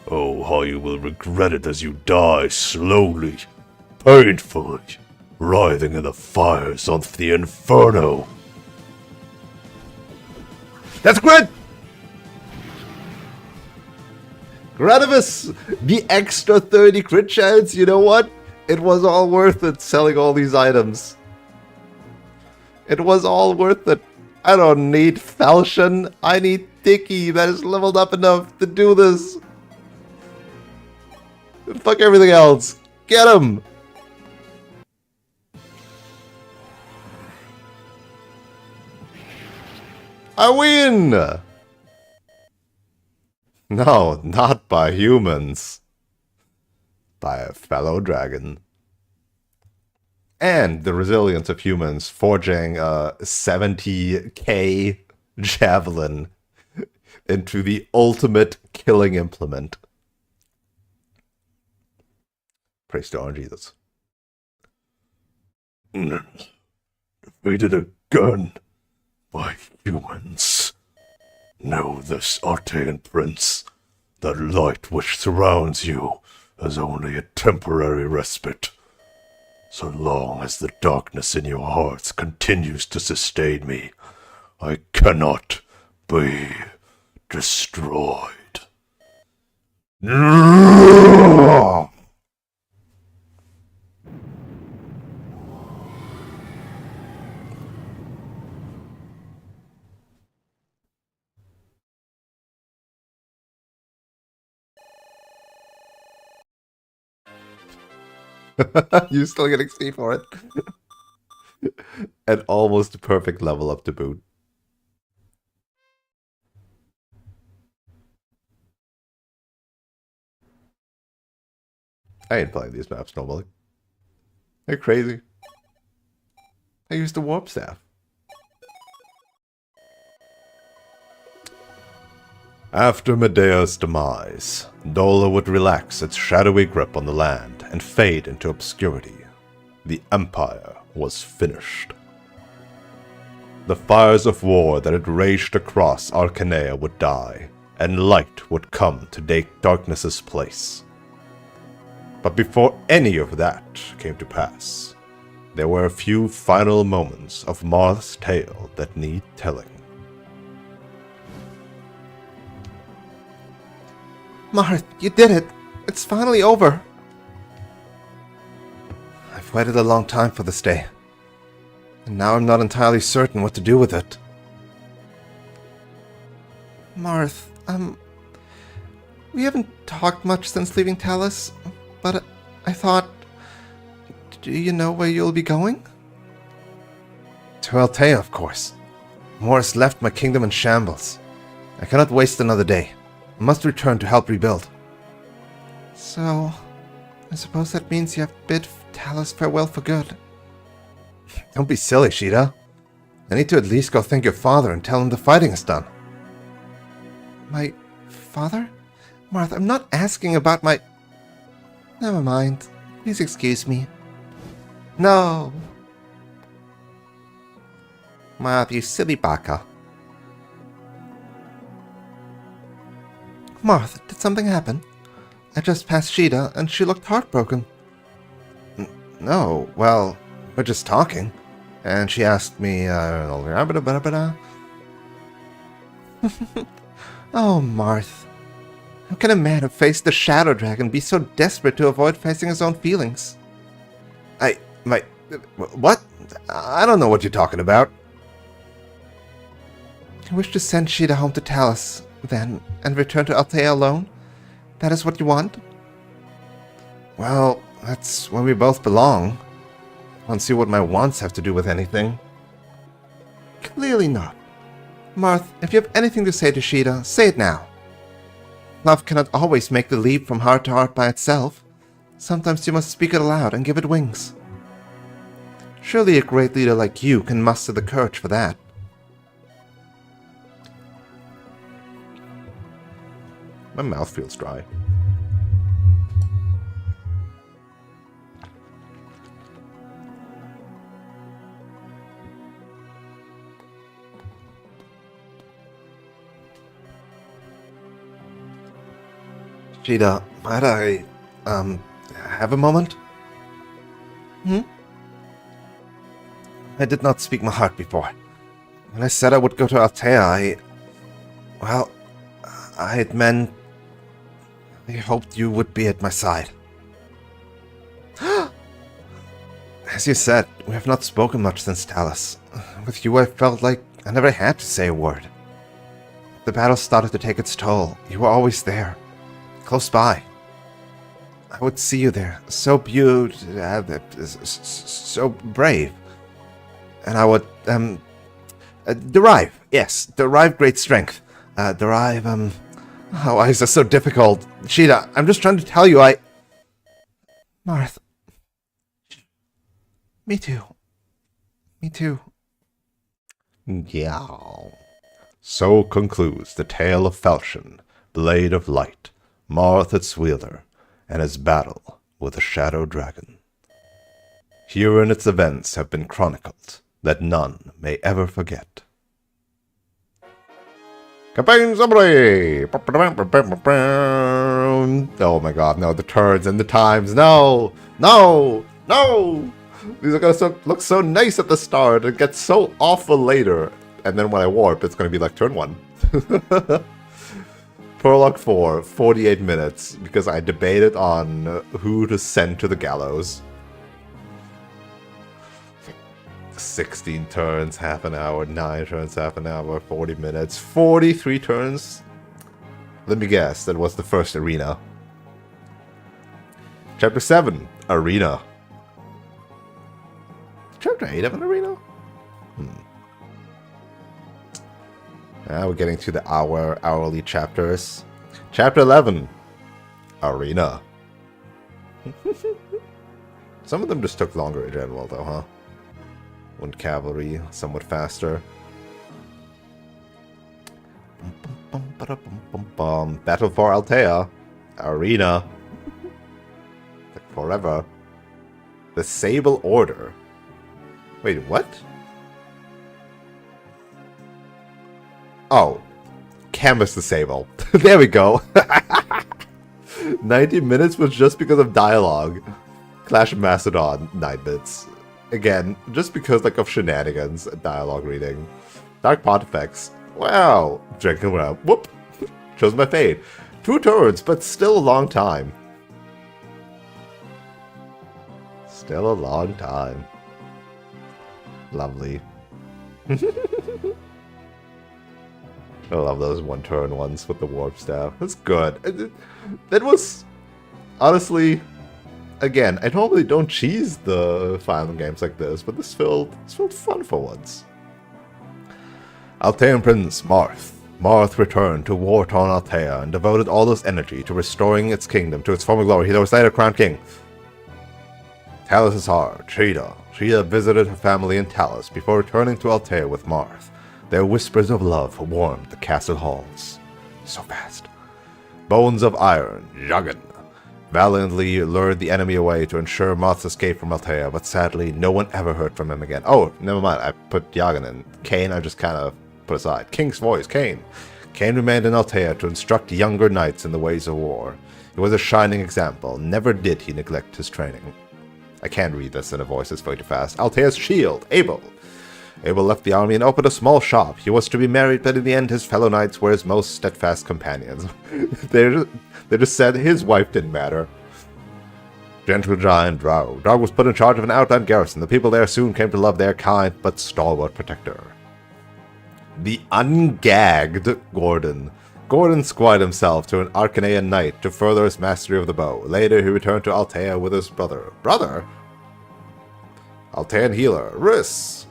Oh, how you will regret it as you die slowly, painfully, writhing in the fires of the inferno. That's good! Gradivus, the extra 30 crit chance, you know what? It was all worth it selling all these items. It was all worth it. I don't need Falchion. I need Tiki that is leveled up enough to do this. Fuck everything else. Get him! I win! No, not by humans. by a fellow dragon. And the resilience of humans forging a 70k javelin into the ultimate killing implement. Praise to our Jesus. Defeated again by humans. Know this, Artean Prince. That light which surrounds you is only a temporary respite. So long as the darkness in your hearts continues to sustain me, I cannot be destroyed. You still get XP for it. An almost perfect level up to boot. I ain't playing these maps normally. They're crazy. I used the warp staff. After Medeus' demise, Dola would relax its shadowy grip on the land and fade into obscurity. The Empire was finished. The fires of war that had raged across Arcanea would die, and light would come to take darkness's place. But before any of that came to pass, there were a few final moments of Marth's tale that need telling. Marth, you did it! It's finally over! I've waited a long time for this day, and now I'm not entirely certain what to do with it. Marth, we haven't talked much since leaving Talos, but I thought... Do you know where you'll be going? To Altea, of course. Morris left my kingdom in shambles. I cannot waste another day. I must return to help rebuild. So, I suppose that means you have bid Talos farewell for good. Don't be silly, Sheeta. I need to at least go thank your father and tell him the fighting is done. My father? Marth, I'm not asking about my... Never mind. Please excuse me. No! Marth, you silly baka. Marth, did something happen? I just passed Sheeta, and she looked heartbroken. No, well, we're just talking. And she asked me, Oh, Marth. How can a man who faced the Shadow Dragon be so desperate to avoid facing his own feelings? What? I don't know what you're talking about. You wish to send Sheeta home to Talos, then, and return to Altea alone? That is what you want? Well, that's where we both belong. I don't see what my wants have to do with anything. Clearly not. Marth, if you have anything to say to Sheeta, say it now. Love cannot always make the leap from heart to heart by itself. Sometimes you must speak it aloud and give it wings. Surely a great leader like you can muster the courage for that. My mouth feels dry. Sheeta, might I, have a moment? I did not speak my heart before. When I said I would go to Altea, I had meant... I hoped you would be at my side. As you said, we have not spoken much since Talos. With you, I felt like I never had to say a word. The battle started to take its toll. You were always there, close by. I would see you there, so so brave. And I would, derive great strength. Oh, why is this so difficult? Sheeta, I'm just trying to tell you, Marth. Me too. Me too. Yeah. So concludes the tale of Falchion, Blade of Light, Marth its wielder, and his battle with the Shadow Dragon. Herein its events have been chronicled, that none may ever forget. Campaign summary! Oh my god, no, the turns and the times, no! No! No! These are gonna look so nice at the start and get so awful later. And then when I warp, it's gonna be like turn 1. Prologue 4, 48 minutes, because I debated on who to send to the gallows. 16 turns, half an hour, 9 turns, half an hour, 40 minutes, 43 turns. Let me guess, that was the first arena. Chapter 7, Arena. Chapter 8 of an arena? We're getting to the hourly chapters. Chapter 11, Arena. Some of them just took longer in general, though, huh? One cavalry, somewhat faster. Battle for Altea. Arena. Like forever. The Sable Order. Wait, what? Oh. Canvas the Sable. There we go. 90 minutes was just because of dialogue. Clash of Macedon, 9 bits. Again, just because like of shenanigans, dialogue reading. Dark Pontifex. Wow. Drinking around. Whoop. Chose my fate. 2 turns, but still a long time. Still a long time. Lovely. I love those 1-turn ones with the warp staff. That's good. That was honestly, again, I normally don't cheese the final games like this, but this felt fun for once. Altean Prince Marth. Marth returned to war-torn Altea and devoted all his energy to restoring its kingdom to its former glory. He was later crowned king. Talis' heart, Trida. Trida visited her family in Talis before returning to Altea with Marth. Their whispers of love warmed the castle halls. So fast. Bones of Iron, Jagan, valiantly lured the enemy away to ensure Marth's escape from Altea, but sadly, no one ever heard from him again. Oh, never mind, I put Jagan in. Cain, I just kind of put aside. King's voice, Cain. Cain remained in Altea to instruct younger knights in the ways of war. He was a shining example. Never did he neglect his training. I can't read this in a voice that's way too fast. Altea's shield, Abel. Abel left the army and opened a small shop. He was to be married, but in the end his fellow knights were his most steadfast companions. They just said his wife didn't matter. Gentle giant Drow. Drow was put in charge of an outland garrison. The people there soon came to love their kind but stalwart protector. The ungagged Gordon. Gordon squatted himself to an Arcanean knight to further his mastery of the bow. Later he returned to Altea with his brother. Brother? Altean healer, Rhys.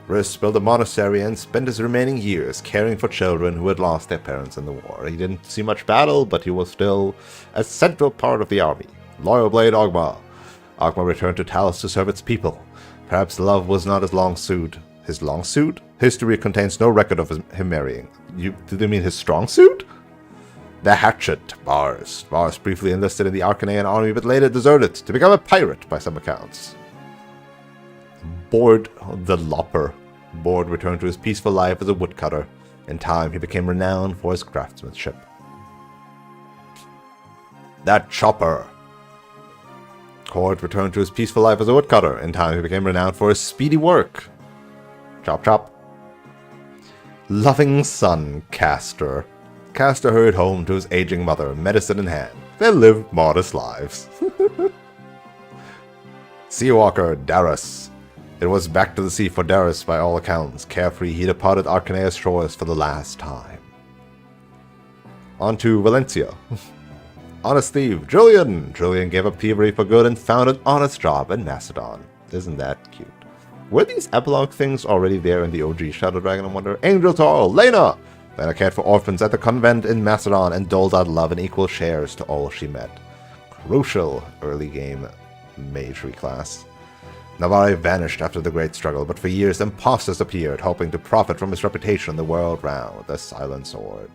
Rhys built a monastery and spent his remaining years caring for children who had lost their parents in the war. He didn't see much battle, but he was still a central part of the army. Loyal Blade Ogma. Ogma returned to Talis to serve its people. Perhaps love was not his long suit. His long suit? History contains no record of him marrying. Do they mean his strong suit? The Hatchet, Bars. Bars briefly enlisted in the Arcanean army, but later deserted to become a pirate by some accounts. Bord the Lopper. Bord returned to his peaceful life as a woodcutter. In time, he became renowned for his craftsmanship. That Chopper. Cord returned to his peaceful life as a woodcutter. In time, he became renowned for his speedy work. Chop chop. Loving son, Castor. Castor hurried home to his aging mother, medicine in hand. They lived modest lives. Seawalker, Darius. It was back to the sea for Darius by all accounts. Carefree, he departed Arcanea's shores for the last time. On to Valencia. Honest thief, Julian. Julian gave up thievery for good and found an honest job in Macedon. Isn't that cute? Were these epilogue things already there in the OG Shadow Dragon, I wonder? Angel Tall, Lena! Lena cared for orphans at the convent in Macedon and doled out love in equal shares to all she met. Crucial early game mage reclass. Navarre vanished after the Great Struggle, but for years imposters appeared, hoping to profit from his reputation the world round with the Silent Sword.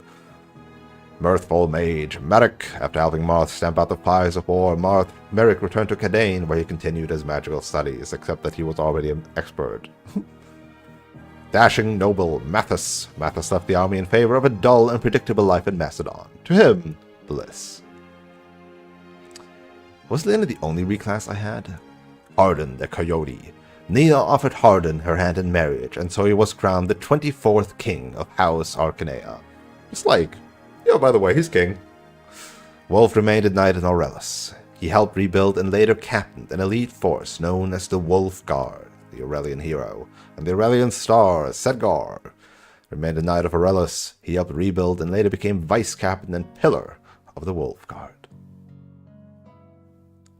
Mirthful mage Merrick, after helping Marth stamp out the fires of war, Merrick returned to Cadane, where he continued his magical studies, except that he was already an expert. Dashing noble Mathis left the army in favor of a dull and predictable life in Macedon. To him, bliss. Was Lena the only reclass I had? Hardin the Coyote. Nina offered Hardin her hand in marriage, and so he was crowned the 24th king of House Arcanea. It's like, yeah, by the way, he's king. Wolf remained a knight in Aurelis. He helped rebuild and later captained an elite force known as the Wolf Guard, the Aurelian hero, and the Aurelian star, Sedgar. Remained a knight of Aurelis, he helped rebuild and later became vice-captain and pillar of the Wolf Guard.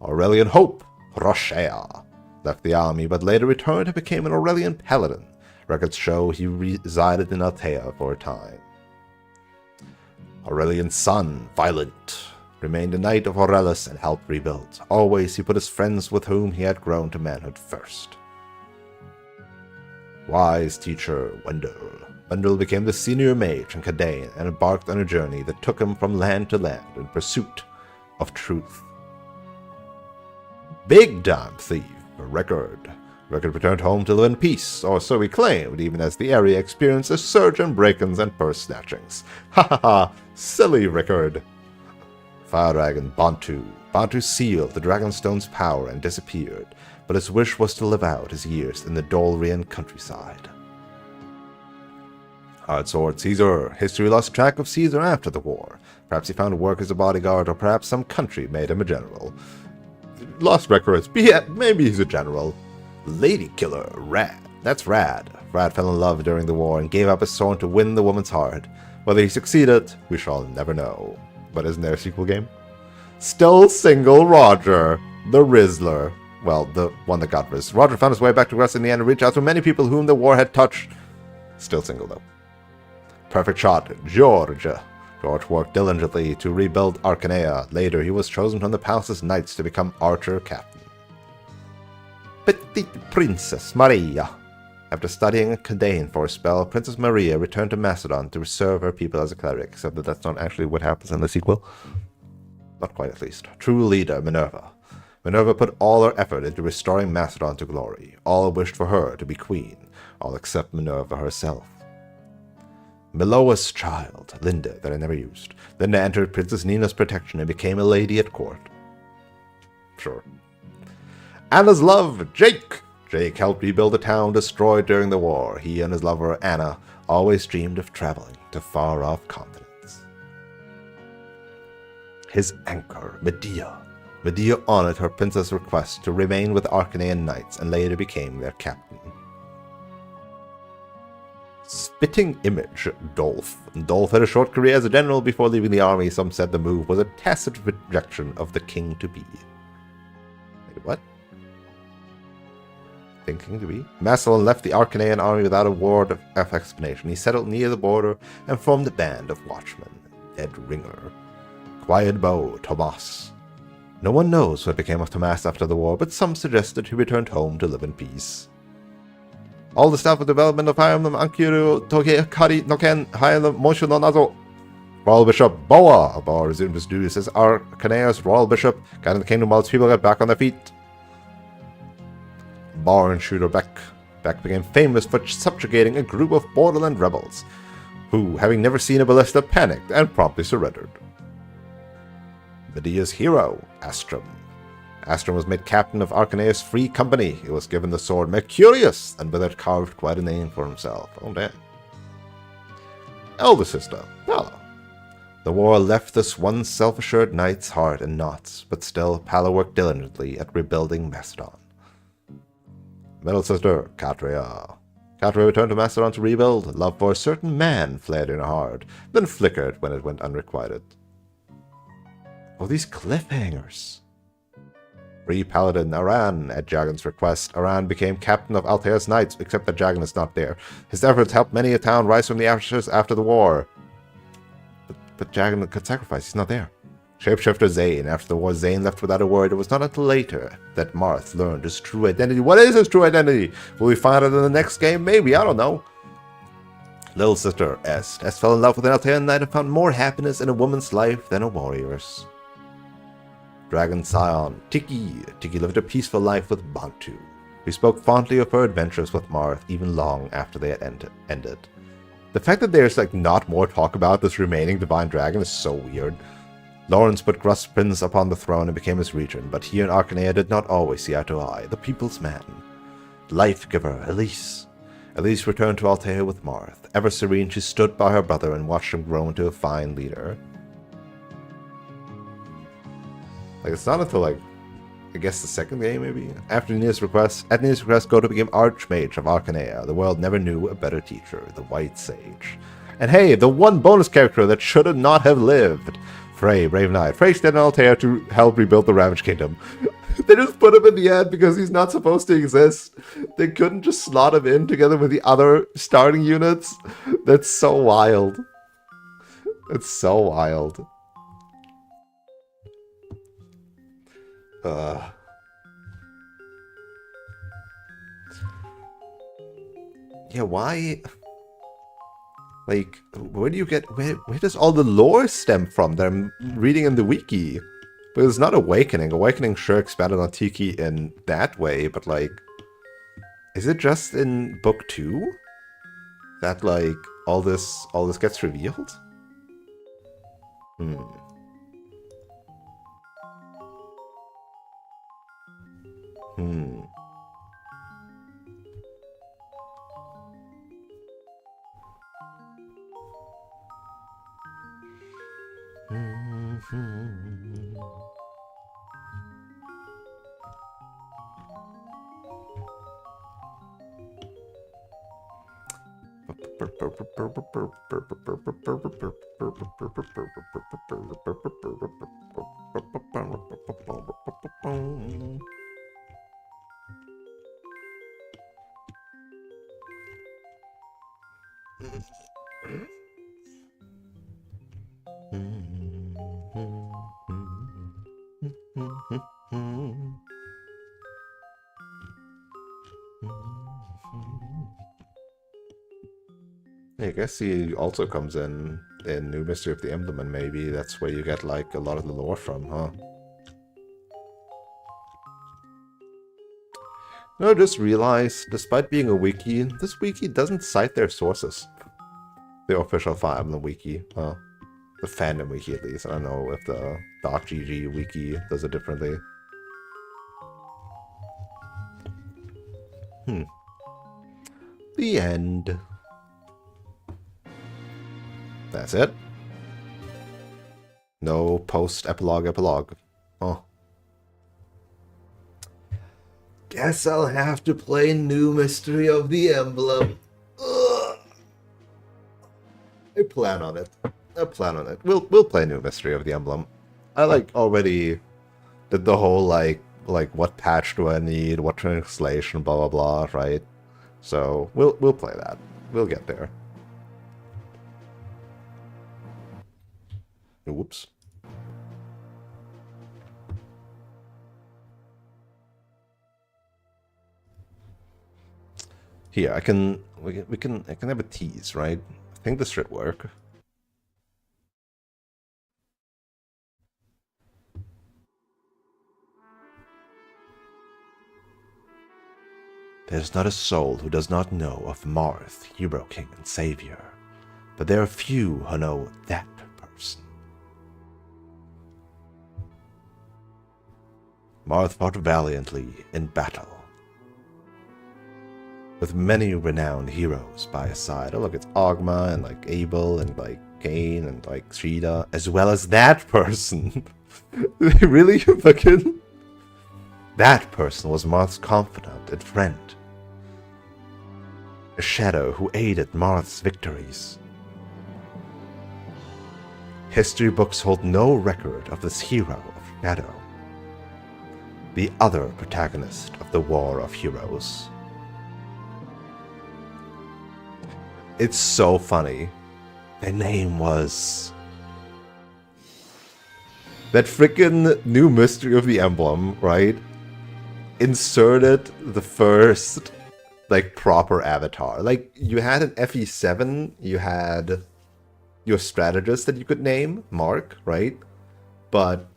Aurelian Hope, Rochea, left the army but later returned and became an Aurelian paladin. Records show he resided in Altea for a time. Aurelian Son, Violent, remained a knight of Aurelis and helped rebuild. Always he put his friends with whom he had grown to manhood first. Wise teacher Wendell. Wendell became the senior mage in Cadane and embarked on a journey that took him from land to land in pursuit of truth. Big time thief, Rickard. Rickard returned home to live in peace, or so he claimed, even as the area experienced a surge in break-ins and purse snatchings. Ha ha ha! Silly Rickard! Fire Dragon Bantu. Bantu sealed the Dragonstone's power and disappeared, but his wish was to live out his years in the Dolrian countryside. Hard Sword Caesar. History lost track of Caesar after the war. Perhaps he found work as a bodyguard, or perhaps some country made him a general. Lost records. Maybe he's a general. Lady Killer, Rad. That's Rad. Rad fell in love during the war and gave up his sword to win the woman's heart. Whether he succeeded, we shall never know. But isn't there a sequel game? Still single Roger, the Rizzler. Well, the one that got Riz. Roger found his way back to West in the end and reached out to many people whom the war had touched. Still single, though. Perfect shot, George. George worked diligently to rebuild Arcanea. Later, he was chosen from the palace's knights to become archer captain. Petite Princess Maria. After studying in Cadane for a spell, Princess Maria returned to Macedon to serve her people as a cleric, except that that's not actually what happens in the sequel. Not quite, at least. True leader, Minerva. Minerva put all her effort into restoring Macedon to glory. All wished for her to be queen, all except Minerva herself. Meloa's child, Linda, that I never used. Linda entered Princess Nina's protection and became a lady at court. Sure. Anna's love, Jake. Jake helped rebuild a town destroyed during the war. He and his lover, Anna, always dreamed of traveling to far-off continents. His anchor, Medea. Medea honored her princess' request to remain with the Arcanean knights and later became their captain. Spitting Image, Dolph. Dolph had a short career as a general before leaving the army. Some said the move was a tacit rejection of the king-to-be. Wait, what? Thinking to be? Massillon left the Arcanean army without a word of explanation. He settled near the border and formed a band of watchmen. Dead Ringer. Quiet Bow, Tomas. No one knows what became of Tomas after the war, but some suggested he returned home to live in peace. All the staff of development of Fire Emblem Ankyuru Toge Kari Noken Hayam Moshu no Nazo. Royal Bishop Boa. Boa resumed his duties as Arcanea's Royal Bishop, guiding the kingdom while its people got back on their feet. Barn Shooter Beck. Beck became famous for subjugating a group of borderland rebels, who, having never seen a ballista, panicked and promptly surrendered. Medea's hero, Astrum. Astrum was made captain of Arcanea's Free Company. He was given the sword Mercurius, and with it carved quite a name for himself. Oh, damn. Elder sister, Pala. The war left this one self-assured knight's heart in knots, but still Pala worked diligently at rebuilding Macedon. Middle sister, Katria. Katria returned to Macedon to rebuild. Love for a certain man flared in her heart, then flickered when it went unrequited. Oh, these cliffhangers. Free Paladin Aran. At Jagan's request, Aran became captain of Altair's Knights, except that Jagan is not there. His efforts helped many a town rise from the ashes after the war. But Jagan could sacrifice. He's not there. Shapeshifter Zane. After the war, Zane left without a word. It was not until later that Marth learned his true identity. What is his true identity? Will we find it in the next game? Maybe, I don't know. Little sister, Est. Est fell in love with an Altair knight and found more happiness in a woman's life than a warrior's. Dragon Scion, Tiki. Tiki lived a peaceful life with Bantu. He spoke fondly of her adventures with Marth even long after they had ended. The fact that there's like not more talk about this remaining divine dragon is so weird. Lawrence put Grusprin's upon the throne and became his regent, but he and Arcanea did not always see eye to eye. The people's man. Life-giver, Elise. Elise returned to Altair with Marth. Ever serene, she stood by her brother and watched him grow into a fine leader. Like, it's not until, like, I guess the second game, maybe? At Nina's request, Goto became Archmage of Arcanea. The world never knew a better teacher, the White Sage. And hey, the one bonus character that should not have lived. Frey, Brave Knight. Frey stayed in Altair to help rebuild the Ravaged Kingdom. They just put him in the end because he's not supposed to exist. They couldn't just slot him in together with the other starting units. That's so wild. It's so wild. Yeah, why? Like, where do you get... Where does all the lore stem from that I'm reading in the wiki? But it's not Awakening. Awakening sure expanded on Tiki in that way, but like... Is it just in book 2? That, like, all this gets revealed? Hmm. I guess he also comes in New Mystery of the Emblem, and maybe that's where you get like a lot of the lore from, huh? No, I just realized, despite being a wiki, this wiki doesn't cite their sources. The official Fire Emblem wiki, huh? The fandom wiki, at least. I don't know if the .gg wiki does it differently. The end. That's it. No post-epilogue. Oh. Guess I'll have to play New Mystery of the Emblem. Ugh. I plan on it. We'll play New Mystery of the Emblem. I already did the whole like what patch do I need, what translation, blah blah blah, right? So we'll play that. We'll get there. Oops. Here, I can have a tease, right? I think this should work. There's not a soul who does not know of Marth, Hero King and Savior, but there are few who know that person. Marth fought valiantly in battle, with many renowned heroes by his side. Oh look, it's Ogma and like Abel and like Cain and like Shrida, as well as that person. Really? Fucking... That person was Marth's confidant and friend. A shadow who aided Marth's victories. History books hold no record of this hero of Shadow, the other protagonist of the War of Heroes. It's so funny. Their name was that freaking new mystery of the emblem, right? Inserted the first like proper avatar. Like you had an FE7, you had your strategist that you could name, Mark, right? But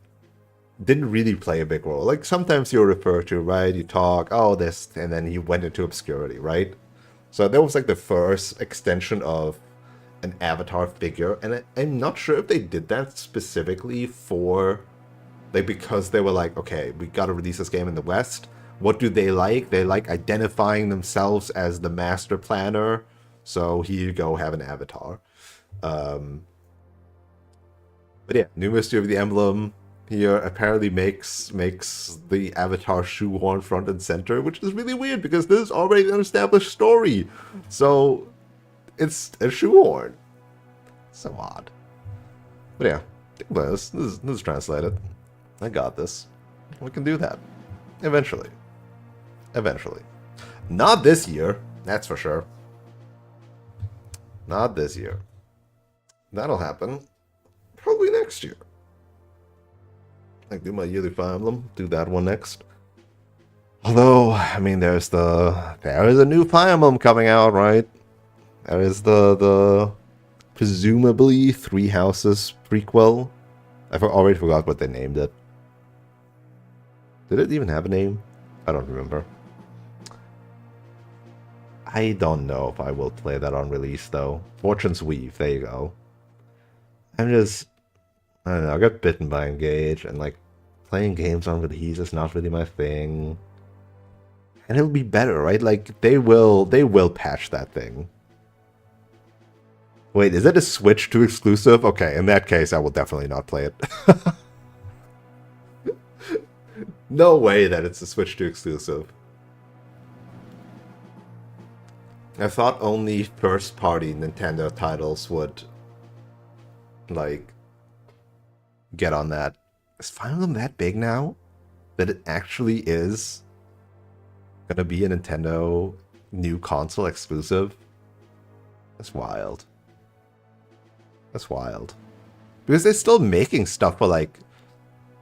didn't really play a big role. Like sometimes you're referred to, right? You talk, oh this, and then he went into obscurity, right? So that was like the first extension of an avatar figure, and I'm not sure if they did that specifically for, like, because they were like, okay, we gotta release this game in the West. What do they like? They like identifying themselves as the master planner, so here you go, have an avatar. But yeah, new mystery of the emblem here apparently makes the avatar shoehorn front and center, which is really weird because this is already an established story. So it's a shoehorn. So odd. But yeah, this is translated. I got this. We can do that. Eventually. Eventually. Not this year, that's for sure. Not this year. That'll happen probably next year. I do my yearly Fire Emblem, do that one next. Although, I mean, there is a new Fire Emblem coming out, right? There is the presumably Three Houses prequel. I already forgot what they named it. Did it even have a name? I don't remember. I don't know if I will play that on release, though. Fortune's Weave, there you go. I don't know, I got bitten by Engage, and like, playing games on release is not really my thing. And it'll be better, right? Like, they will patch that thing. Wait, is it a Switch 2 exclusive? Okay, in that case, I will definitely not play it. No way that it's a Switch 2 exclusive. I thought only first-party Nintendo titles would, like, get on that. Is Fire Emblem that big now? That it actually is gonna be a Nintendo new console exclusive? That's wild. That's wild. Because they're still making stuff for, like,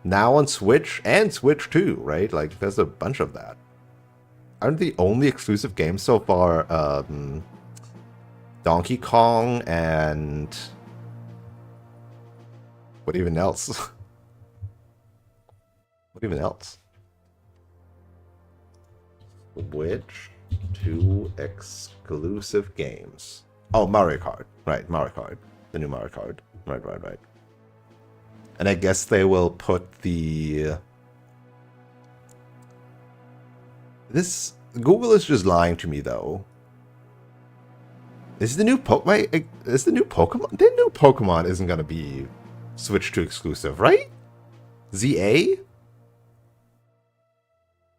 now on Switch and Switch 2, right? Like, there's a bunch of that. Aren't the only exclusive games so far Donkey Kong and what even else? What even else? Which two exclusive games? Oh, Mario Kart. Right, Mario Kart. The new Mario Kart. Right. And I guess they will put the... This... Google is just lying to me, though. Is the new is the new Pokemon? The new Pokemon isn't gonna be Switch 2 exclusive, right? ZA?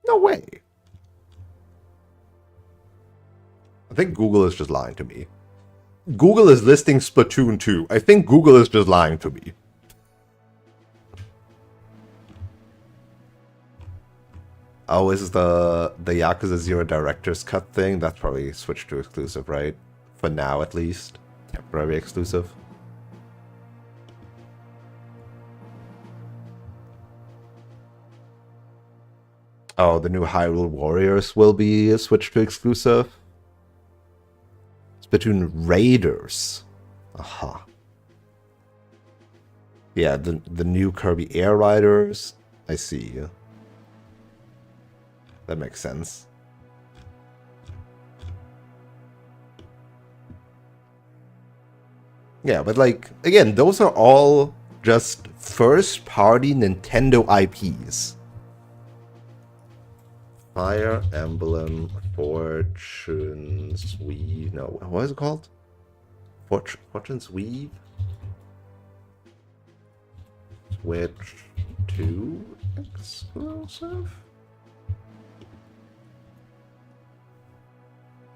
No way. I think Google is just lying to me. Google is listing Splatoon 2. I think Google is just lying to me. Oh, is the Yakuza 0 Director's Cut thing? That's probably Switch 2 exclusive, right? For now, at least. Temporary exclusive. Oh, the new Hyrule Warriors will be a Switch 2 exclusive. Splatoon Raiders. Aha. Yeah, the new Kirby Air Riders. I see. That makes sense. Yeah, but like, again, those are all just first-party Nintendo IPs. Fire Emblem Fortune's Weave. No, what is it called? Fortune's Weave? Switch 2 exclusive?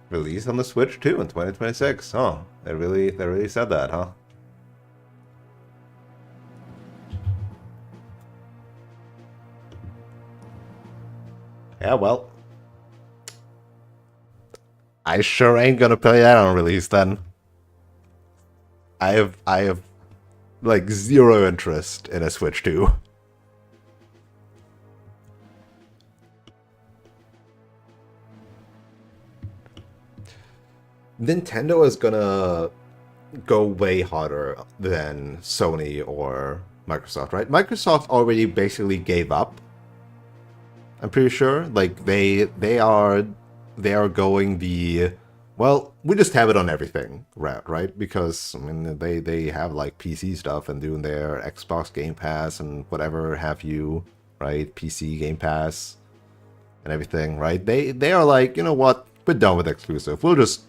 Release on the Switch 2 in 2026. Oh, they really said that, huh? Yeah, well, I sure ain't gonna play that on release then. I have like zero interest in a Switch 2. Nintendo is gonna go way harder than Sony or Microsoft, right? Microsoft already basically gave up. I'm pretty sure. Like they are going the, well, we just have it on everything route, right? Because I mean they have like PC stuff and doing their Xbox Game Pass and whatever have you, right? PC Game Pass and everything, right? They are like, you know what? We're done with exclusive. We'll just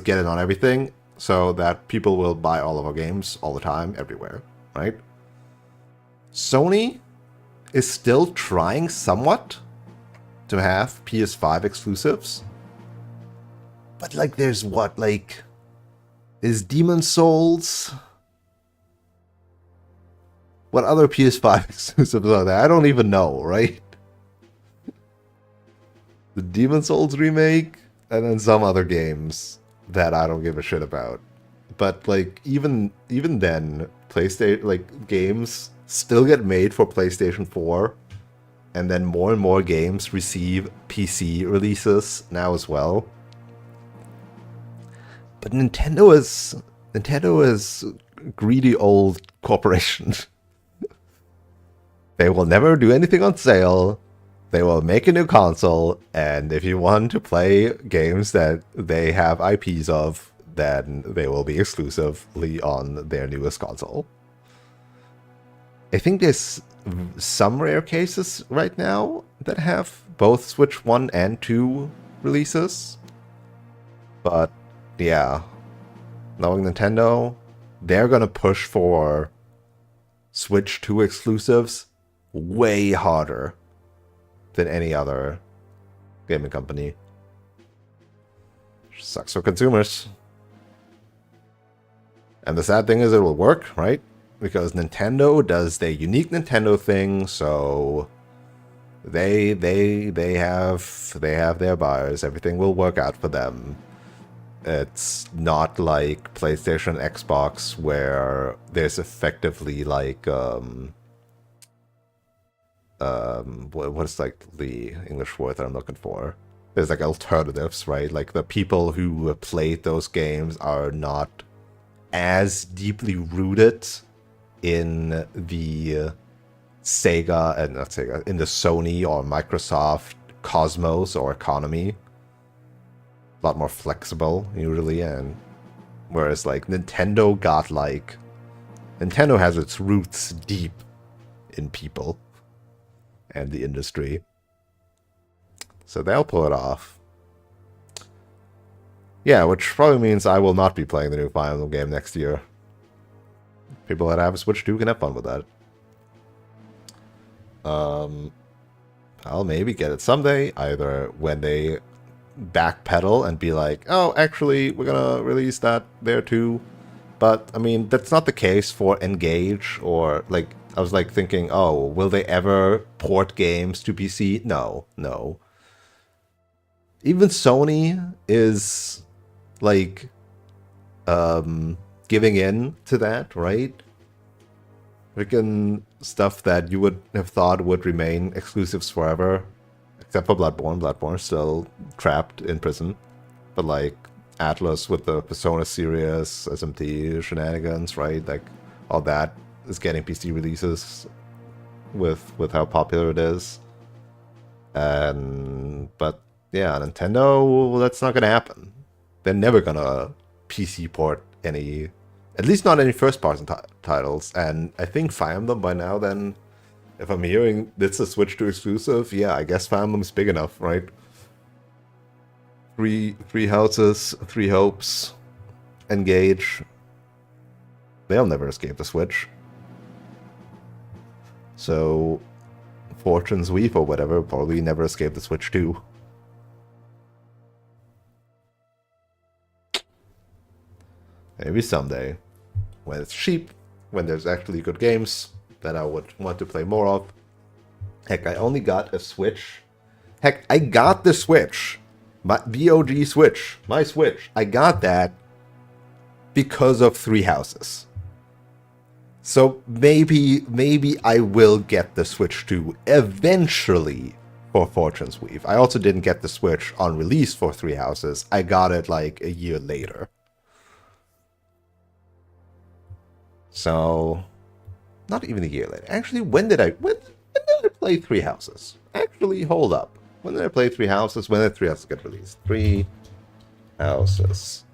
get it on everything so that people will buy all of our games all the time, everywhere, right? Sony is still trying somewhat to have PS5 exclusives. But like there's what, like is Demon Souls? What other PS5 exclusives are there? I don't even know, right? The Demon Souls remake and then some other games that I don't give a shit about. But like even then, PlayStation like games still get made for PlayStation 4, and then more and more games receive PC releases now as well. But Nintendo is greedy old corporation. They will never do anything on sale. They will make a new console, and if you want to play games that they have IPs of, then they will be exclusively on their newest console. I think there's some rare cases right now that have both Switch 1 and 2 releases. But yeah, knowing Nintendo, they're gonna push for Switch 2 exclusives way harder than any other gaming company. Sucks for consumers. And the sad thing is it will work, right? Because Nintendo does their unique Nintendo thing, so they have their buyers. Everything will work out for them. It's not like PlayStation, Xbox, where there's effectively like what is like the English word that I'm looking for? There's like alternatives, right? Like the people who played those games are not as deeply rooted in the Sega and not Sega, in the Sony or Microsoft cosmos or economy. A lot more flexible usually, and whereas like Nintendo has its roots deep in people and the industry. So they'll pull it off. Yeah, which probably means I will not be playing the new Fire Emblem game next year. People that have a Switch 2 can have fun with that. I'll maybe get it someday, either when they backpedal and be like, oh, actually, we're gonna release that there too. But, I mean, that's not the case for Engage, or, like, I was, like, thinking, oh, will they ever port games to PC? No. Even Sony is, like, giving in to that, right? Freaking stuff that you would have thought would remain exclusives forever, except for Bloodborne. Bloodborne's still trapped in prison. But, like, Atlas with the Persona series, SMT shenanigans, right? Like, all that is getting PC releases with how popular it is. But yeah, Nintendo, that's not gonna happen. They're never gonna PC port any, at least not any first-party titles. And I think Fire Emblem by now, then, if I'm hearing it's a Switch 2 exclusive, yeah, I guess Fire Emblem's big enough, right? Three houses, three hopes, Engage. They'll never escape the Switch. So, Fortune's Weave or whatever probably never escape the Switch too. Maybe someday, when it's cheap, when there's actually good games that I would want to play more of. Heck, I only got a Switch. Heck, I got the Switch. My VOG Switch. My Switch. I got that because of Three Houses. So maybe I will get the Switch 2 eventually for Fortune's Weave. I also didn't get the Switch on release for Three Houses. I got it like a year later. So, not even a year later. Actually, when did I play Three Houses? Actually, hold up. When did I play Three Houses? When did Three Houses get released? Three Houses.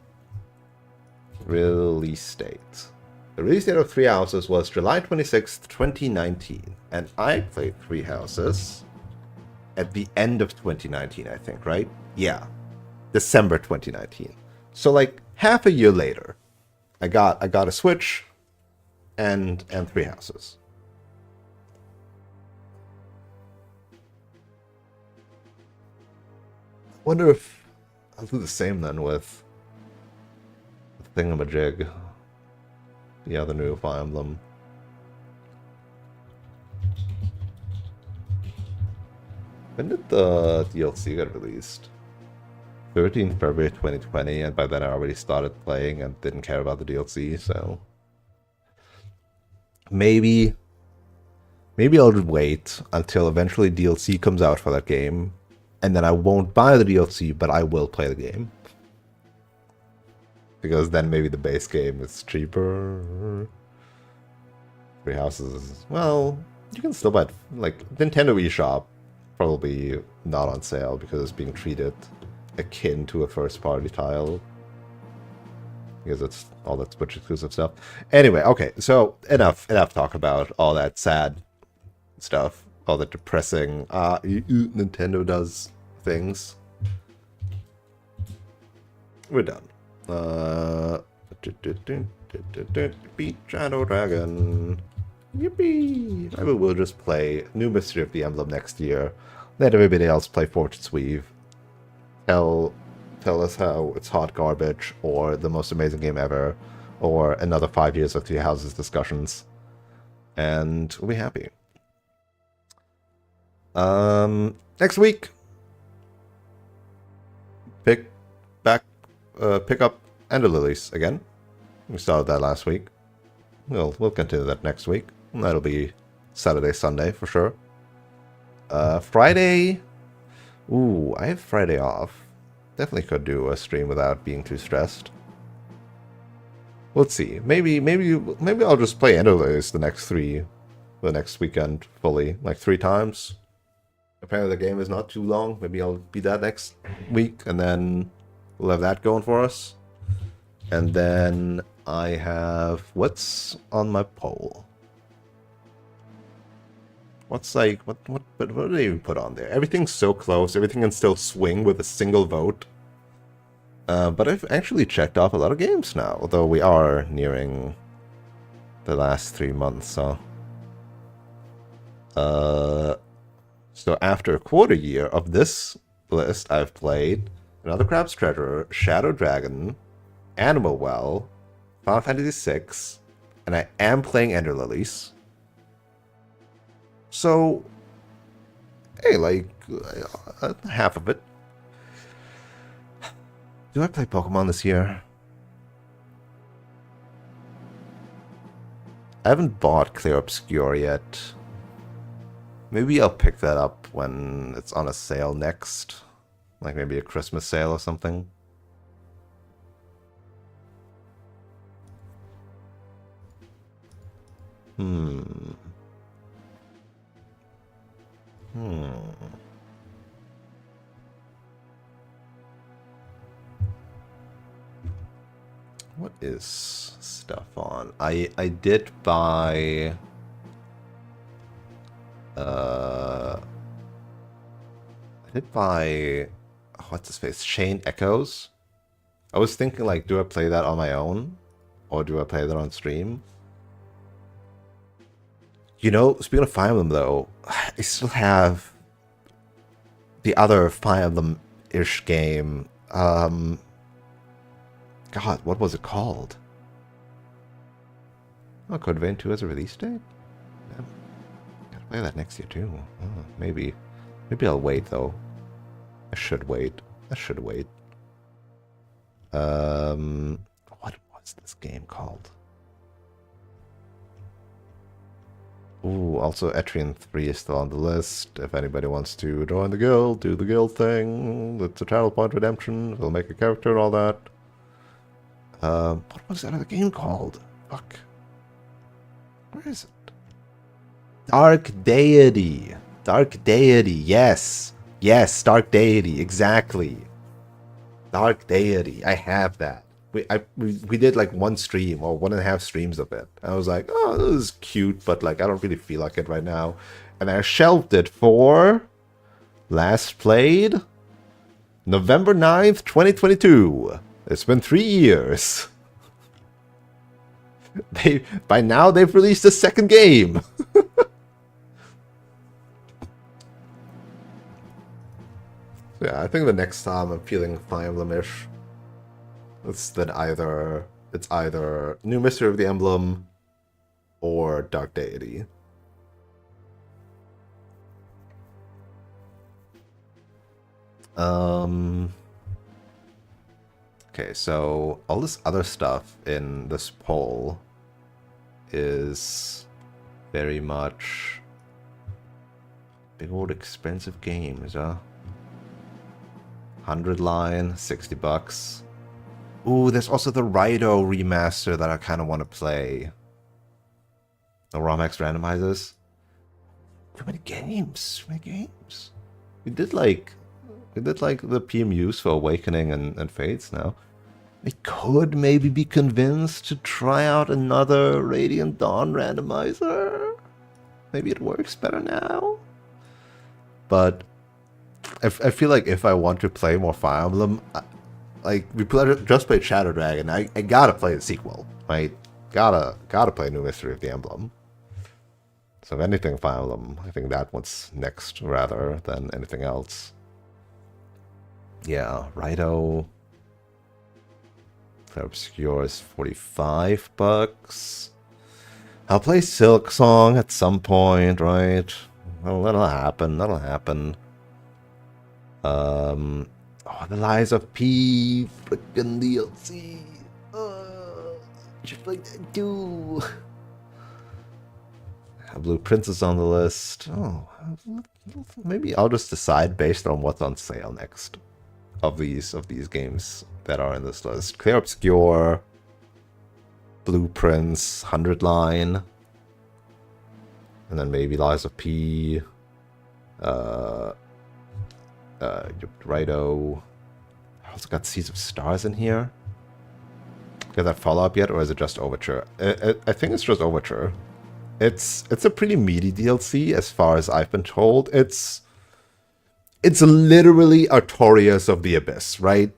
Release date. The release date of Three Houses was July 26th, 2019. And I played Three Houses at the end of 2019, I think, right? Yeah. December 2019. So like half a year later, I got a Switch and Three Houses. Wonder if I'll do the same then with the Thingamajig. The other new Fire Emblem. When did the DLC get released? 13th February 2020, and by then I already started playing and didn't care about the DLC, so... Maybe I'll just wait until eventually DLC comes out for that game, and then I won't buy the DLC, but I will play the game. Because then maybe the base game is cheaper. Three Houses, well, you can still buy it, like, Nintendo eShop, probably not on sale because it's being treated akin to a first-party title. Because it's all that Switch exclusive stuff. Anyway, okay, so enough talk about all that sad stuff, all the depressing Nintendo does things. We're done. Beat Shadow Dragon. Yippee! Maybe we'll just play New Mystery of the Emblem next year. Let everybody else play Fortune's Weave. Tell us how it's hot garbage, or the most amazing game ever, or another 5 years of Three Houses discussions. And we'll be happy. Next week, pick up Ender Lilies again. We started that last week. We'll continue that next week. That'll be Saturday, Sunday for sure. Friday. Ooh, I have Friday off. Definitely could do a stream without being too stressed. Let's see. Maybe I'll just play Ender Lilies the next weekend fully, like 3 times. Apparently the game is not too long. Maybe I'll beat that next week, and then we'll have that going for us. And then I have... What's on my poll? What's like... What do they even put on there? Everything's so close. Everything can still swing with a single vote. But I've actually checked off a lot of games now. Although we are nearing the last 3 months, so... So after a quarter year of this list, I've played Another Crab's Treasure, Shadow Dragon, Animal Well, Final Fantasy VI, and I am playing Ender Lilies. So, hey, like, half of it. Do I play Pokemon this year? I haven't bought Clear Obscure yet. Maybe I'll pick that up when it's on a sale next. Like maybe a Christmas sale or something. What is stuff on? I did buy... I did buy... What's his face? Chain Echoes. I was thinking, like, do I play that on my own? Or do I play that on stream? You know, speaking of Fire Emblem, though, I still have the other Fire Emblem-ish game. God, what was it called? Oh, Code Vein 2 has a release date? Yeah. Gotta play that next year, too. Oh, maybe I'll wait, though. I should wait. What was this game called? Ooh, also Etrian 3 is still on the list. If anybody wants to join the guild, do the guild thing. It's a channel point redemption. We'll make a character and all that. What was that other game called? Fuck. Where is it? Dark Deity. Dark Deity, yes. Yes, Dark Deity, exactly. Dark Deity, I have that. We did like one stream or 1.5 streams of it. I was like, oh, this is cute, but like I don't really feel like it right now. And I shelved it for last played November 9th, 2022. It's been 3 years. By now they've released a second game. Yeah, I think the next time I'm feeling Fire Emblem-ish, it's either New Mystery of the Emblem or Dark Deity. Okay, so all this other stuff in this poll is very much big old expensive games, huh? 100 line, 60 bucks. Ooh, there's also the Raito remaster that I kind of want to play. The ROMX randomizers. Too many games. Too many games. We did like the PMUs for Awakening and Fates now. I could maybe be convinced to try out another Radiant Dawn randomizer. Maybe it works better now. But I feel like if I want to play more Fire Emblem, like we just played Shadow Dragon, I gotta play the sequel, right? Gotta play New Mystery of the Emblem. So if anything, Fire Emblem, I think that one's next rather than anything else. Yeah, Raito. Obscure is 45 bucks. I'll play Silk Song at some point, right? Well, that'll happen. That'll happen. Oh, the Lies of P, frickin' DLC. Just like that too. Blue Princess on the list. Oh, maybe I'll just decide based on what's on sale next of these games that are in this list. Clear Obscure, Blueprints, 100 line, and then maybe Lies of P, Raito. I also got Seeds of Stars in here. Got that follow-up yet, or is it just Overture? I think it's just Overture. It's a pretty meaty DLC as far as I've been told. It's literally Artorias of the Abyss, right?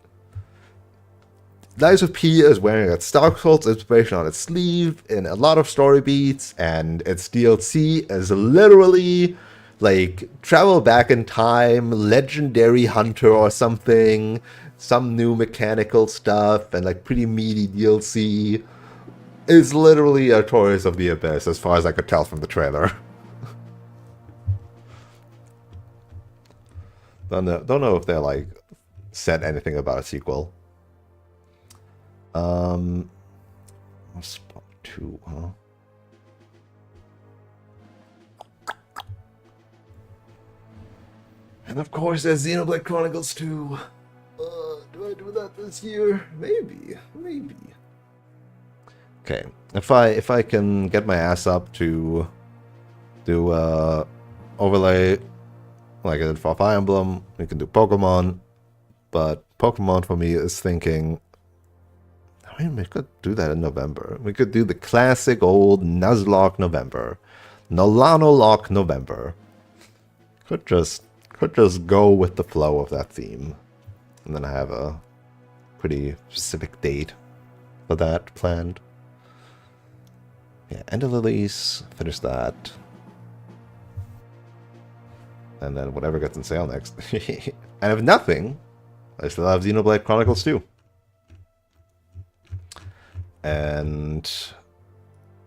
Lies of P is wearing its Dark Souls inspiration on its sleeve in a lot of story beats, and its DLC is literally like travel back in time, legendary hunter or something, some new mechanical stuff, and like pretty meaty DLC. It's literally Artorias of the Abyss as far as I could tell from the trailer. Don't know if they like said anything about a sequel. Spot 2, huh? And of course, there's Xenoblade Chronicles 2. Do I do that this year? Maybe. Okay, if I can get my ass up to do overlay like I did for Fire Emblem, we can do Pokemon. But Pokemon for me is thinking, I mean, we could do that in November. We could do the classic old Nuzlocke November, Nolanolock November. Could just go with the flow of that theme, and then I have a pretty specific date for that planned. Yeah, End of Lilies, finish that, and then whatever gets in sale next. And if nothing, I still have Xenoblade Chronicles 2. And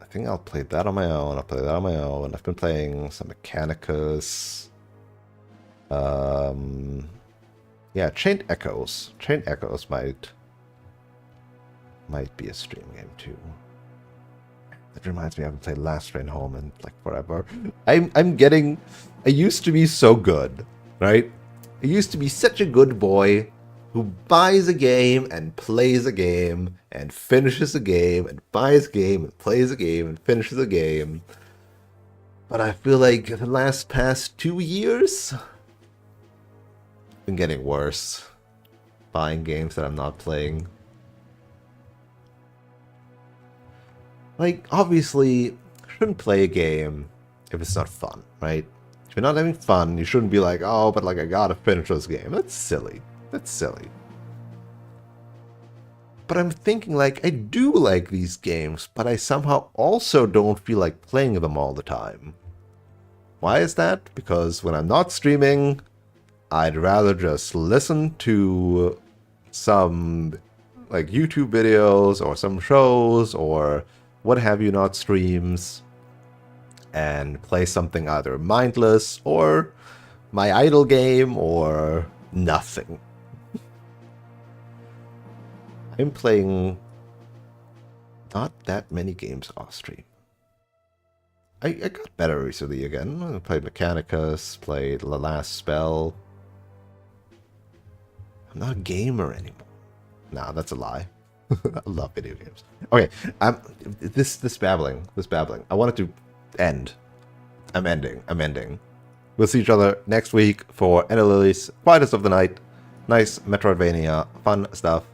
I think I'll play that on my own. I've been playing some Mechanicus. Yeah, Chained Echoes. Chained Echoes might be a stream game too. That reminds me, I haven't played Last Train Home in like forever. I'm getting. I used to be so good, right? I used to be such a good boy who buys a game and plays a game and finishes a game and buys a game and plays a game and finishes a game. But I feel like the past 2 years, been getting worse. Buying games that I'm not playing. Like, obviously, you shouldn't play a game if it's not fun, right? If you're not having fun, you shouldn't be like, oh, but like I gotta finish this game. That's silly. That's silly. But I'm thinking like, I do like these games, but I somehow also don't feel like playing them all the time. Why is that? Because when I'm not streaming, I'd rather just listen to some like YouTube videos or some shows or what have you not streams and play something either mindless or my idle game or nothing. I'm playing not that many not off stream. I got better recently again. I played Mechanicus, played The Last Spell. I'm not a gamer anymore. Nah, that's a lie. I love video games. Okay, this babbling. I want it to end. I'm ending. We'll see each other next week for Ender Lily's Quietest of the Night. Nice Metroidvania, fun stuff.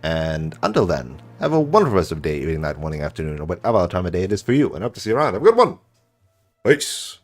And until then, have a wonderful rest of day, evening, night, morning, afternoon, or whatever time of day it is for you. And hope to see you around. Have a good one. Peace.